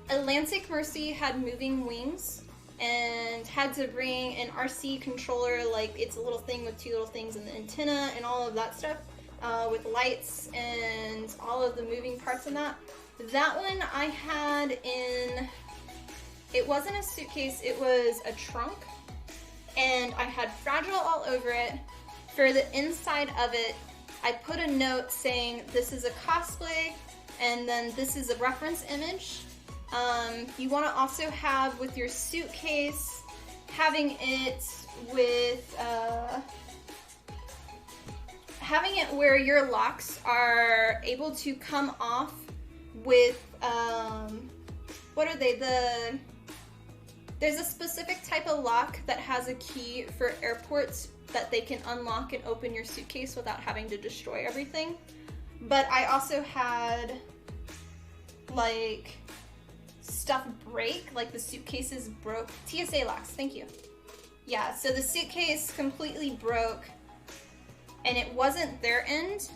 Atlantic Mercy had moving wings and had to bring an RC controller, like it's a little thing with two little things and the antenna and all of that stuff, with lights and all of the moving parts in that. That one I had in, it wasn't a suitcase, it was a trunk, and I had Fragile all over it. For the inside of it, I put a note saying this is a cosplay, and then this is a reference image. You want to also have with your suitcase, having it with, having it where your locks are able to come off with, what are they, there's a specific type of lock that has a key for airports that they can unlock and open your suitcase without having to destroy everything. but I also had like stuff break, like the suitcases broke. TSA locks, thank you. Yeah, so the suitcase completely broke, and it wasn't their end,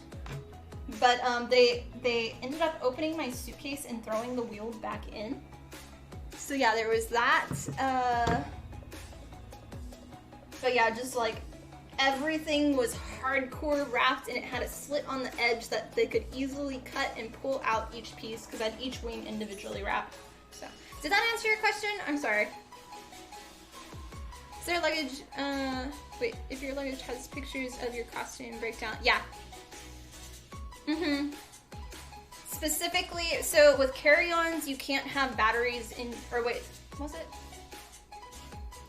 but they ended up opening my suitcase and throwing the wheel back in. So yeah, there was that. But yeah, just like everything was hardcore wrapped, and it had a slit on the edge that they could easily cut and pull out each piece because I had each wing individually wrapped. So, did that answer your question? I'm sorry. Is there luggage? Wait, if your luggage has pictures of your costume breakdown, yeah. Specifically, so with carry-ons, you can't have batteries in, or wait, was it?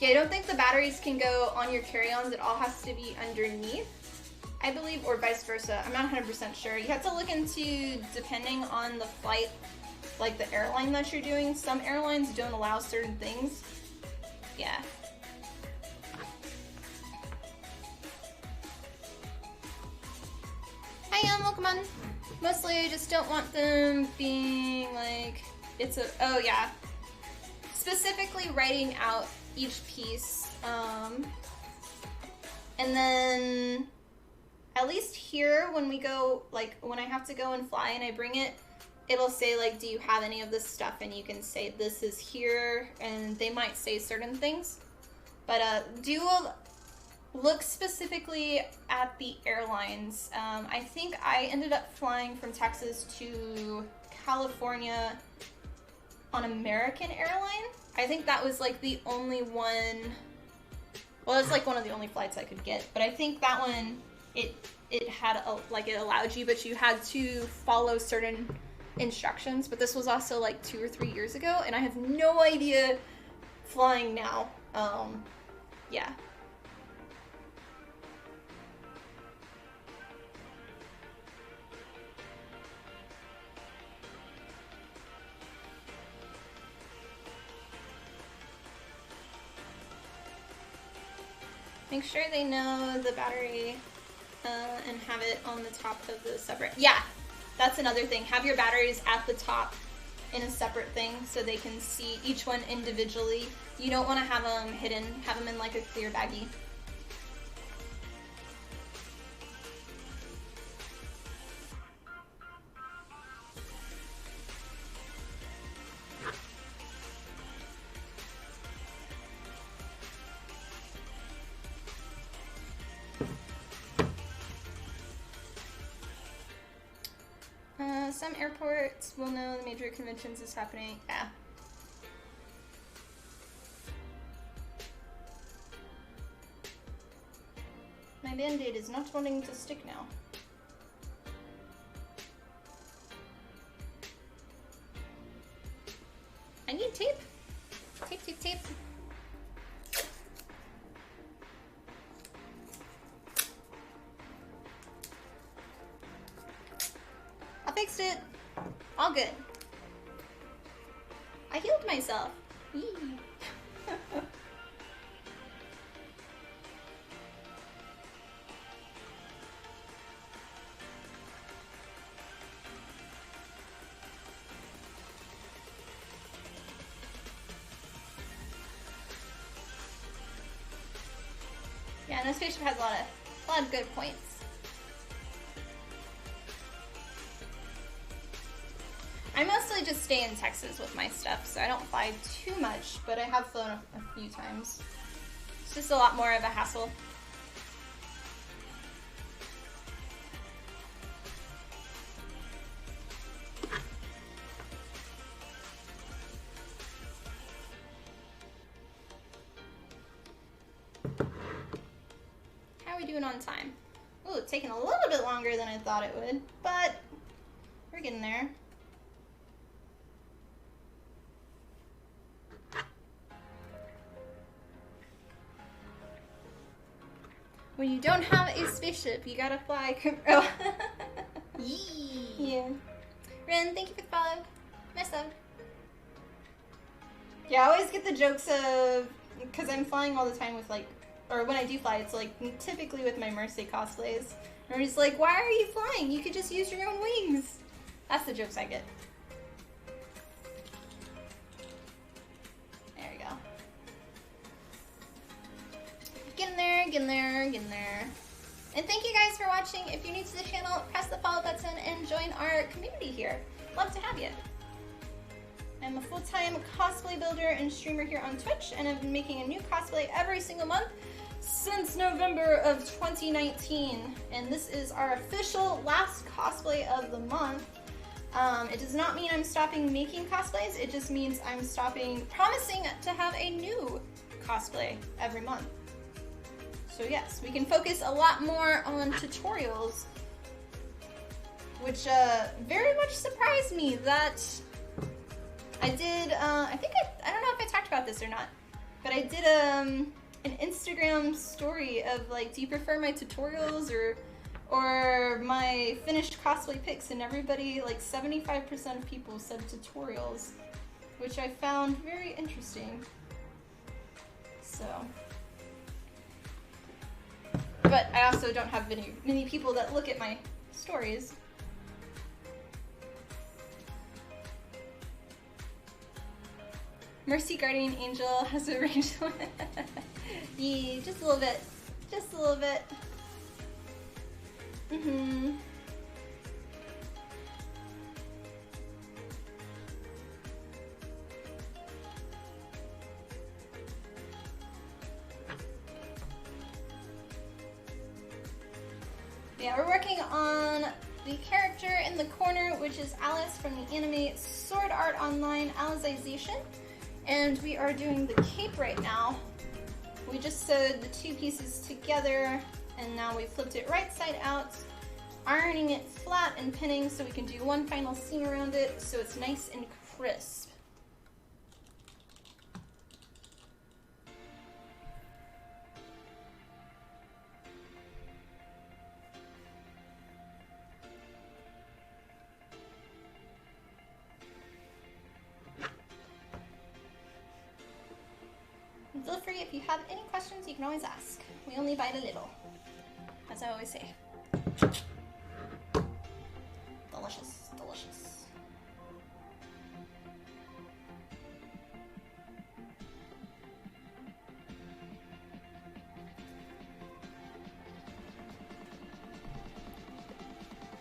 Yeah, I don't think the batteries can go on your carry-ons. It all has to be underneath, I believe, or vice versa. I'm not 100% sure. You have to look into, depending on the flight, like the airline that you're doing. Some airlines don't allow certain things. Yeah. Hi, welcome on. Mostly I just don't want them being like, it's a, oh yeah. Specifically writing out each piece. And then at least here when we go, like when I have to go and fly and I bring it, it'll say like, do you have any of this stuff? And you can say this is here, and they might say certain things. But look specifically at the airlines. I think I ended up flying from Texas to California on American Airline. I think that was like the only one, well, it's like one of the only flights I could get, but I think that one, it had, like it allowed you, but you had to follow certain instructions, but this was also like 2 or 3 years ago, and I have no idea flying now. Yeah. Make sure they know the battery and have it on the top of the separate. Yeah, that's another thing. Have your batteries at the top in a separate thing so they can see each one individually. You don't want to have them hidden. Have them in like a clear baggie. Some airports will know the major conventions is happening. Yeah. My band-aid is not wanting to stick now. I need tape. Tape, tape, tape. I fixed it. All good. I healed myself. Yee. Yeah, and this spaceship has a lot of good points. I mostly just stay in Texas with my stuff, so I don't fly too much, but I have flown a few times. It's just a lot more of a hassle. How are we doing on time? Ooh, it's taking a little bit longer than I thought it would, but we're getting there. When you don't have a spaceship, you gotta fly. Oh. Yeah. Ren, thank you for the follow. Nice love. Yeah, I always get the jokes of, because I'm flying all the time with like, or when I do fly, it's like typically with my Mercy cosplays. Or he's like, why are you flying? You could just use your own wings. That's the jokes I get. There we go. Get in there, get in there, get in there. And thank you guys for watching. If you're new to the channel, press the follow button and join our community here. Love to have you. I'm a full-time cosplay builder and streamer here on Twitch, and I've been making a new cosplay every single month since November of 2019. And this is our official last cosplay of the month. It does not mean I'm stopping making cosplays, it just means I'm stopping promising to have a new cosplay every month. So yes, we can focus a lot more on tutorials, which very much surprised me that I did, I don't know if I talked about this or not, but I did an Instagram story of like, do you prefer my tutorials or my finished cosplay pics, and everybody, like 75% of people said tutorials, which I found very interesting. So, but I also don't have many people that look at my stories. Mercy Guardian Angel has a range. Yeah, just a little bit. Just a little bit. Yeah, we're working on the character in the corner, which is Alice from the anime Sword Art Online Alicization. And we are doing the cape right now. We just sewed the two pieces together, and now we flipped it right side out, ironing it flat and pinning so we can do one final seam around it so it's nice and crisp. And feel free, if you have any questions, you can always ask. We only bite a little, as I always say. Delicious, delicious.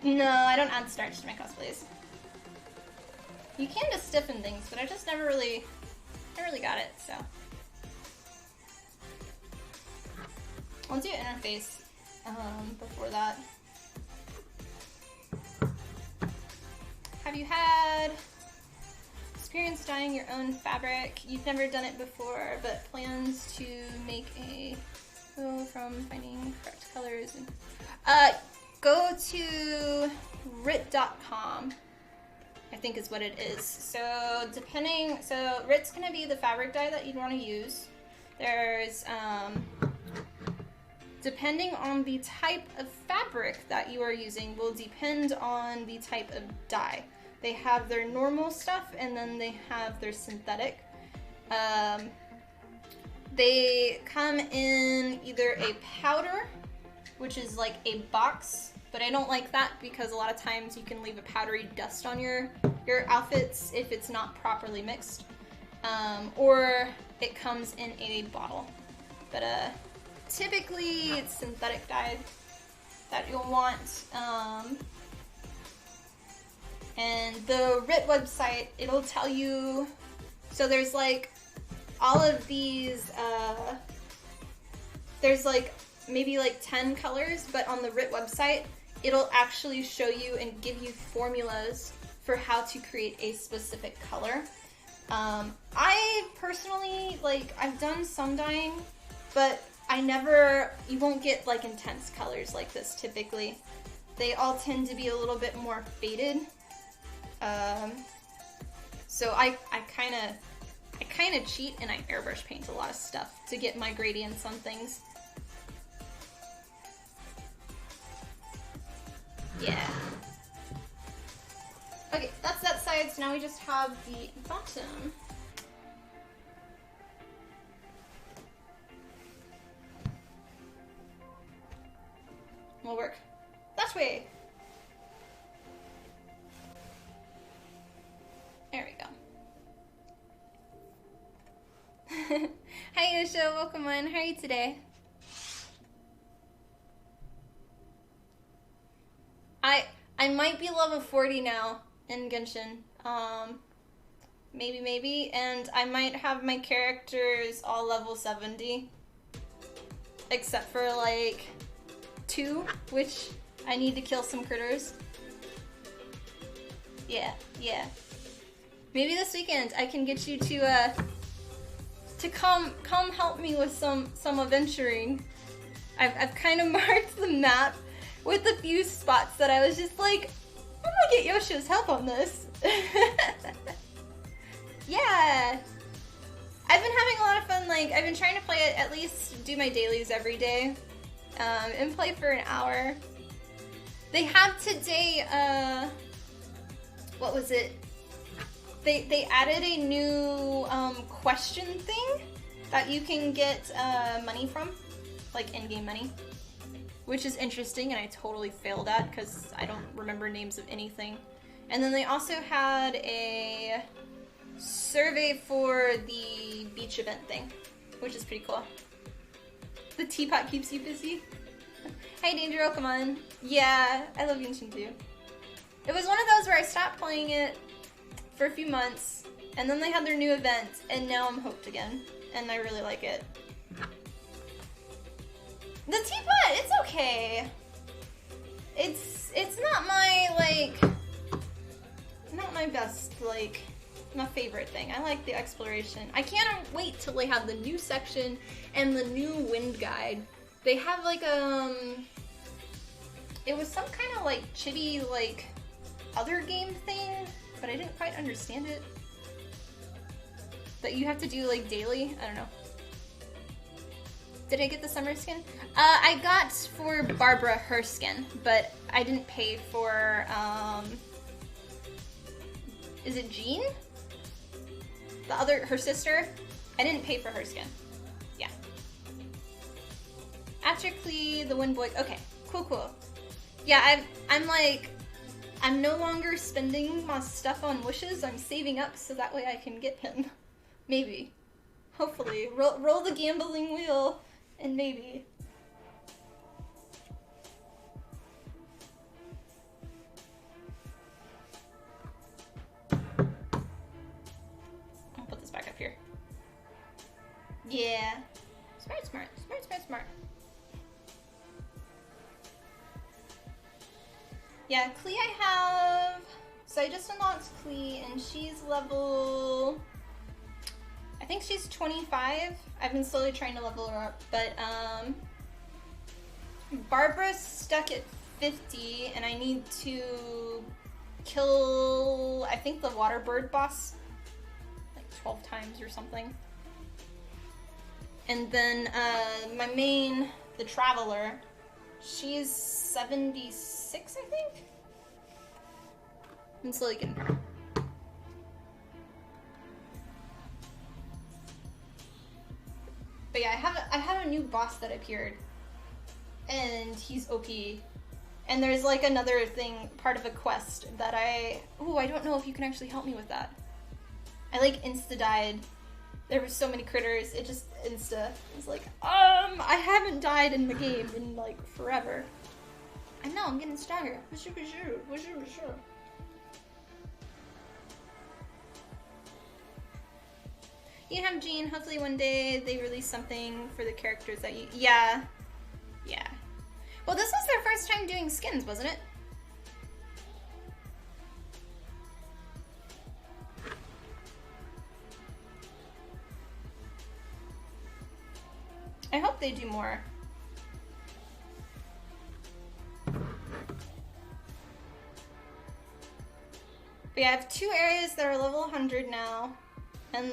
No, I don't add starch to my cosplays. You can just stiffen things, but I just never really got it, so. I'll do interface before that. Have you had experience dyeing your own fabric? You've never done it before, but plans to make a from finding correct colors. And go to rit.com, I think is what it is. So Rit's gonna be the fabric dye that you'd want to use. There's depending on the type of fabric that you are using will depend on the type of dye. They have their normal stuff and then they have their synthetic. They come in either a powder, which is like a box, but I don't like that because a lot of times you can leave a powdery dust on your outfits if it's not properly mixed. Or it comes in a bottle. But typically it's synthetic dye that you'll want. And the RIT website, it'll tell you, so there's like all of these, there's like maybe like 10 colors, but on the RIT website, it'll actually show you and give you formulas for how to create a specific color. I personally, like, I've done some dyeing, but you won't get like intense colors like this typically. They all tend to be a little bit more faded. So I kind of cheat and I airbrush paint a lot of stuff to get my gradients on things. Yeah. Okay, that's that side, so now we just have the bottom. Will work. Hi Yosho, welcome on. How are you today? I might be level 40 now in Genshin. Maybe, and I might have my characters all level 70. Except for like 2, which I need to kill some critters. Yeah. Maybe this weekend I can get you to come help me with some adventuring. I've kind of marked the map with a few spots that I was just like, I'm gonna get Yosho's help on this. Yeah. I've been having a lot of fun, like, I've been trying to play it, at least do my dailies every day, and play for an hour. They have today, what was it? They added a new, question thing that you can get, money from, like in-game money, which is interesting, and I totally failed at, because I don't remember names of anything. And then they also had a survey for the beach event thing, which is pretty cool. The teapot keeps you busy. Hi Danger, come on. Yeah, I love Genshin too. It was one of those where I stopped playing it for a few months, and then they had their new event, and now I'm hooked again, and I really like it. The teapot, it's okay. It's not my, like, not my best, like, my favorite thing. I like the exploration. I can't wait till they have the new section and the new wind guide. They have like it was some kind of like chibi like other game thing, but I didn't quite understand it. That you have to do like daily. I don't know. Did I get the summer skin? I got for Barbara her skin, but I didn't pay for is it Jean? The other, her sister, I didn't pay for her skin. Yeah. After Klee, the Wind Boy. Okay, cool. Yeah, I'm no longer spending my stuff on wishes. I'm saving up so that way I can get him. Maybe. Hopefully. Roll the gambling wheel, and maybe. Put this back up here. Yeah. Smart. Yeah, Klee I have... So I just unlocked Klee, and she's level... I think she's 25. I've been slowly trying to level her up, but Barbara's stuck at 50, and I need to kill, I think, the water bird boss 12 times or something. And then my main, the Traveler, she's 76, I think? I'm slowly getting her. But yeah, I have a new boss that appeared, and he's OP. And there's like another thing, part of a quest that I don't know if you can actually help me with that. I like insta-died. There were so many critters, it just insta. It was like, I haven't died in the game in like forever. I know, I'm getting stronger. For sure. You have Jean, hopefully one day they release something for the characters that you, yeah. Well, this was their first time doing skins, wasn't it? I hope they do more. But yeah, I have 2 areas that are level 100 now. And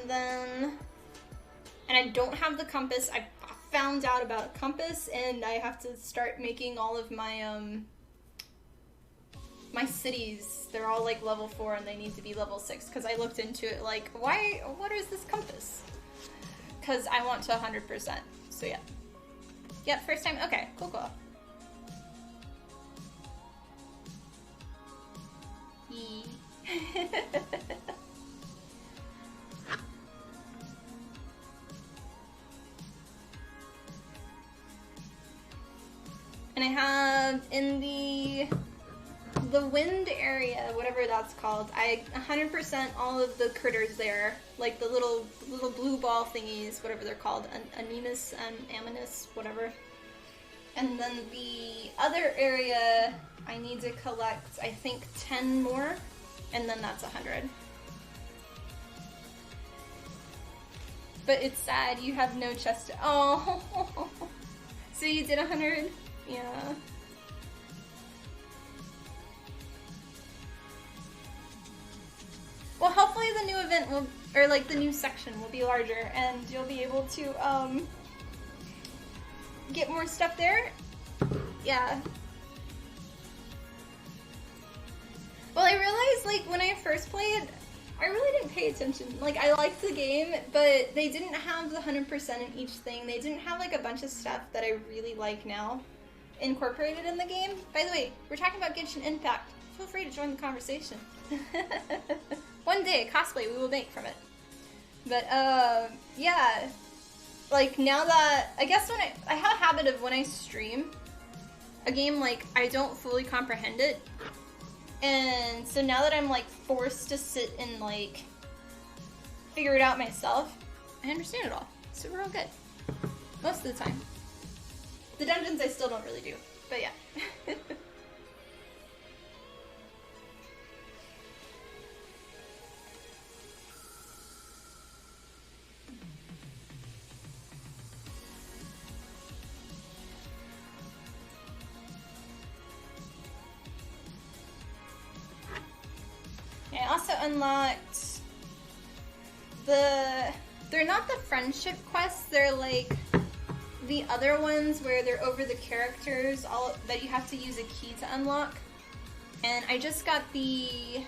I don't have the compass. I found out about a compass, and I have to start making all of my, my cities. They're all like level 4 and they need to be level 6, because I looked into it like, what is this compass? Because I want to 100%. So yeah. Yep, first time. Okay, cool. Yee. in the wind area, whatever that's called, I 100% all of the critters there, like the little blue ball thingies, whatever they're called, Anemus, Aminus, whatever. And then the other area, I need to collect, I think, 10 more, and then that's 100. But it's sad, you have no chest. Oh, so you did 100? Yeah. Well, hopefully the new event will, or like the new section will be larger, and you'll be able to get more stuff there. Yeah. Well, I realized, like, when I first played, I really didn't pay attention. Like, I liked the game, but they didn't have the 100% in each thing. They didn't have, like, a bunch of stuff that I really like now incorporated in the game. By the way, we're talking about Genshin Impact. Feel free to join the conversation. One day, cosplay we will make from it. But, yeah. Like, now that, I guess when I have a habit of when I stream a game, like, I don't fully comprehend it. And so now that I'm, like, forced to sit and, like, figure it out myself, I understand it all. So we're all good. Most of the time. The dungeons I still don't really do, but yeah. I also unlocked they're not the friendship quests, they're like the other ones where they're over the characters, all that you have to use a key to unlock. And I just got she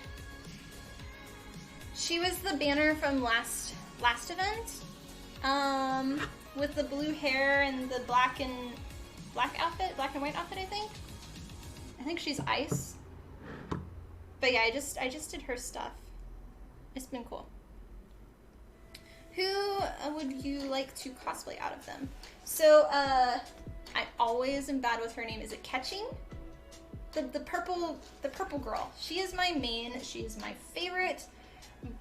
was the banner from last event, with the blue hair and the black and white outfit, I think she's Ice. But yeah, I just did her stuff. It's been cool. Who would you like to cosplay out of them? So, I always am bad with her name. Is it Catching? The purple girl. She is my main. She is my favorite.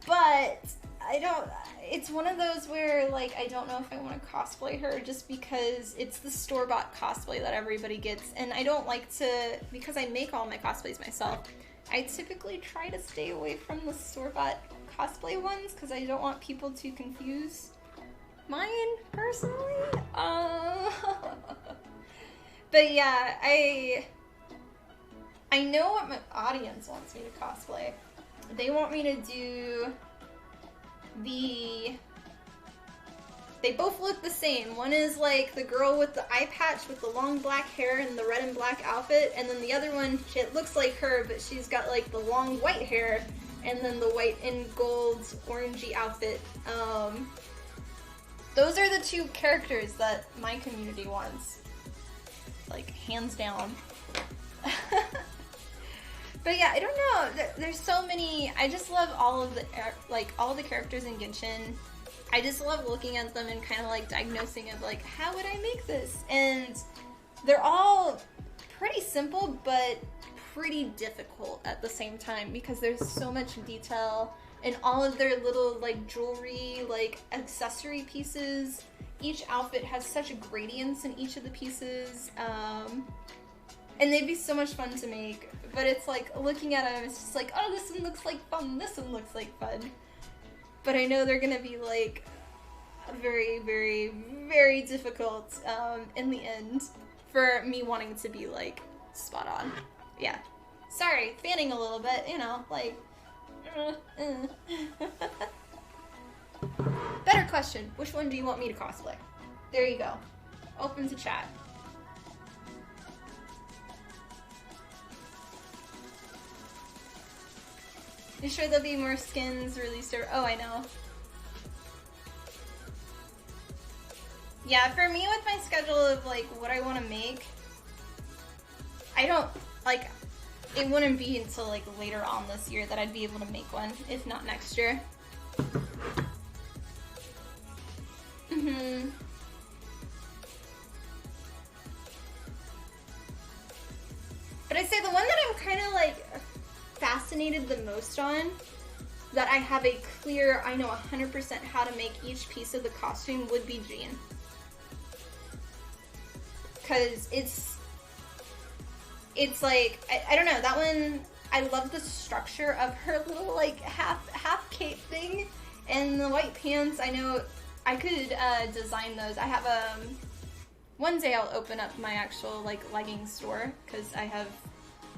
But it's one of those where, like, I don't know if I want to cosplay her just because it's the store-bought cosplay that everybody gets. And I don't like to, because I make all my cosplays myself, I typically try to stay away from the store-bought cosplay ones because I don't want people to confuse mine, personally. But yeah, I know what my audience wants me to cosplay. They want me to do they both look the same. One is like the girl with the eye patch with the long black hair and the red and black outfit, and then the other one, it looks like her, but she's got like the long white hair and then the white and gold orangey outfit. Those are the two characters that my community wants. Like, hands down. But yeah, I don't know. There's so many. I just love all the characters in Genshin. I just love looking at them and kind of like diagnosing of like, how would I make this? And they're all pretty simple, but pretty difficult at the same time because there's so much detail in all of their little like jewelry, like accessory pieces. Each outfit has such gradients in each of the pieces. And they'd be so much fun to make, but it's like looking at them, it's just like, oh, this one looks like fun, this one looks like fun. But I know they're gonna be like very, very, very difficult in the end for me wanting to be like spot on. Yeah. Sorry, fanning a little bit, you know, like. Better question, which one do you want me to cosplay? There you go. Open to chat. You sure there'll be more skins released? Oh, I know. Yeah, for me with my schedule of like what I want to make, I don't, like, it wouldn't be until like later on this year that I'd be able to make one, if not next year. But I'd say the one that I'm kind of like fascinated the most on, that I have a clear, I know 100% how to make each piece of the costume, would be Jean. Because it's like, I don't know, that one, I love the structure of her little like half cape thing, and the white pants. I know I could design those. I have one day I'll open up my actual like legging store, because I have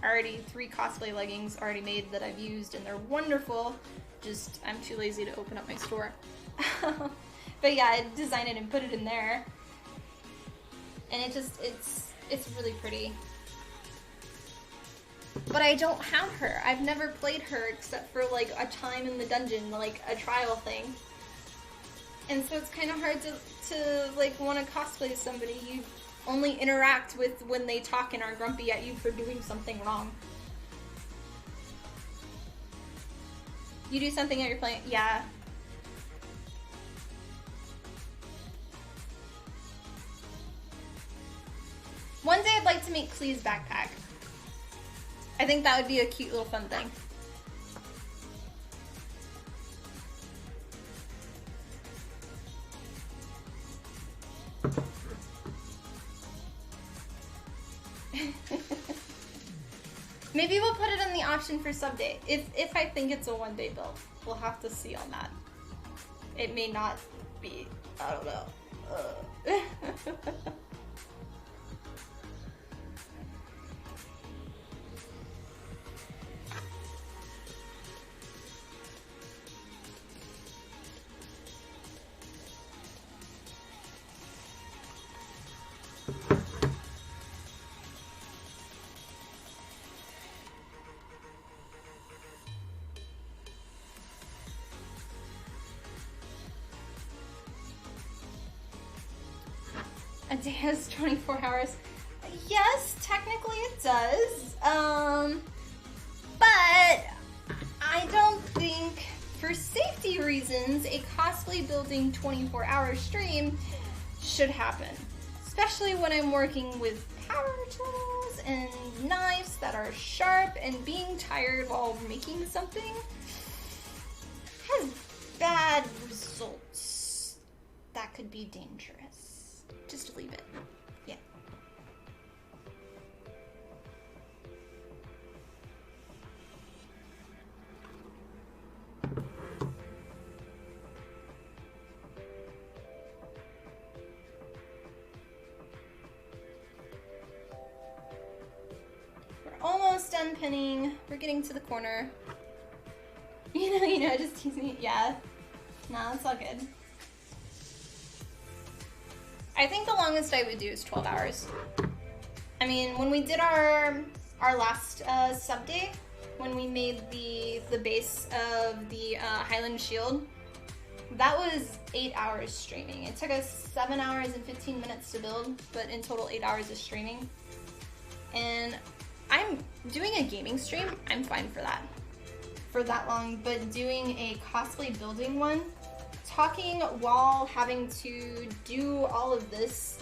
already 3 cosplay leggings already made that I've used, and they're wonderful. Just I'm too lazy to open up my store. But yeah, I design it and put it in there, and it's really pretty. But I don't have her. I've never played her except for like a time in the dungeon, like a trial thing. And so it's kind of hard to like want to cosplay somebody you only interact with when they talk and are grumpy at you for doing something wrong. You do something that you're playing, yeah. One day I'd like to make Clee's backpack. I think that would be a cute little fun thing. Maybe we'll put it in the option for sub day. If I think it's a one-day build. We'll have to see on that. It may not be. I don't know. A day has 24 hours. Yes, technically it does. But I don't think, for safety reasons, a cosplay building 24-hour stream should happen. Especially when I'm working with power tools and knives that are sharp, and being tired while making something has bad results. That could be dangerous. Just leave it. Yeah. We're almost done pinning. We're getting to the corner. You know, just tease me. Yeah. No, it's all good. I think the longest I would do is 12 hours. I mean, when we did our last sub day, when we made the base of the Highland Shield, that was 8 hours streaming. It took us 7 hours and 15 minutes to build, but in total 8 hours of streaming. And I'm doing a gaming stream, I'm fine for that long, but doing a cosplay building one, talking while having to do all of this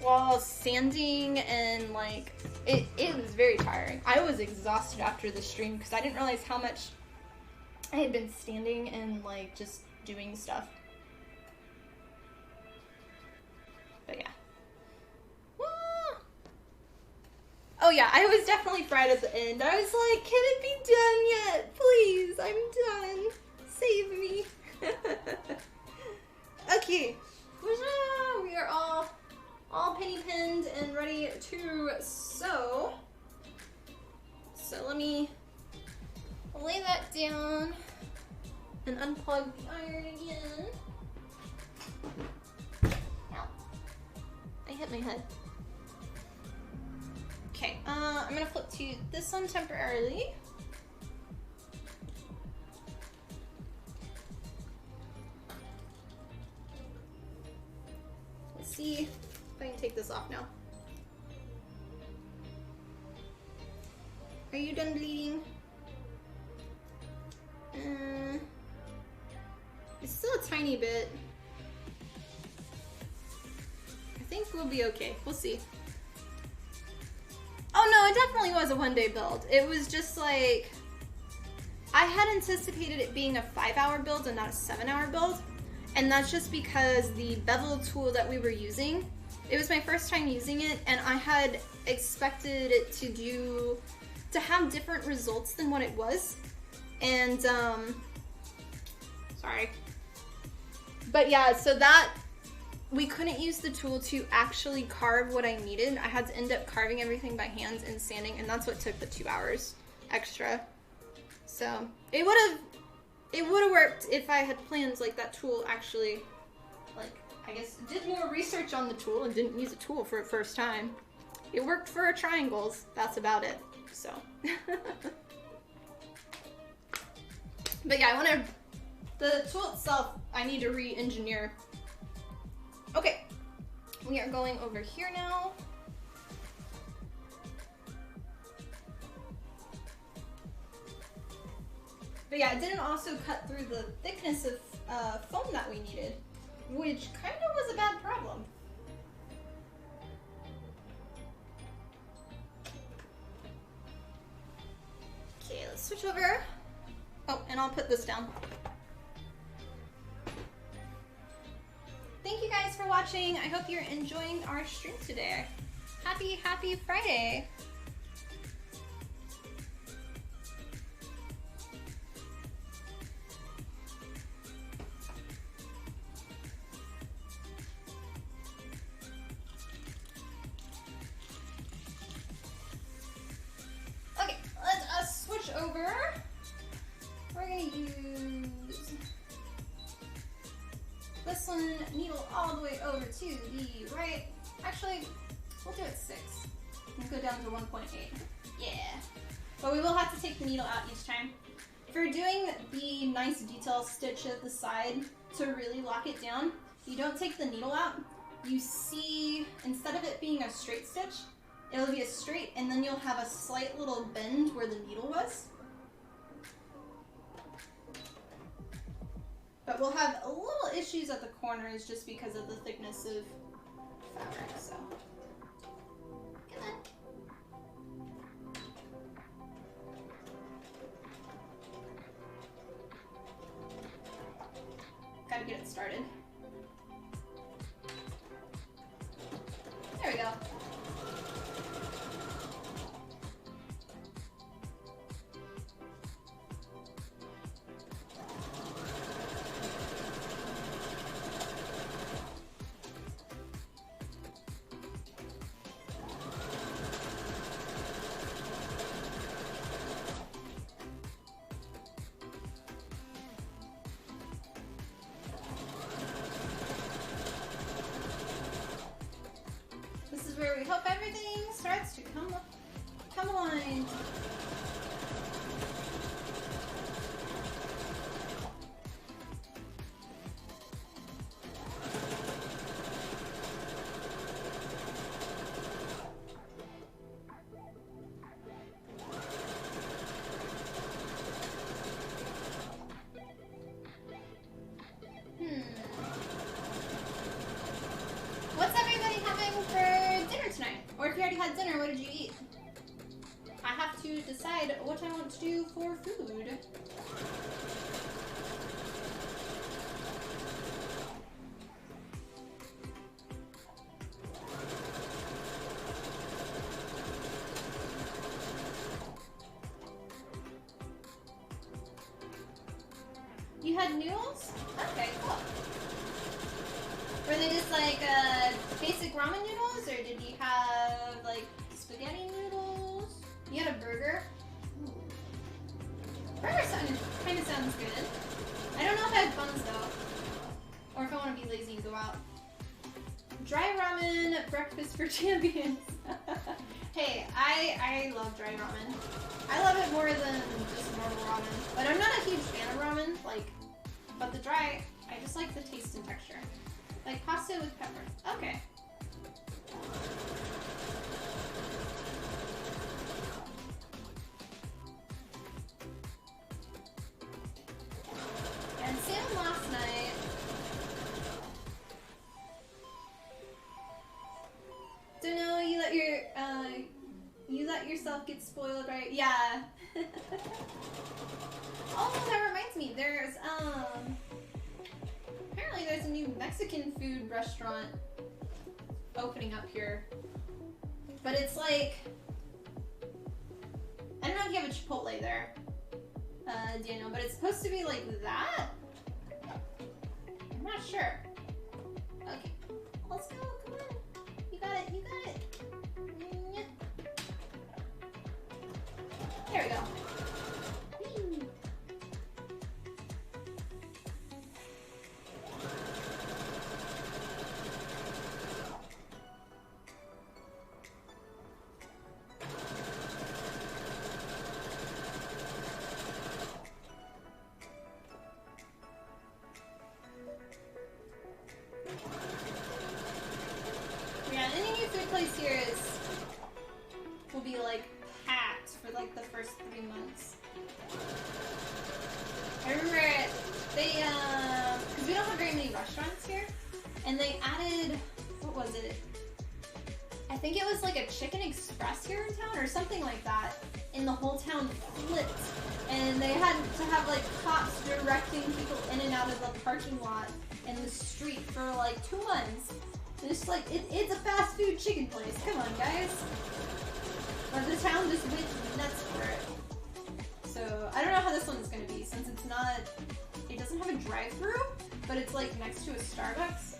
while sanding, and like it was very tiring. I was exhausted after the stream because I didn't realize how much I had been standing and like just doing stuff. But yeah. Oh yeah, I was definitely fried at the end. I was like, can it be done yet? Please, I'm done. Save me. Okay, we are all penny pinned and ready to sew. So let me lay that down and unplug the iron again. Ow. I hit my head. Okay, I'm gonna flip to this one temporarily. See if I can take this off now. Are you done bleeding? It's still a tiny bit. I think we'll be okay. We'll see. Oh Oh no, it definitely was a one-day build. It was just like, I had anticipated it being a 5-hour build and not a 7-hour build. And that's just because the bevel tool that we were using, it was my first time using it, and I had expected it to have different results than what it was. And, sorry. But yeah, so that, we couldn't use the tool to actually carve what I needed. I had to end up carving everything by hand and sanding, and that's what took the 2 hours extra. So, it would have worked if I had planned, like, that tool actually, like, I guess, did more research on the tool and didn't use a tool for the first time. It worked for triangles, that's about it, so. But yeah, the tool itself, I need to re-engineer. Okay, we are going over here now. But yeah, it didn't also cut through the thickness of foam that we needed, which kind of was a bad problem. Okay, let's switch over. Oh, and I'll put this down. Thank you guys for watching. I hope you're enjoying our stream today. Happy Friday. Okay, let us switch over. We're gonna use this one, needle all the way over to the right. Actually, we'll do it 6. We'll go down to 1.8. Yeah. But we will have to take the needle out each time. For doing the nice detail stitch at the side to really lock it down, you don't take the needle out. You see, instead of it being a straight stitch, it'll be a straight, and then you'll have a slight little bend where the needle was. But we'll have a little issues at the corners just because of the thickness of fabric, so. Come on. Gotta get it started. There we go. Where we hope everything starts to come aligned. What's everybody having for dinner tonight? Or if you already had dinner, what did you eat? I have to decide what I want to do for food. You had noodles? Okay, cool. Were they just like basic ramen noodles, or did you have like spaghetti noodles? You had a burger? Ooh. Burger kind of sounds good. I don't know if I have buns though, or if I want to be lazy and go out. Dry ramen, breakfast for champions. Hey, I love dry ramen. I love it more than just normal ramen, but I'm not a huge fan of ramen. But the dry, I just like the taste and texture. Like pasta with peppers. Okay. And Sam last night. Don't know, you let gets spoiled, right? Yeah. Oh, that reminds me. There's apparently there's a new Mexican food restaurant opening up here. But it's like, I don't know if you have a Chipotle there, Daniel, but it's supposed to be like that? I'm not sure. Okay, let's go, come on. You got it, you got it. There we go. Whee. Yeah, any new food place here will be like packed for like the first 3 months. I remember they because we don't have very many restaurants here, and they added, what was it? I think it was like a Chicken Express here in town or something like that, and the whole town flipped, and they had to have like cops directing people in and out of the parking lot and the street for like 2 months. And it's like, it's a fast food chicken place. Come on, guys. But the town just went nuts for it. So, I don't know how this one's gonna be, since it's not, it doesn't have a drive-thru, but it's like next to a Starbucks.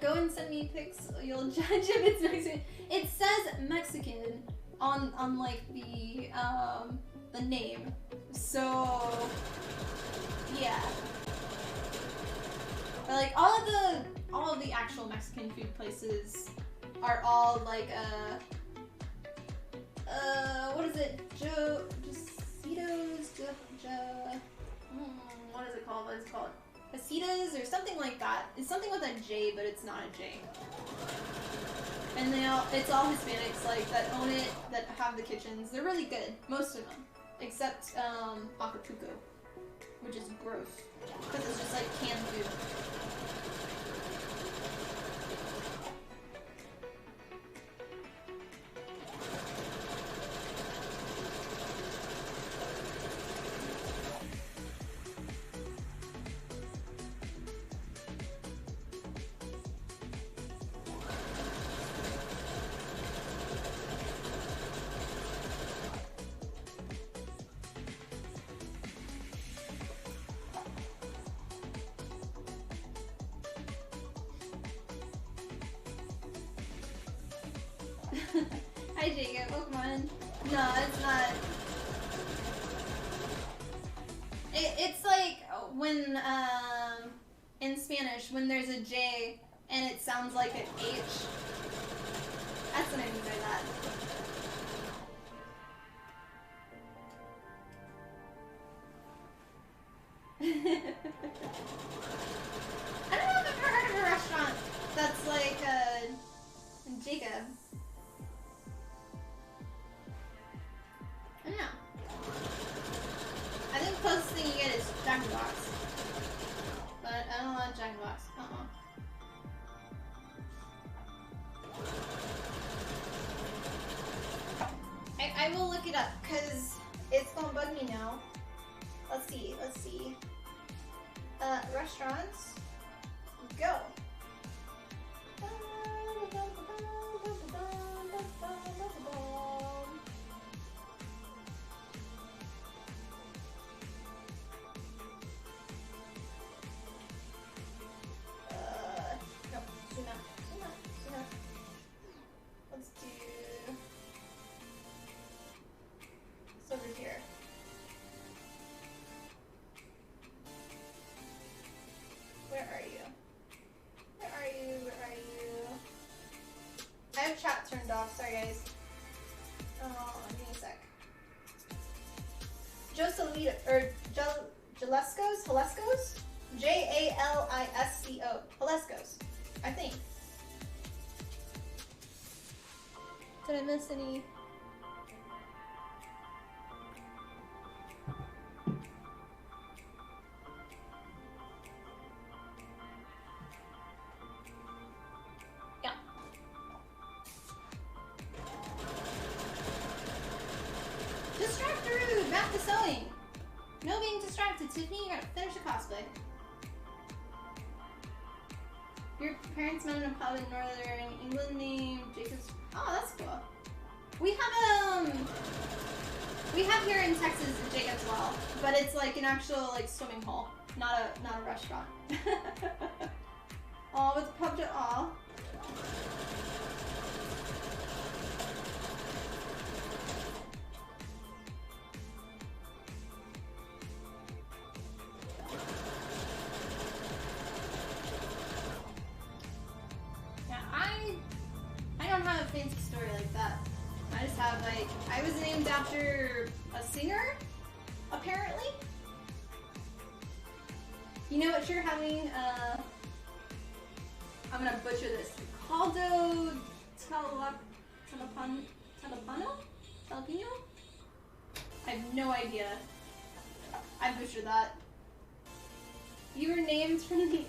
Go and send me pics, you'll judge if it's Mexican. It says Mexican on like the name. So, yeah. But like all of the actual Mexican food places are all like what is it? Jositos? What is it called? What is it called? Pasitas or something like that. It's something with a J, but it's not a J. And it's all Hispanics like that own it, that have the kitchens. They're really good, most of them, except Acapulco, which is gross because it's just like canned food. Hi Jacob, Pokemon. No, it's not. It's like when, in Spanish, when there's a J and it sounds like an H. That's what I mean by that. I don't know if I've ever heard of a restaurant that's like, Jacob. I don't know. I think the closest thing you get is Jack in the Box. But I don't want Jack in the Box. I will look it up because it's gonna bug me now. Let's see. Restaurants. Go. No, do not. Let's do. It's over here. Where are you? I have chat turned off. Sorry, guys. Oh, give me a sec. Joselito or Jalesco's? Jalisco. Jalesco's. I think. Did I miss any? back to sewing. No being distracted, Tiffany. You gotta finish a cosplay. Your parents met in a pub in northern England named Jacob's. Oh, that's cool. We have here in Texas Jacob's Well, but it's like an actual like swimming hole, not a restaurant. Oh, with the pub to all. I don't have a fancy story like that. I just have like, I was named after a singer, apparently. You know what you're having, I'm gonna butcher this. Caldo Telepano? I have no idea. I butchered that. You were named from the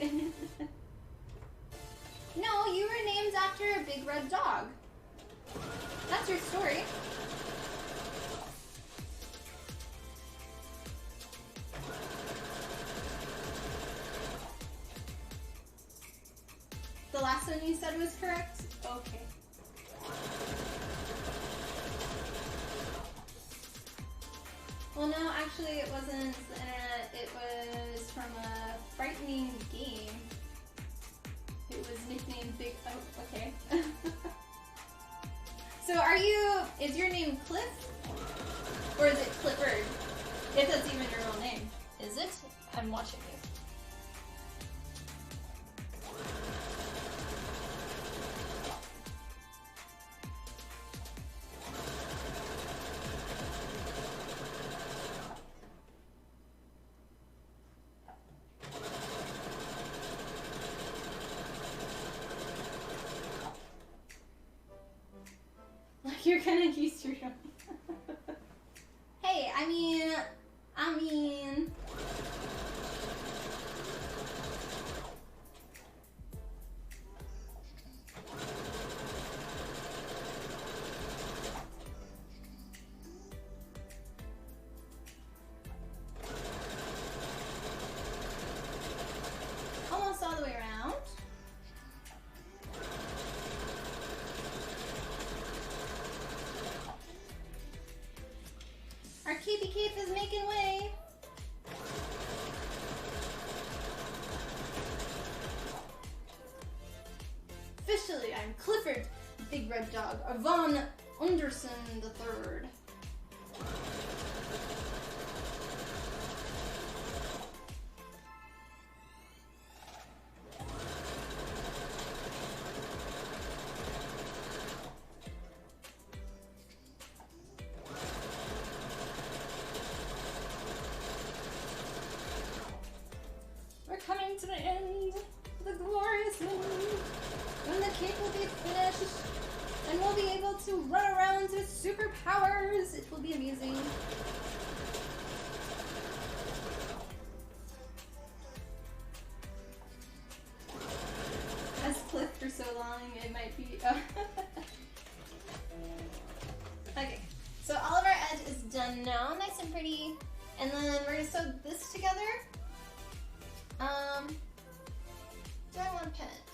No, you were named after a big red dog. That's your story. The last one you said was correct? Okay. Well, no, actually it wasn't the internet. It was from a frightening game. It was nicknamed Big... Oh, okay. So is your name Cliff? Or is it Clifford? If that's even your real name. Is it? I'm watching you. You're kind of used to it. Hey, I mean... Almost all the way around. Our Capey Cape is making way. Officially, I'm Clifford, the Big Red Dog, Von Underson III. Coming to the end, the glorious end, when the cape will be finished, and we'll be able to run around with superpowers. It will be amazing. As Cliff for so long, it might be. Okay, so all of our edge is done now, nice and pretty, and then we're gonna sew this together. Do I want to pin it?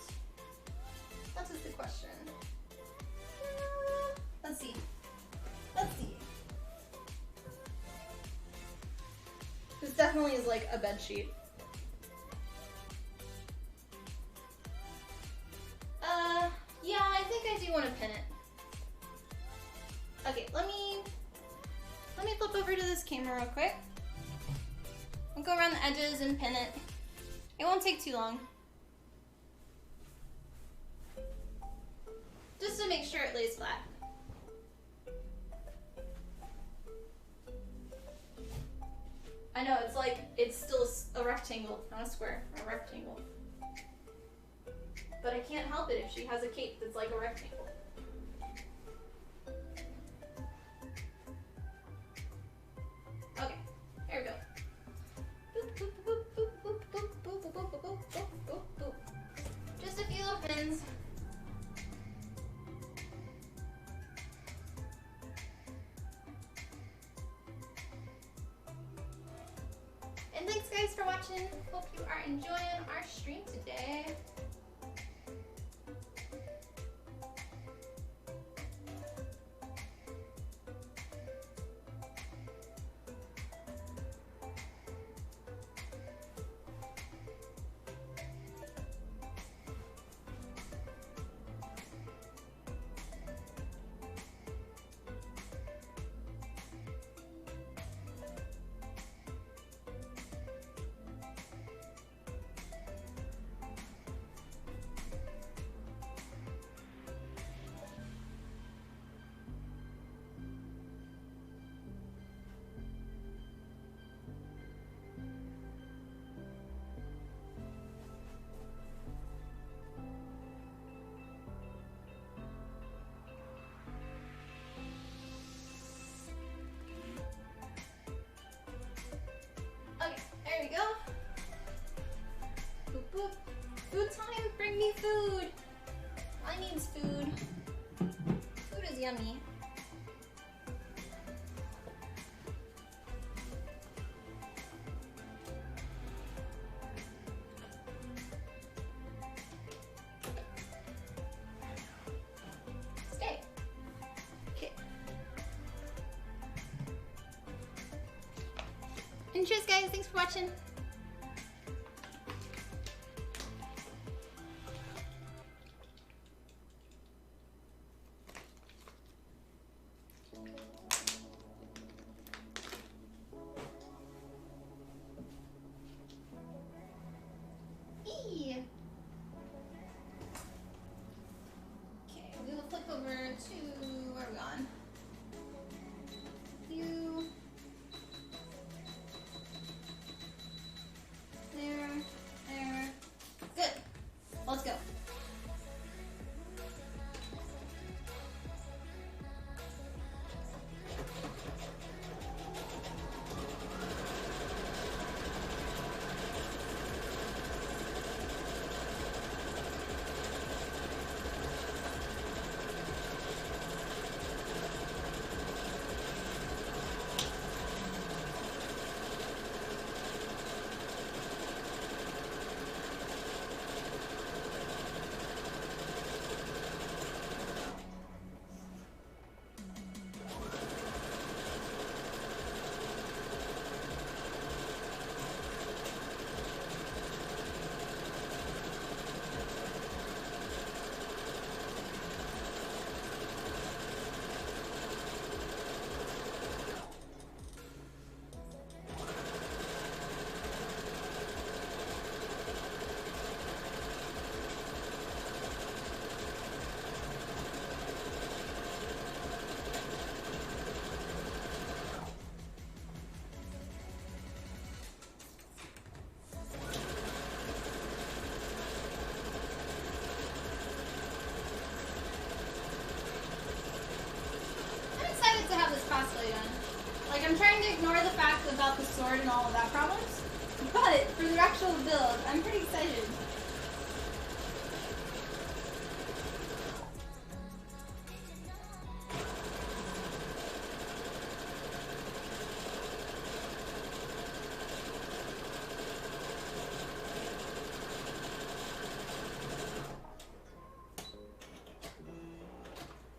That is the question. Let's see. This definitely is like a bed sheet. Yeah, I think I do want to pin it. Okay, let me flip over to this camera real quick. I'll go around the edges and pin it. It won't take too long. Just to make sure it lays flat. I know, it's still a rectangle, not a square, a rectangle. But I can't help it if she has a cape that's like a rectangle. Okay, here we go. Just a few little pins. thanks guys for watching. Hope you are enjoying our stream today. Okay, there we go. Boop, boop. Food time, bring me food. I need food. Food is yummy. Stay. Okay. And cheers guys, thanks for watching. Eee. Okay, we will flip over to where are we on? You. There. There. Good. Let's go. I'm excited to have this cosplay done. Like, I'm trying to ignore the fact about the sword and all of that problems, but for the actual build, I'm pretty excited.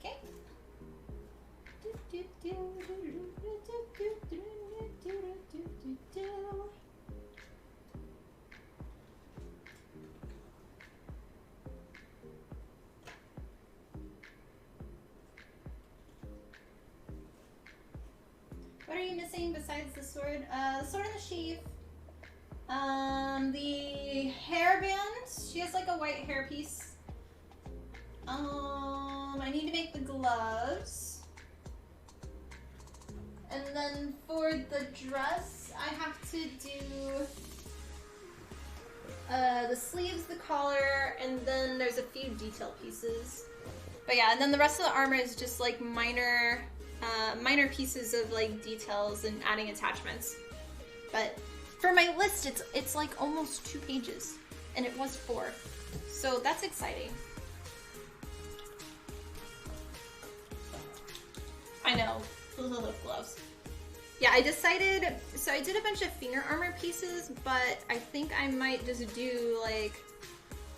Okay. What are you missing besides the sword? The sword and the sheath. The hairband. She has like a white hairpiece. I need to make the gloves. And then for the dress, I have to do the sleeves, the collar, and then there's a few detail pieces. But yeah, and then the rest of the armor is just like minor pieces of like details and adding attachments. But for my list, it's like almost 2 pages, and it was 4, so that's exciting. I know, gloves. Yeah, I decided, so I did a bunch of finger armor pieces, but I think I might just do like,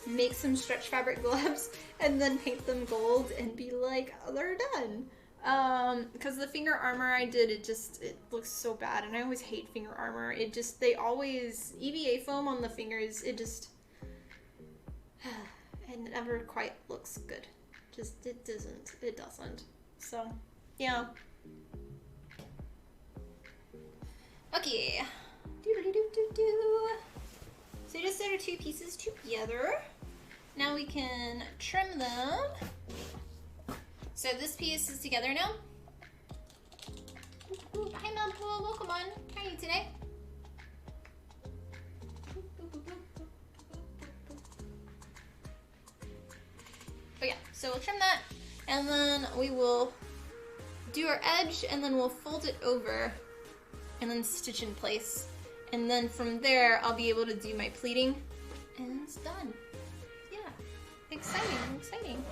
make some stretch fabric gloves and then paint them gold and be like, oh, they're done. Because the finger armor I did, it looks so bad, and I always hate finger armor. They always, EVA foam on the fingers, it never quite looks good. It doesn't. So, yeah. Okay. So I just did our two pieces together. Now we can trim them. So this piece is together now. Ooh, hi Melpool, welcome on. How are you today? Oh yeah, so we'll trim that, and then we will do our edge, and then we'll fold it over, and then stitch in place. And then from there, I'll be able to do my pleating, and it's done. Yeah, exciting.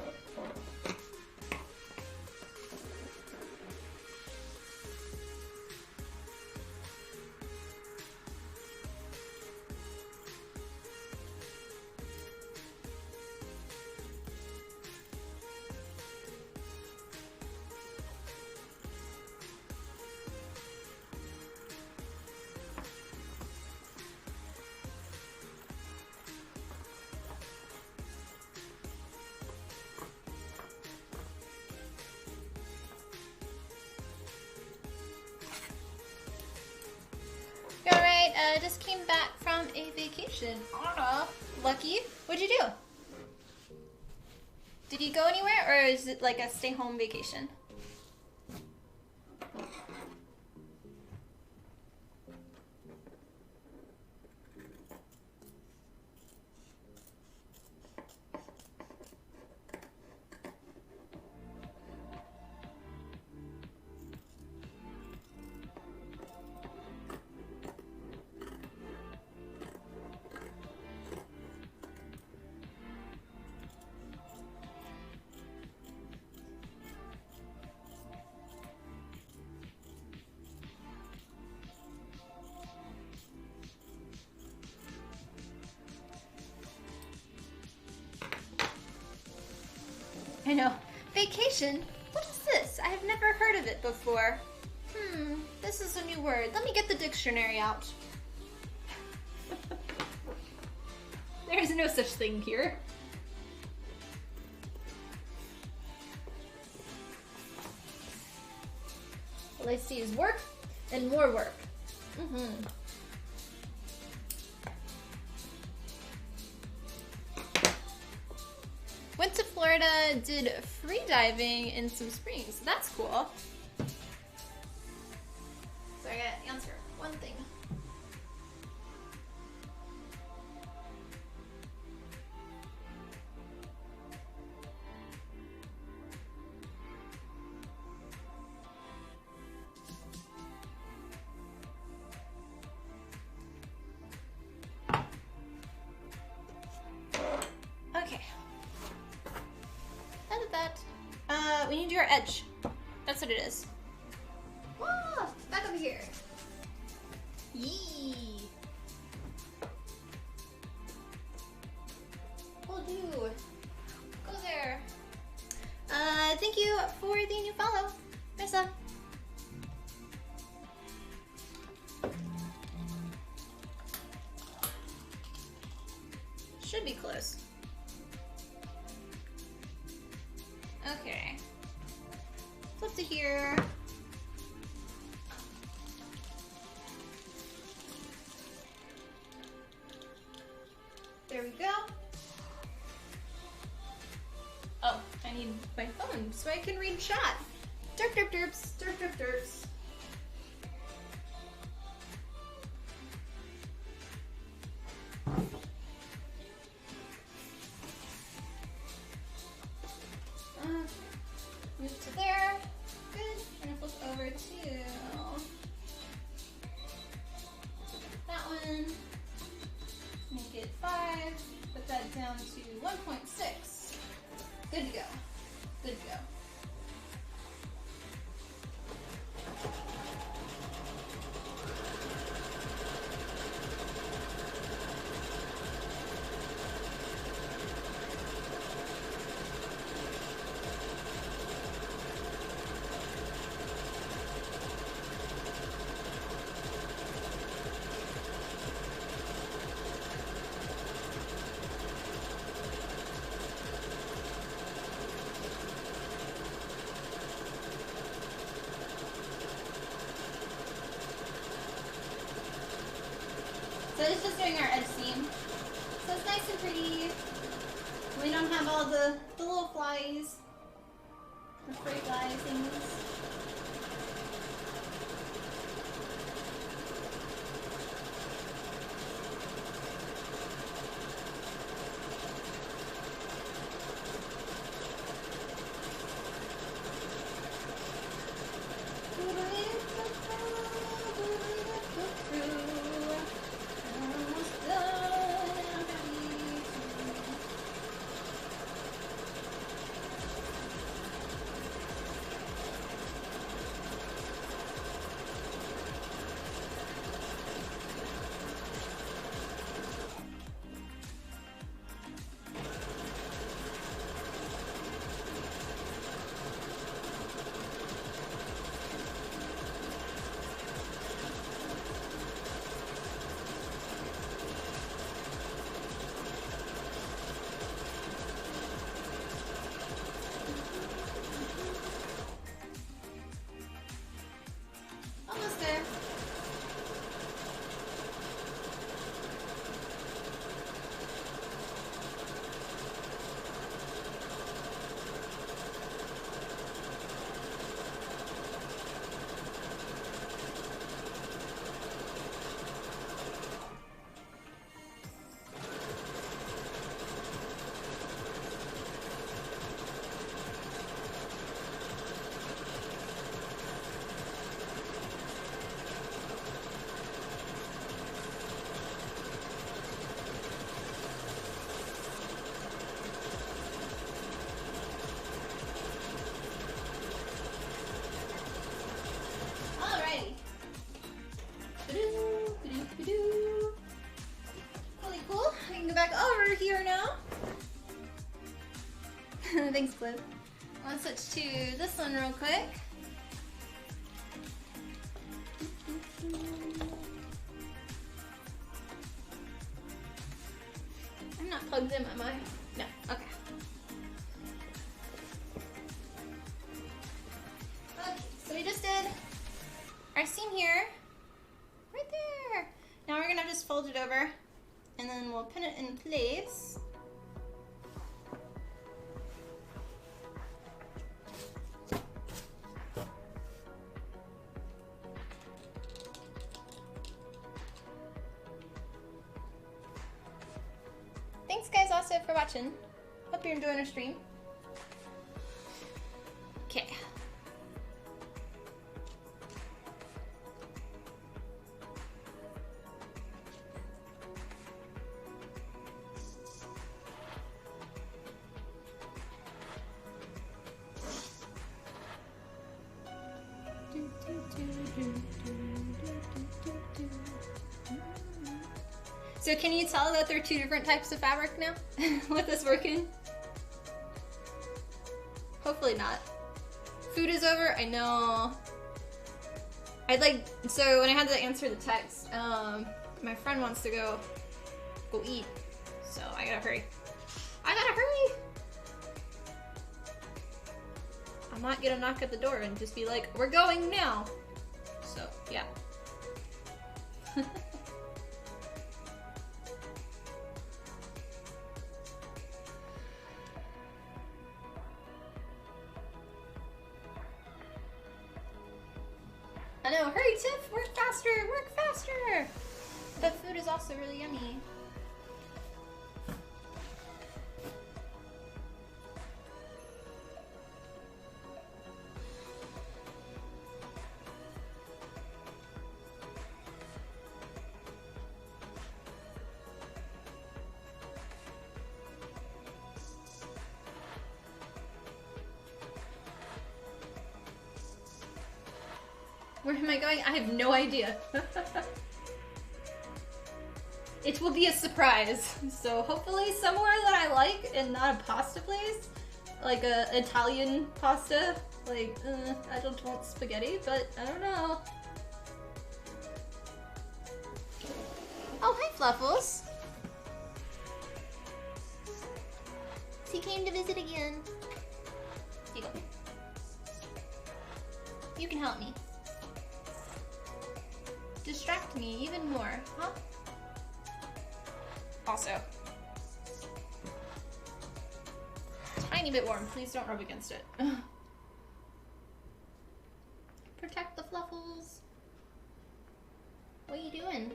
I just came back from a vacation. Lucky. What'd you do? Did you go anywhere, or is it like a stay-home vacation? I know. Vacation? What is this? I have never heard of it before. This is a new word. Let me get the dictionary out. There is no such thing here. All I see is work and more work. Went to Florida, did free diving in some springs. That's cool. So I gotta answer one thing. Okay. We need to do our edge. That's what it is. Whoa! Back over here. Yee! Will do. Go there. Thank you for the new follow, Missa. Should be close. Okay. Flip to here. There we go. Oh, I need my phone so I can read chat. Derp derp derps, derp derp derps. Move to there. Good. And flip over to that one. Make it 5. Put that down to 1.6. Good to go. Good to go. So it's just doing our edge seam. So it's nice and pretty. We don't have all the little flies. The fray flies things. Almost there. Alrighty. Really cool. We can go back over here now. Thanks, Blue. Let's switch to this one real quick. I'm not plugged in, am I? No. Okay. Okay, so we just did our seam here, right there. Now we're gonna just fold it over, and then we'll pin it in place. Thanks guys also for watching. Hope you're enjoying our stream. Okay. So can you tell that there are two different types of fabric now with this working? Hopefully not. Food is over, I know. So when I had to answer the text, my friend wants to go eat, so I gotta hurry. I gotta hurry! I'm not gonna knock at the door and just be like, we're going now. So, yeah. I know, hurry Tiff, work faster, work faster! The food is also really yummy. Where am I going? I have no idea. It will be a surprise. So hopefully somewhere that I like and not a pasta place. Like a Italian pasta. Like, I don't want spaghetti, but I don't know. Oh, hi Fluffles. He came to visit again. Here you go. You can help me. Distract me even more, huh? Also. Tiny bit warm. Please don't rub against it. Protect the fluffles. What are you doing?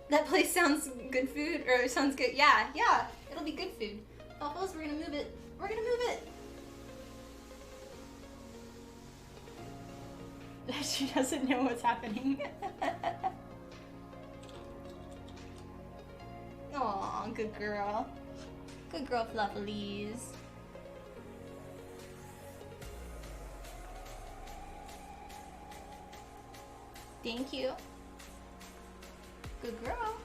That place sounds good food, or sounds good. Yeah, yeah. It'll be good food. Fluffles, we're gonna move it. We're gonna move it. She doesn't know what's happening. Aw, good girl. Good girl, Fluffalies. Thank you. Good girl.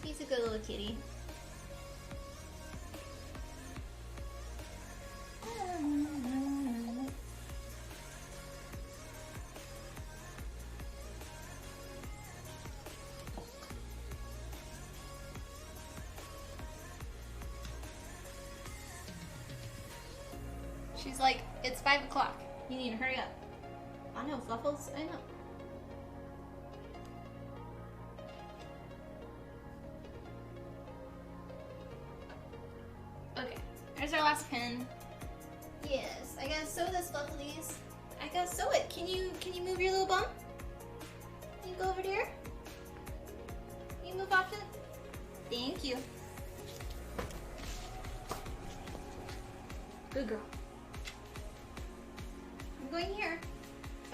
He's a good little kitty. She's like, it's 5 o'clock. You need to hurry up. I know, Fluffles, I know. Okay, there's our last pin. Yes, I gotta sew this, Fluffalies. I gotta sew it. Can you move your little bum? Can you go over there? Can you move off it? Thank you. Good girl. I'm going here.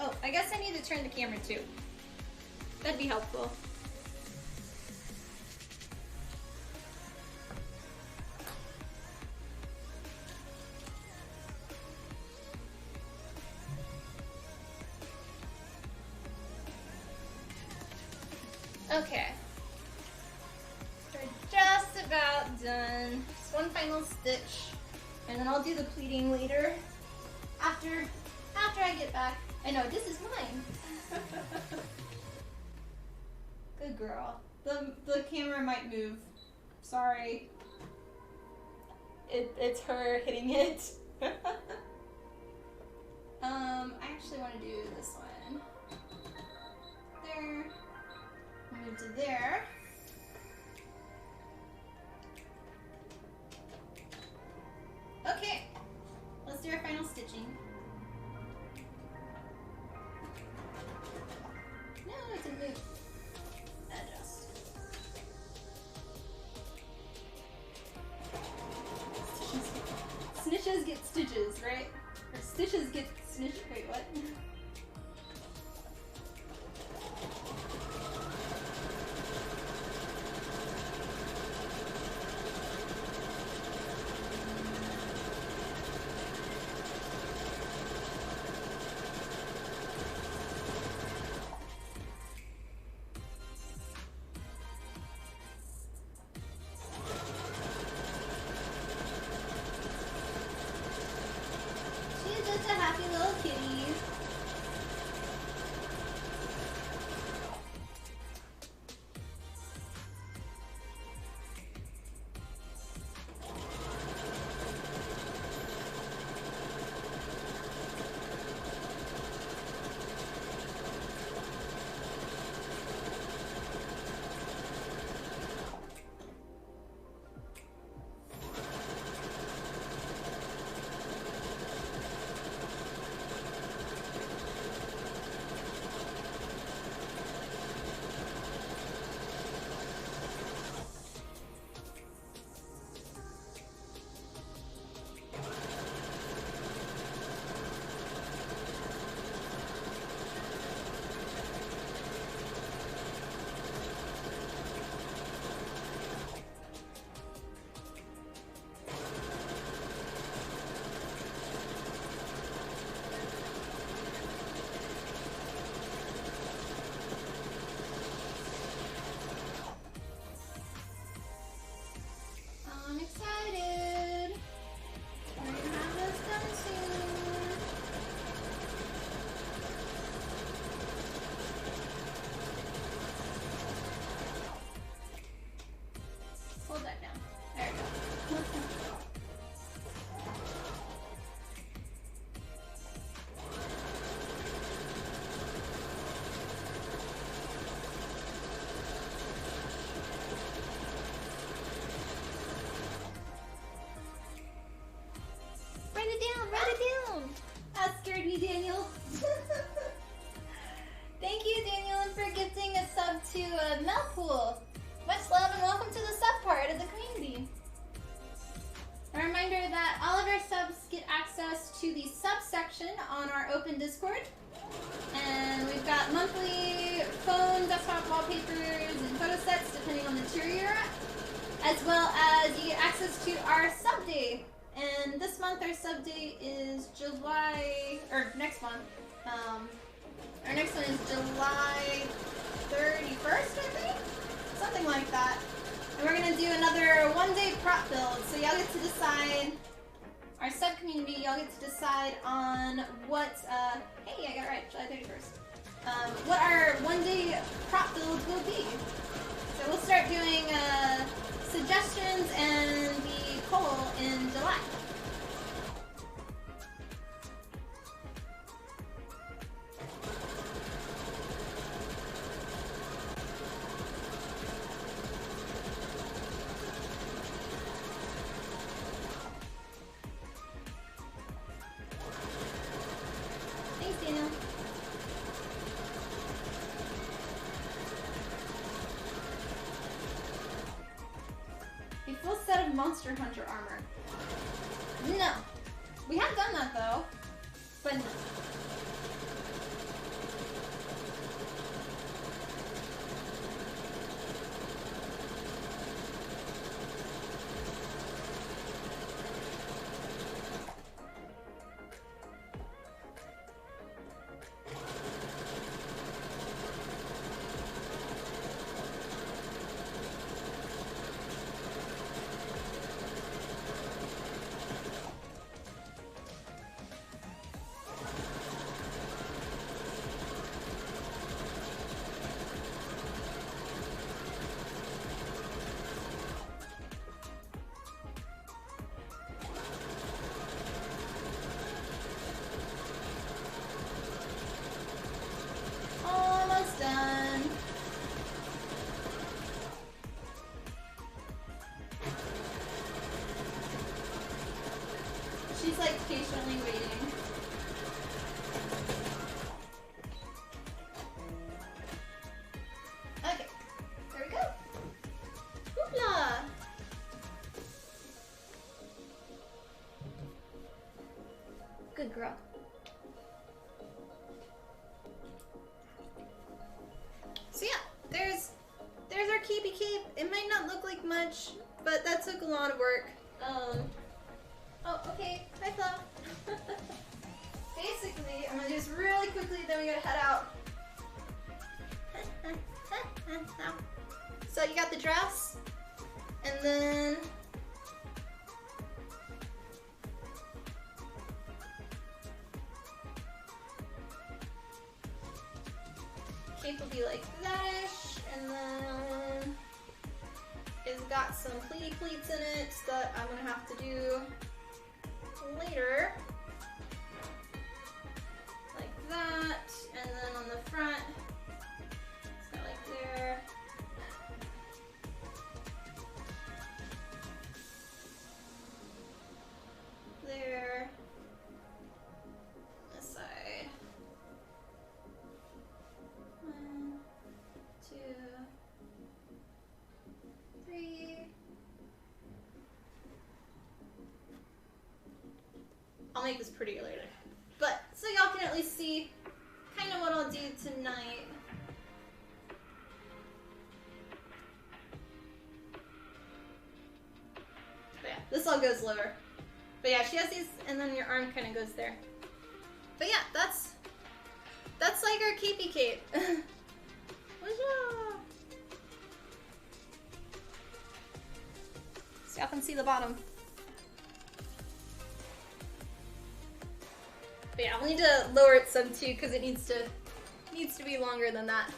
Oh, I guess I need to turn the camera too. That'd be helpful. Okay. We're just about done. Just one final stitch. And then I'll do the pleating later. After I get back. I know, this is mine. Good girl. The camera might move. Sorry. It's her hitting it. I actually want to do this one. There. Move to there. Okay, let's do our final stitching. No, it didn't move. Adjust. Snitches get stitches, right? Or stitches get snitches. Wait, what? She's just a happy little kitty. Thank you, Daniel, for gifting a sub to Melpool. Much love and welcome to the sub part of the community. A reminder that all of our subs get access to the sub section on our open Discord. And we've got monthly phone, desktop wallpapers, and photo sets depending on the tier you're at. As well as you get access to our sub day. And this month our sub day is July, or next month. Our next one is July 31st, I think? Something like that. And we're going to do another one-day prop build. So y'all get to decide, our sub-community, y'all get to decide on what, hey, I got it right, July 31st. What our one-day prop build will be. So we'll start doing suggestions and the poll in July. Thanks, Daniel. A full set of Monster Hunter armor. No. We have done that though. But no. Almost done. She's like patiently waiting. Okay, there we go. Hoopla! Good girl. So yeah, there's our keepy cape. It might not look like much, but that took a lot of work. Oh, okay. Hi, Flo. Basically, I'm gonna do this really quickly, then we gotta head out. So you got the dress, and then cape will be like that-ish, and then it's got some pleaty pleats in it that I'm gonna have to do later. Like that, and then on the front, it's got like there. There. This side. 1, 2, 3. I'll make this prettier later. But, so y'all can at least see kind of what I'll do tonight. But yeah, this all goes lower. But yeah, she has these, and then your arm kind of goes there. But yeah, that's like our capey cape. So y'all can see the bottom. But yeah, we'll need to lower it some too, because it needs to be longer than that.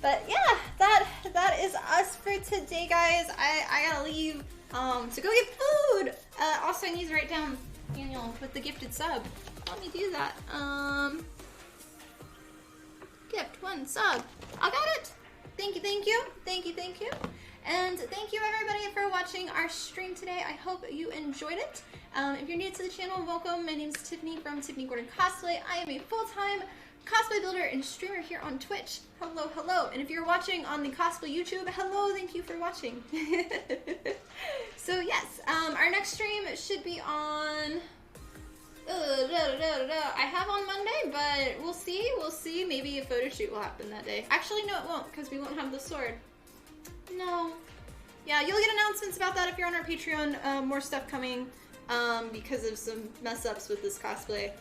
But yeah, that is us for today, guys. I gotta leave to go get food. Also, I need to write down Daniel with the gifted sub. Let me do that. Gift 1 sub. I got it. Thank you, thank you, thank you, thank you. And thank you everybody for watching our stream today. I hope you enjoyed it. If you're new to the channel, welcome. My name is Tiffany from Tiffany Gordon Cosplay. I am a full-time cosplay builder and streamer here on Twitch. Hello, hello. And if you're watching on the cosplay YouTube, hello, thank you for watching. So yes, our next stream should be on... I have on Monday, but we'll see. We'll see. Maybe a photo shoot will happen that day. Actually, no, it won't, because we won't have the sword. No. Yeah, you'll get announcements about that if you're on our Patreon. More stuff coming because of some mess-ups with this cosplay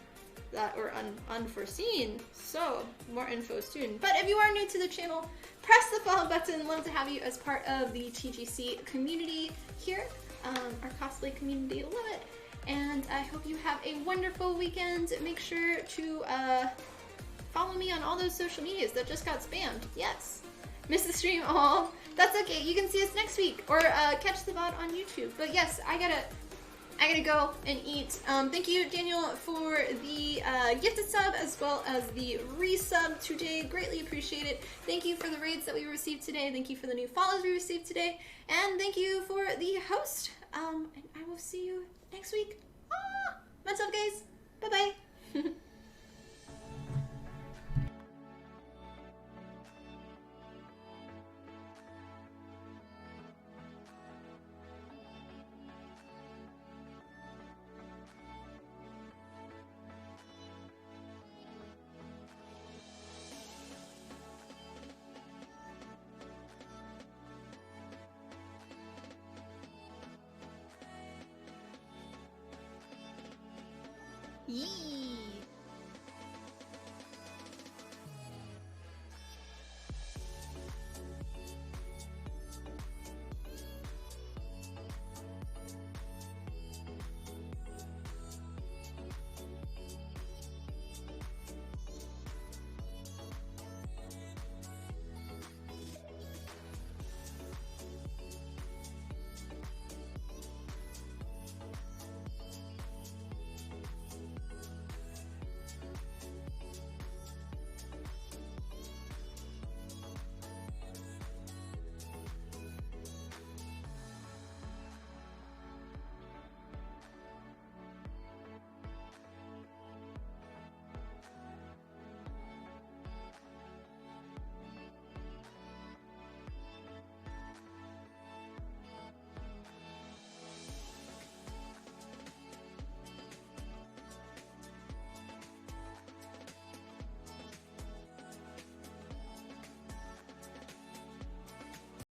that were unforeseen. So, more info soon. But if you are new to the channel, press the follow button. Love to have you as part of the TGC community here. Our cosplay community. Love it. And I hope you have a wonderful weekend. Make sure to follow me on all those social medias that just got spammed. Yes. Miss the stream all. That's okay. You can see us next week or catch the VOD on YouTube. But yes, I gotta go and eat. Thank you, Daniel, for the gifted sub as well as the resub today. Greatly appreciate it. Thank you for the raids that we received today. Thank you for the new follows we received today. And thank you for the host. And I will see you next week. Much love, guys. Bye-bye. Yee.